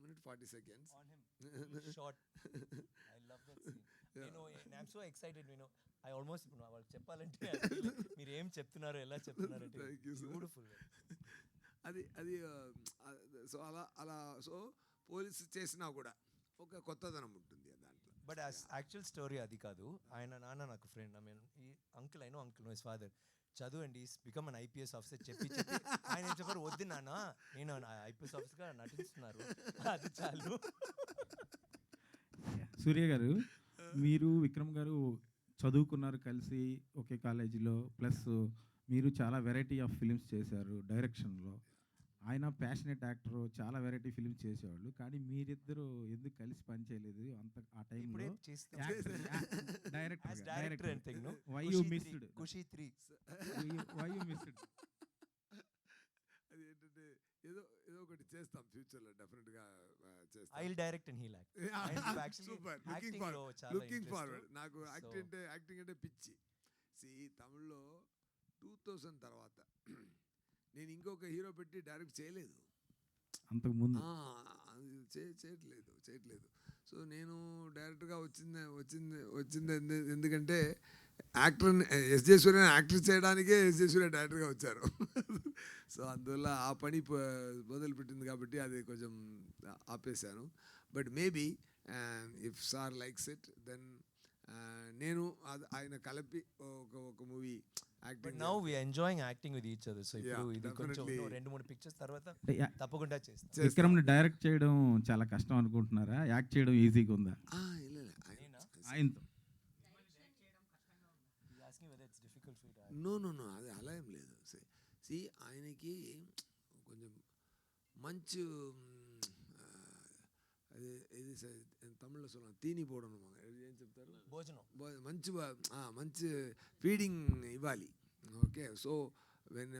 minutes 40 seconds on him. Short. I love that scene. I'm so excited. I almost వాళ్ళు చెప్పాలంటే మీరు ఏం చెప్తున్నారు, ఎలా చెప్తున్నారు అంటే beautiful. అది సో అలా సో పోలీసు చేసినా కూడా ఒక కొత్తదనం ఉంటుంది దాంట్లో. బట్ యాక్చువల్ స్టోరీ అది కాదు. ఆయన నాన్న నాకు ఫ్రెండ్, ఐ మీన్ ఈ uncle, I know uncle, my father, చదువండి, బికమ్ అన్ IPS ఆఫీసర్ చెప్పి ఆయన ఏం చెప్పారు, వద్దు నాన్న నేను IPS ఆఫీసర్గా నటిస్తున్నారు, అది చాలు. సూర్య గారు, మీరు విక్రమ్ గారు చదువుకున్నారు కలిసి ఒకే కాలేజీలో, ప్లస్ మీరు చాలా వెరైటీ ఆఫ్ ఫిలిమ్స్ చేశారు డైరెక్షన్లో. ఆయన ప్యాషనెట్ యాక్టర్, చాలా వెరైటీ ఫిలిమ్స్ చేసేవాళ్ళు, కానీ మీరిద్దరు ఎందుకు కలిసి పనిచేయలేదు అంత ఆ టైంలో? Director why you missed? Why you missed? అది ఏంటంటే ఏదో ఒకటి చేస్తాం ఫ్యూచర్లో, డెఫినెట్గా చేస్తాం. I will direct and he like. Super, looking forward. నాకు యాక్టింగ్ అంటే పిచ్చి. తమిళ్లో 2000 తర్వాత నేను ఇంకొక హీరో పెట్టి డైరెక్ట్ చేయలేదు, అంతకుముందు చేయట్లేదు. సో నేను డైరెక్ట్గా వచ్చింది ఎందుకంటే యాక్టర్ని ఎస్జే సూర్య యాక్టర్ చేయడానికే ఎస్జే సూర్య డైరెక్టర్గా వచ్చారు. సో అందువల్ల ఆ పని మొదలుపెట్టింది కాబట్టి అది కొంచెం ఆపేశాను. But maybe if sir likes it then నేను ఆయన కలిపి ఒక movie acting. Now we are enjoying acting with each other. So ఇప్పుడు ఇది కొంచెం 2-3 పిక్చర్స్ తర్వాత తప్పకుండా చేస్తాం. విక్రమ్ని డైరెక్ట్ చేయడం చాలా కష్టం అనుకుంటున్నారా? యాక్ట్ చేయడం ఈజీగా ఉందా? ఆయనతో నో అది అలా ఏం లేదు. ఆయనకి కొంచెం మంచి అది ఇది తమిళ్లో சொல்லலாம் తీని పోవడం ఏం చెప్తారు, భోజనం. మంచి మంచి ఫీడింగ్ ఇవ్వాలి. Okay, so when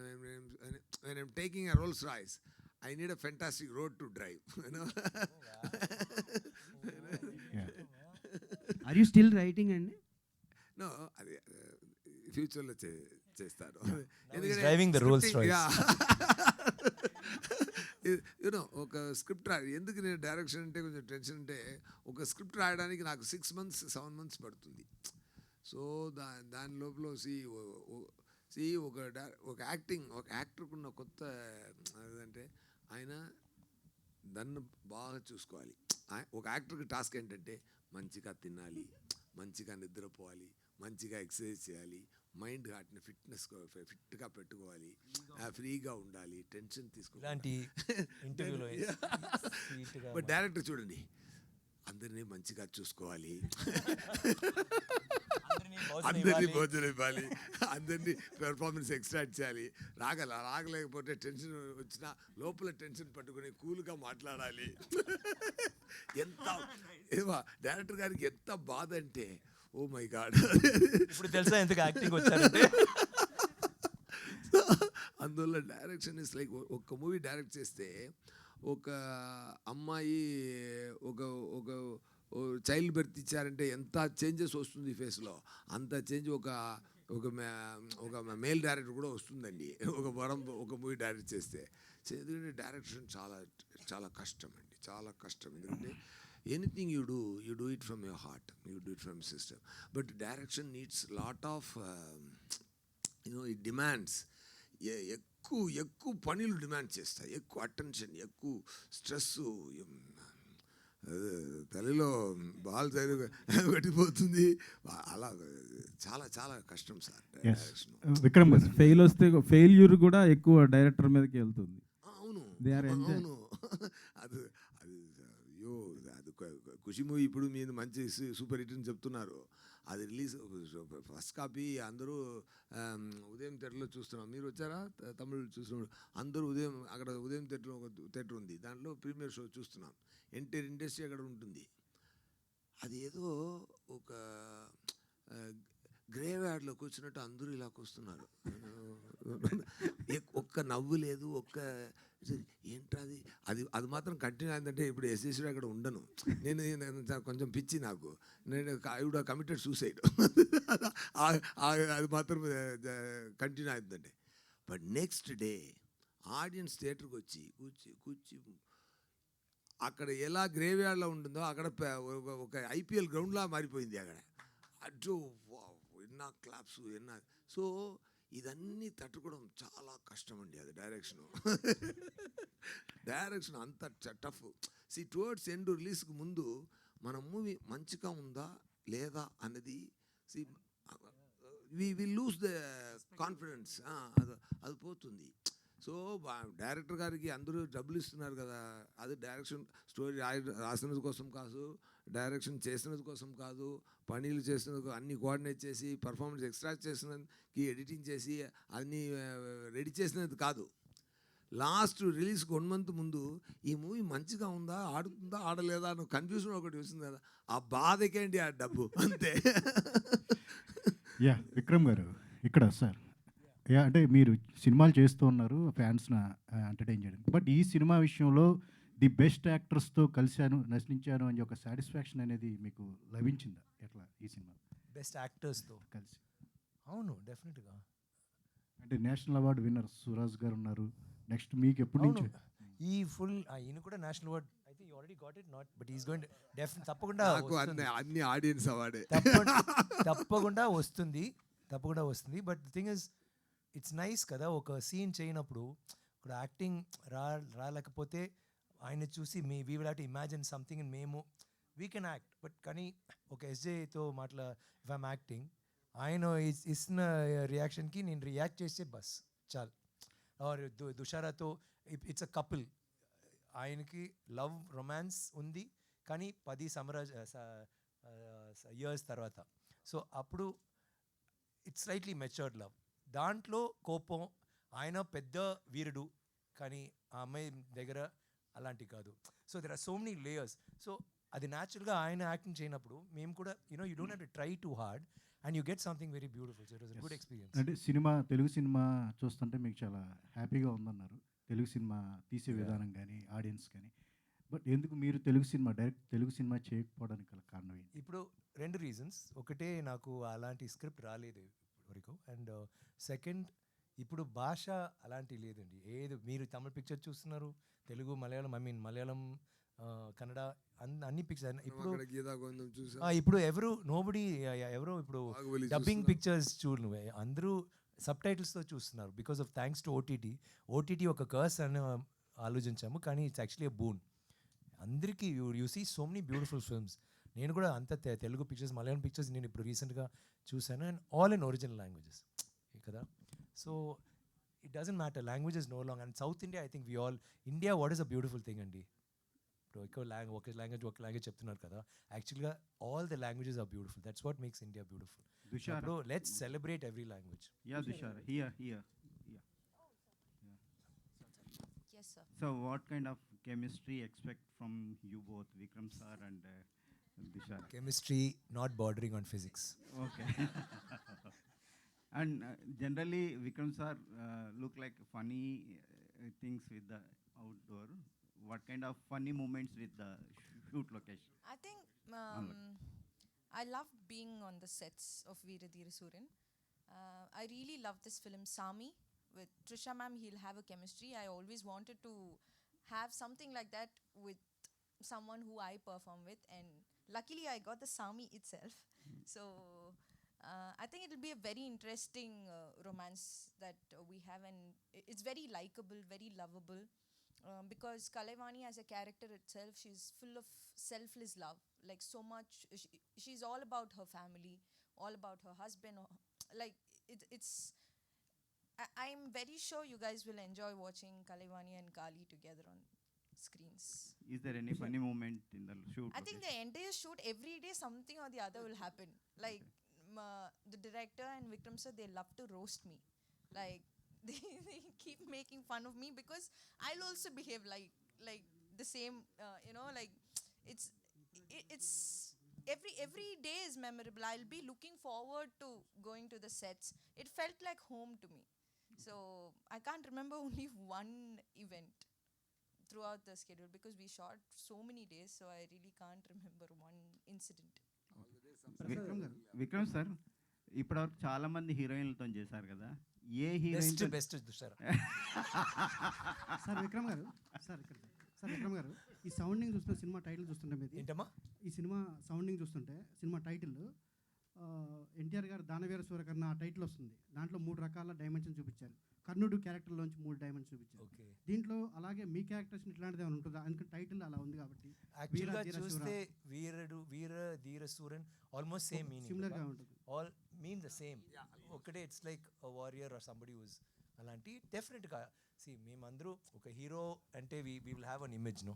I'm taking a Rolls Royce, I need a fantastic road to drive. Are you still writing అండి? నో, అది ఫ్యూచర్లో చేస్తాను. Driving the Rolls Royce. You know ఒక స్క్రిప్ట్ ఎందుకు నేను డైరెక్షన్ అంటే కొంచెం టెన్షన్ అంటే, ఒక స్క్రిప్ట్ రాయడానికి నాకు 6 months 7 months పడుతుంది. సో దాని లోపల ఒక యాక్టర్కు ఉన్న కొత్త అదంటే ఆయన దాన్ని బాగా చూసుకోవాలి. ఒక యాక్టర్కి టాస్క్ ఏంటంటే మంచిగా తినాలి, మంచిగా నిద్రపోవాలి, మంచిగా ఎక్సర్సైజ్ చేయాలి, మైండ్ హార్ట్ని ఫిట్గా పెట్టుకోవాలి, ఫ్రీగా ఉండాలి, టెన్షన్ తీసుకోవాలి. బట్ డైరెక్టర్ చూడండి, అందరినీ మంచిగా చూసుకోవాలి, అందరినీ భోజనం ఇవ్వాలి, అందరినీ పెర్ఫార్మెన్స్ ఎక్స్ట్రాక్ట్ చేయాలి. రాగలేకపోతే టెన్షన్ వచ్చినా లోపల టెన్షన్ పట్టుకుని కూల్గా మాట్లాడాలి. ఎంత డైరెక్టర్ గారికి ఎంత బాధ అంటే, ఓ మై గాడ్, ఇప్పుడు తెలుసా ఎందుకు యాక్టింగ్ వచ్చారంటే. అందువల్ల డైరెక్షన్ ఇస్ లైక్, ఒక మూవీ డైరెక్ట్ చేస్తే ఒక అమ్మాయి ఒక చైల్డ్ బర్త్ ఇచ్చారంటే ఎంత చేంజెస్ వస్తుంది ఫేస్లో, అంత చేంజ్ ఒక మేల్ డైరెక్టర్ కూడా వస్తుందండి ఒక మూవీ డైరెక్ట్ చేస్తే. ఎందుకంటే డైరెక్షన్ చాలా చాలా కష్టం అండి, చాలా కష్టం. ఎందుకంటే anything you do it from your heart, you do it from system, but direction needs lot of it demands ఎక్కువ పనులు డిమాండ్ చేస్తాయి, ఎక్కువ అటెన్షన్, ఎక్కువ స్ట్రెస్. తల్లిలో బాల్ పెట్టిపోతుంది, అలా చాలా చాలా కష్టం సార్ డైరెక్షన్. విక్రమ్ ఫెయిల్యూర్ కూడా ఎక్కువ డైరెక్టర్ మీదకి వెళ్తుంది. అవును అవును, అది అయ్యో, అది ఖుషి మూవీ ఇప్పుడు మీరు మంచి సూపర్ హిట్ అని చెప్తున్నారు. అది రిలీజ్ ఫస్ట్ కాపీ అందరూ ఉదయం థియేటర్లో చూస్తున్నాం. మీరు వచ్చారా తమిళ్ చూస్తున్నాడు? అందరూ అక్కడ ఉదయం థియేటర్ ఒక థియేటర్ ఉంది, దాంట్లో ప్రీమియర్ షో చూస్తున్నాం. ఎంటైర్ ఇండస్ట్రీ అక్కడ ఉంటుంది. అది ఏదో ఒక గ్రేవ్ యార్డ్లో కూర్చున్నట్టు అందరూ ఇలా కూస్తున్నారు. ఒక్క నవ్వు లేదు, ఏంటది అది మాత్రం కంటిన్యూ అయిందంటే ఇప్పుడు ఎస్ఎస్సీ అక్కడ ఉండను నేను. కొంచెం పిచ్చి నాకు, నేను ఐ వుడ్ కమిటెడ్ సూసైడ్. అది మాత్రం కంటిన్యూ అయిందంటే. బట్ నెక్స్ట్ డే ఆడియన్స్ థియేటర్కి వచ్చి కూర్చి అక్కడ ఎలా గ్రేవ్ యార్డ్లో ఉంటుందో అక్కడ ఒక ఐపీఎల్ గ్రౌండ్లా మారిపోయింది అక్కడ. అటు ఎన్నా క్లాప్స్ ఎన్నా. సో ఇదన్నీ తట్టుకోవడం చాలా కష్టం అండి. అది డైరెక్షన్ అంత టఫ్. టువర్డ్స్ ఎండ్ రిలీజ్కి ముందు మన మూవీ మంచిగా ఉందా లేదా అన్నది వి లూజ్ ద కాన్ఫిడెన్స్, అది పోతుంది. సో డైరెక్టర్ గారికి అందరూ డబ్బులు ఇస్తున్నారు కదా, అది డైరెక్షన్ స్టోరీ రాసినది కోసం కాదు, డైరెక్షన్ చేసినది కోసం కాదు, పనులు చేసినందుకు అన్నీ కోఆర్డినేట్ చేసి పర్ఫార్మెన్స్ ఎక్స్ట్రాక్ట్ చేసినందుకు ఎడిటింగ్ చేసి అన్నీ రెడీ చేసినది కాదు. లాస్ట్ రిలీజ్కి 1 month ముందు ఈ మూవీ మంచిగా ఉందా, ఆడుతుందా, ఆడలేదా అని కన్ఫ్యూజన్ ఒకటి వస్తుంది కదా, ఆ బాధకేంటి ఆ డబ్బు, అంతే. విక్రమ్ గారు ఇక్కడ సార్, అంటే మీరు సినిమాలు చేస్తూ ఉన్నారు ఫ్యాన్స్ని ఎంటర్టైన్ చేయడానికి, బట్ ఈ సినిమా విషయంలో ది బెస్ట్ యాక్టర్స్తో కలిశాను, నశించాను అని ఒక సాటిస్ఫాక్షన్ అనేది మీకు లభించిందా ఎట్లా ఈ సినిమా? బెస్ట్ యాక్టర్స్తో కలిసి? అవును, డెఫినెట్గా. అంటే నేషనల్ అవార్డు విన్నర్ సురాజ్ గారు ఉన్నారు. నెక్స్ట్ మీకు ఎప్పటి నుంచి ఈ ఫుల్ ఈయన కూడా national award, I think you already got it, not but is going definitely తప్పకుండా అన్ని ఆడియన్స్ అవార్డే తప్పకుండా వస్తుంది. But the thing is it's nice కదా, ఒక సీన్ చేయనప్పుడు ఇప్పుడు యాక్టింగ్ రాలేకపోతే ఆయన చూసి we will have to imagine something and మేము వీ కెన్ యాక్ట్. బట్ కానీ ఒక ఎస్జేతో ఇఫ్ ఐమ్ యాక్టింగ్, ఆయన ఇస్తున్న రియాక్షన్కి నేను రియాక్ట్ చేస్తే బస్ చాలు. ఆర్ దుషారాతో ఇట్స్ అ కపుల్, ఆయనకి లవ్ రొమాన్స్ ఉంది కానీ 10 ఇయర్స్ తర్వాత, సో అప్పుడు ఇట్స్ స్లైట్లీ మెచ్యూర్డ్ లవ్. దాంట్లో కోపం, ఆయన పెద్ద వీరుడు కానీ ఆ అమ్మాయి దగ్గర అలాంటి కాదు. So there are so many layers. So అది న్యాచురల్గా ఆయన యాక్టింగ్ చేయనప్పుడు మేము కూడా you don't have to try too hard and you get something very beautiful. So it was a good experience. అంటే తెలుగు సినిమా చూస్తుంటే మీకు చాలా హ్యాపీగా ఉందన్నారు. తెలుగు సినిమా తీసే విధానం కానీ ఆడియన్స్ కానీ. బట్ ఎందుకు మీరు డైరెక్ట్ తెలుగు సినిమా చేయకపోవడానికి గల కారణం ఏంటి? ఇప్పుడు 2 రీజన్స్. ఒకటే, నాకు అలాంటి స్క్రిప్ట్ రాలేదు ఇప్పటివరకు. అండ్ సెకండ్, ఇప్పుడు భాష అలాంటి లేదండి. ఏది మీరు తమిళ పిక్చర్ చూస్తున్నారు, తెలుగు, మలయాళం, మలయాళం, కన్నడ, అన్ని పిక్చర్ ఇప్పుడు ఎవరు ఇప్పుడు డబ్బింగ్ పిక్చర్స్ చూడను, అందరూ సబ్ టైటిల్స్తో చూస్తున్నారు. Because of thanks to OTT ఒక కర్స్ అని ఆలోచించాము, కానీ ఇట్స్ యాక్చువల్లీ ఎ బూన్. అందరికీ you see so many beautiful films. నేను కూడా అంత తెలుగు పిక్చర్స్, మలయాళం పిక్చర్స్ నేను ఇప్పుడు రీసెంట్గా చూశాను, and all in original languages కదా. So it doesn't matter, languages no long. And south India, I think India what is a beautiful thing అండి. ఇప్పుడు ఒక లాంగ్వేజ్ చెప్తున్నారు కదా, యాక్చువల్గా all the languages are beautiful. That's what makes India beautiful. ఇప్పుడు let's celebrate every language. Yes, sir. So what kind of chemistry expect from you both, Vikram sir and Dushar? Chemistry not bordering on physics. Okay. And generally Vikram sir look like funny things with the outdoor. What kind of funny moments with the shoot location? I think I love being on the sets of Veeradhira Suran. I really love this film Sami. With Trisha ma'am, he'll have a chemistry. I always wanted to have something like that with someone who I perform with, and luckily I got the Sami itself. So I think it'll be a very interesting romance that we have, and it's very likable, very lovable, because Kalaivani as a character itself, she's full of selfless love, like so much. She's all about her family, all about her husband. Like it's I'm very sure you guys will enjoy watching Kalaivani and Kali together on screens. Is there any funny moment in the shoot? I think the entire shoot, every day something or the other will happen. Like the director and Vikram sir, they love to roast me. Like they keep making fun of me because I'll also behave like the same. Like it's every day is memorable. I'll be looking forward to going to the sets. It felt like home to me. So I can't remember only one event throughout the schedule because we shot so many days, so I really can't remember one incident. Vikram sir ఇప్పటివరకు చాలా మంది హీరోయిన్లతో చేశారు కదా, ఏ heroine best చూసారా? Sir Vikram గారు ఈ sounding చూస్తుంటే, cinema title చూస్తుంటే మీది ఏంటమ్మా, ఈ సినిమా సౌండింగ్ చూస్తుంటే సినిమా టైటిల్ ఎన్టీఆర్ గారు దానవీర సూరకర్ణ ఆ టైటిల్ వస్తుంది. దాంట్లో 3 రకాల డైమెన్షన్ చూపించారు. కర్ణుడు క్యారెక్టర్లోంచి 3 డైమెన్షన్ చూపించారు. దీంట్లో అలాగే మీ క్యారెక్టర్స్ ఇట్లాంటిది ఏమైనా ఉంటుందా? అందుకని టైటిల్ అలా ఉంది కాబట్టి యాక్చువల్గా చూస్తే Veera Sooran almost same meaning, సిమిలర్గా ఉంటుంది. ఆల్ మీన్ ద సేమ్, ఒకటే. It's like a warrior or somebody whose అలాంటి. డెఫినెట్గా మేమందరూ ఒక హీరో అంటే we will have an image. No,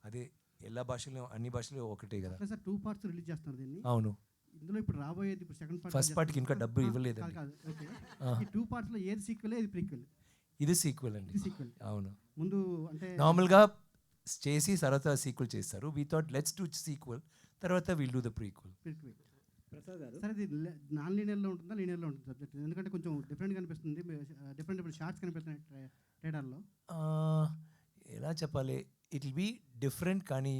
అదే ఎలా భాషలో, అన్ని భాషలో ఒకటే కదా సార్. 2 parts రిలీజ్ చేస్తున్నారు దీన్ని. అవును. ఇందులో ఇప్పుడు రాబోయేది ఇప్పుడు సెకండ్ పార్ట్. ఫస్ట్ పార్ట్కి ఇంకా డబ్బు ఇవ్వలేదు. ఓకే, ఈ 2 parts లో ఏది సీక్వెల్, ఏది ప్రీక్వెల్? ఇది సీక్వెల్ అండి. సీక్వెల్. అవును. ముందు అంటే నార్మల్గా చేసి తర్వాత సీక్వెల్ చేస్తారు. We thought let's do sequel, తర్వాత will do the prequel. Sir ఇది నాన్ లీనియర్లో ఉంటుందా, లీనియర్లో ఉంటుంది సబ్జెక్ట్? ఎందుకంటే కొంచెం డిఫరెంట్గా అనిపిస్తుంది, డిఫరెంట్ షార్ట్స్ కనిపిస్తున్నాయి ట్రేడర్లో. ఎలా చెప్పాలి, ఇట్ విల్ బీ డిఫరెంట్, కానీ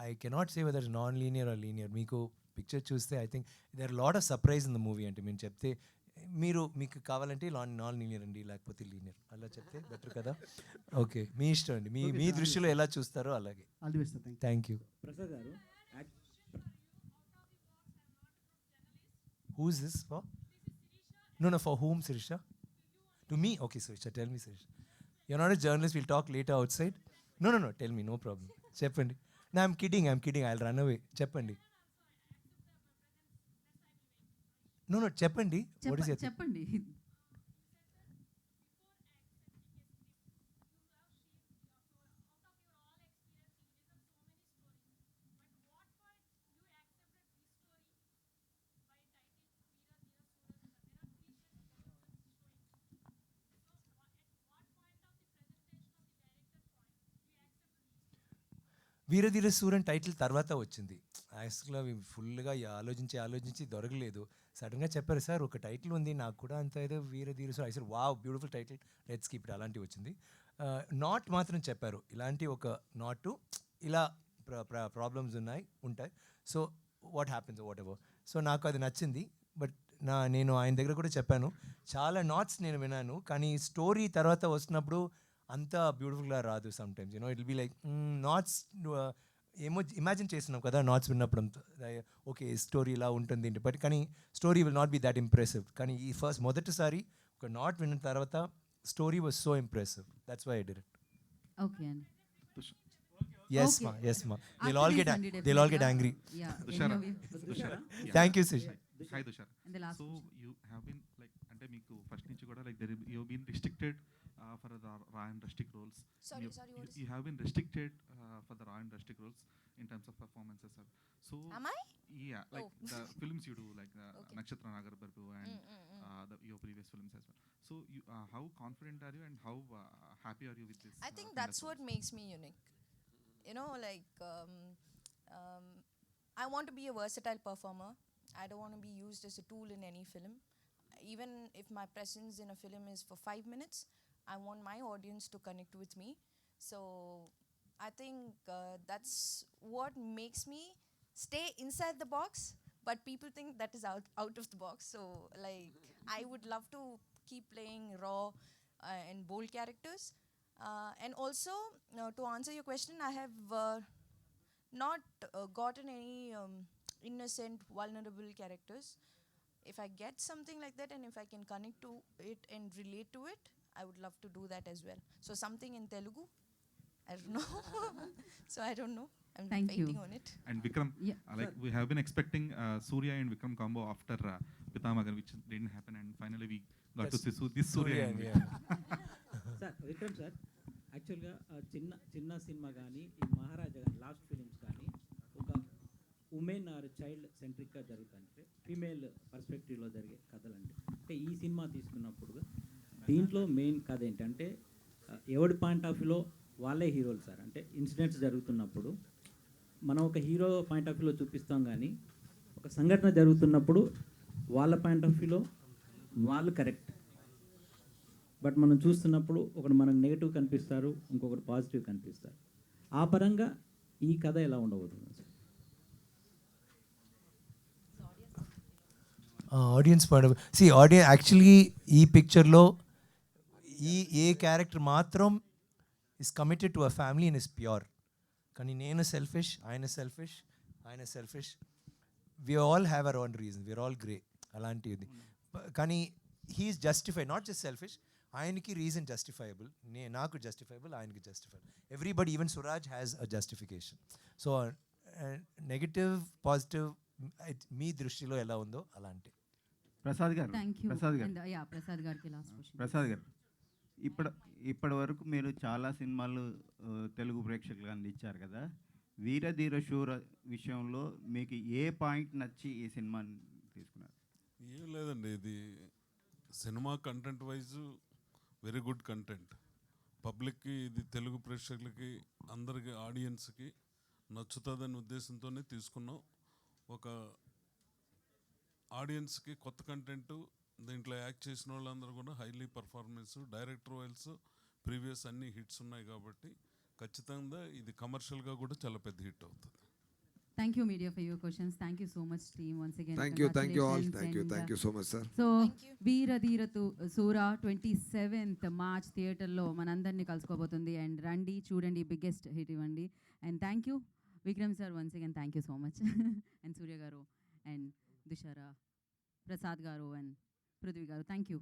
I cannot say whether non linear or linear. మీకు పిక్చర్ చూస్తే I think there lot of surprise in the movie. అంటే మేము చెప్తే మీకు కావాలంటే నాన్ లీనియర్ అండి, లేకపోతే లీనియర్ అలా చెప్తే బెటర్ కదా. ఓకే, మీ ఇష్టం అండి, మీ దృష్టిలో ఎలా చూస్తారో అలాగే. Thank you. Who is this for? No, for whom, Sirisha? To me? Okay, Sirisha, tell me, Sirisha. You're not a journalist, we'll talk later outside. No, tell me, no problem. Cheppandi. No, I'm kidding, I'll run away. Cheppandi. No, cheppandi. What is it? చెప్పండి. Veera Dheera సూరన్ title తర్వాత వచ్చింది. యాక్చువల్గా ఫుల్గా ఆలోచించి దొరకలేదు. సడన్గా చెప్పారు sir ఒక టైటిల్ ఉంది నాకు కూడా అంత ఏదో వీరధీర సూర. I said wow beautiful title, let's keep it. అలాంటివి వచ్చింది. నాట్ మాత్రం చెప్పారు, ఇలాంటి ఒక నాటు ఇలా ప్రాబ్లమ్స్ ఉంటాయి. So what happens what ever. So నాకు అది నచ్చింది. బట్ నేను ఆయన దగ్గర కూడా చెప్పాను, చాలా నాట్స్ నేను విన్నాను, కానీ స్టోరీ తర్వాత వస్తున్నప్పుడు అంత బ్యూటిఫుల్గా రాదు. Sometimes you know it will be like knots ఏమో ఇమాజిన్ చేస్తున్నాం కదా నాట్స్ విన్నప్పుడు, ఓకే స్టోరీ ఇలా ఉంటుంది బట్ కానీ story will not be that impressive. కానీ ఈ మొదటిసారి ఒక నాట్ విన్న తర్వాత story was so impressive. That's why I did it. Okay అండి. Yes, ma. Yes, ma. They'll all get angry. Yeah. Dushara. Thank you, Sish. Hi, Dushara. And the last so you have been like, అంటే మీకు first నుంచి కూడా like you have been restricted for the raw and rustic roles. Sorry, you have been restricted for the raw and rustic roles in terms of performances, sir. So am I? Yeah, like the films you do, like Nakshatra Nagar Barbu and your previous films as well. So you, how confident are you and how happy are you with this? I think that's what makes me unique. You know, like I want to be a versatile performer. I don't want to be used as a tool in any film. Even if my presence in a film is for 5 minutes, I want my audience to connect with me. So I think that's what makes me stay inside the box, but people think that is out of the box. So like I would love to keep playing raw and bold characters. And also, to answer your question, I have not gotten any innocent, vulnerable characters. If I get something like that and if I can connect to it and relate to it, I would love to do that as well. So something in Telugu, I don't know. So I don't know. I'm Thank waiting you. on it. And Vikram, like we have been expecting Surya and Vikram combo after Pitamagan, which didn't happen, and finally we got to see this Surya and Vikram. Sir Vikram sir, యాక్చువల్గా చిన్న cinema కానీ ఈ మహారాజా కానీ last films కానీ ఒక women are child సెంట్రిక్గా జరుగుతుంటే female పర్స్పెక్టివ్లో జరిగే కథలండి. అంటే ఈ సినిమా తీసుకున్నప్పుడు దీంట్లో మెయిన్ కథ ఏంటంటే ఎవడి పాయింట్ ఆఫ్ వ్యూలో వాళ్ళే హీరోలు సార్. అంటే ఇన్సిడెంట్స్ జరుగుతున్నప్పుడు మనం ఒక హీరో పాయింట్ ఆఫ్ వ్యూలో చూపిస్తాం, కానీ ఒక సంఘటన జరుగుతున్నప్పుడు వాళ్ళ పాయింట్ ఆఫ్ వ్యూలో వాళ్ళు కరెక్ట్. బట్ మనం చూస్తున్నప్పుడు ఒకటి మనకు నెగిటివ్ కనిపిస్తారు, ఇంకొకటి పాజిటివ్ కనిపిస్తారు. ఆ పరంగా ఈ కథ ఎలా ఉండబోతుంది సార్? ఆడియన్స్ ఆడియన్స్ యాక్చువల్లీ ఈ పిక్చర్లో ఏ క్యారెక్టర్ మాత్రం is committed to a family and is pure. కానీ నేను సెల్ఫిష్, ఆయన selfish. We all have our own reason, we are all grey అలాంటిది. కానీ he is justified, not just selfish. ఆయనకి రీజన్ జస్టిఫైబుల్, నాకు జస్టిఫైబుల్, ఆయనకి justifiable. Everybody, even Suraj has a justification. So negative positive మీ దృష్టిలో ఎలా ఉందో అలాంటి. ప్రసాద్ గారు, థ్యాంక్ యూ. ప్రసాద్ గారు, ప్రసాద్ గారికి లాస్ట్ క్వశ్చన్. ప్రసాద్ గారు, ఇప్పటి వరకు మీరు చాలా సినిమాలు తెలుగు ప్రేక్షకులకు అందించారు కదా. వీరధీర శూర విషయంలో మీకు ఏ పాయింట్ నచ్చి ఈ సినిమాని తీసుకున్నారు? ఏం లేదండి, ఇది cinema content wise very good content. పబ్లిక్కి, ఇది తెలుగు ప్రేక్షకులకి, అందరికి ఆడియన్స్కి నచ్చుతుందనే ఉద్దేశంతోనే తీసుకున్నాం. ఒక ఆడియన్స్కి కొత్త కంటెంట్, దీంట్లో యాక్ట్ చేసిన వాళ్ళందరూ కూడా highly performance, director vials previous అన్ని హిట్స్ ఉన్నాయి కాబట్టి ఖచ్చితంగా ఇది కమర్షియల్గా కూడా చాలా పెద్ద హిట్ అవుతుంది. Thank you, media, for your questions. Thank you so much, team. Once again, Thank you all. congratulations. Thank you so much, sir. So, Veeradheera Sura 27th March theatre lo manandarni kaluskobotundi, and randi chudandi, biggest hit ivandi. And thank you, Vikram sir, once again thank you so much. And Surya garu and Dushara, Prasad garu and Prithvi garu, thank you.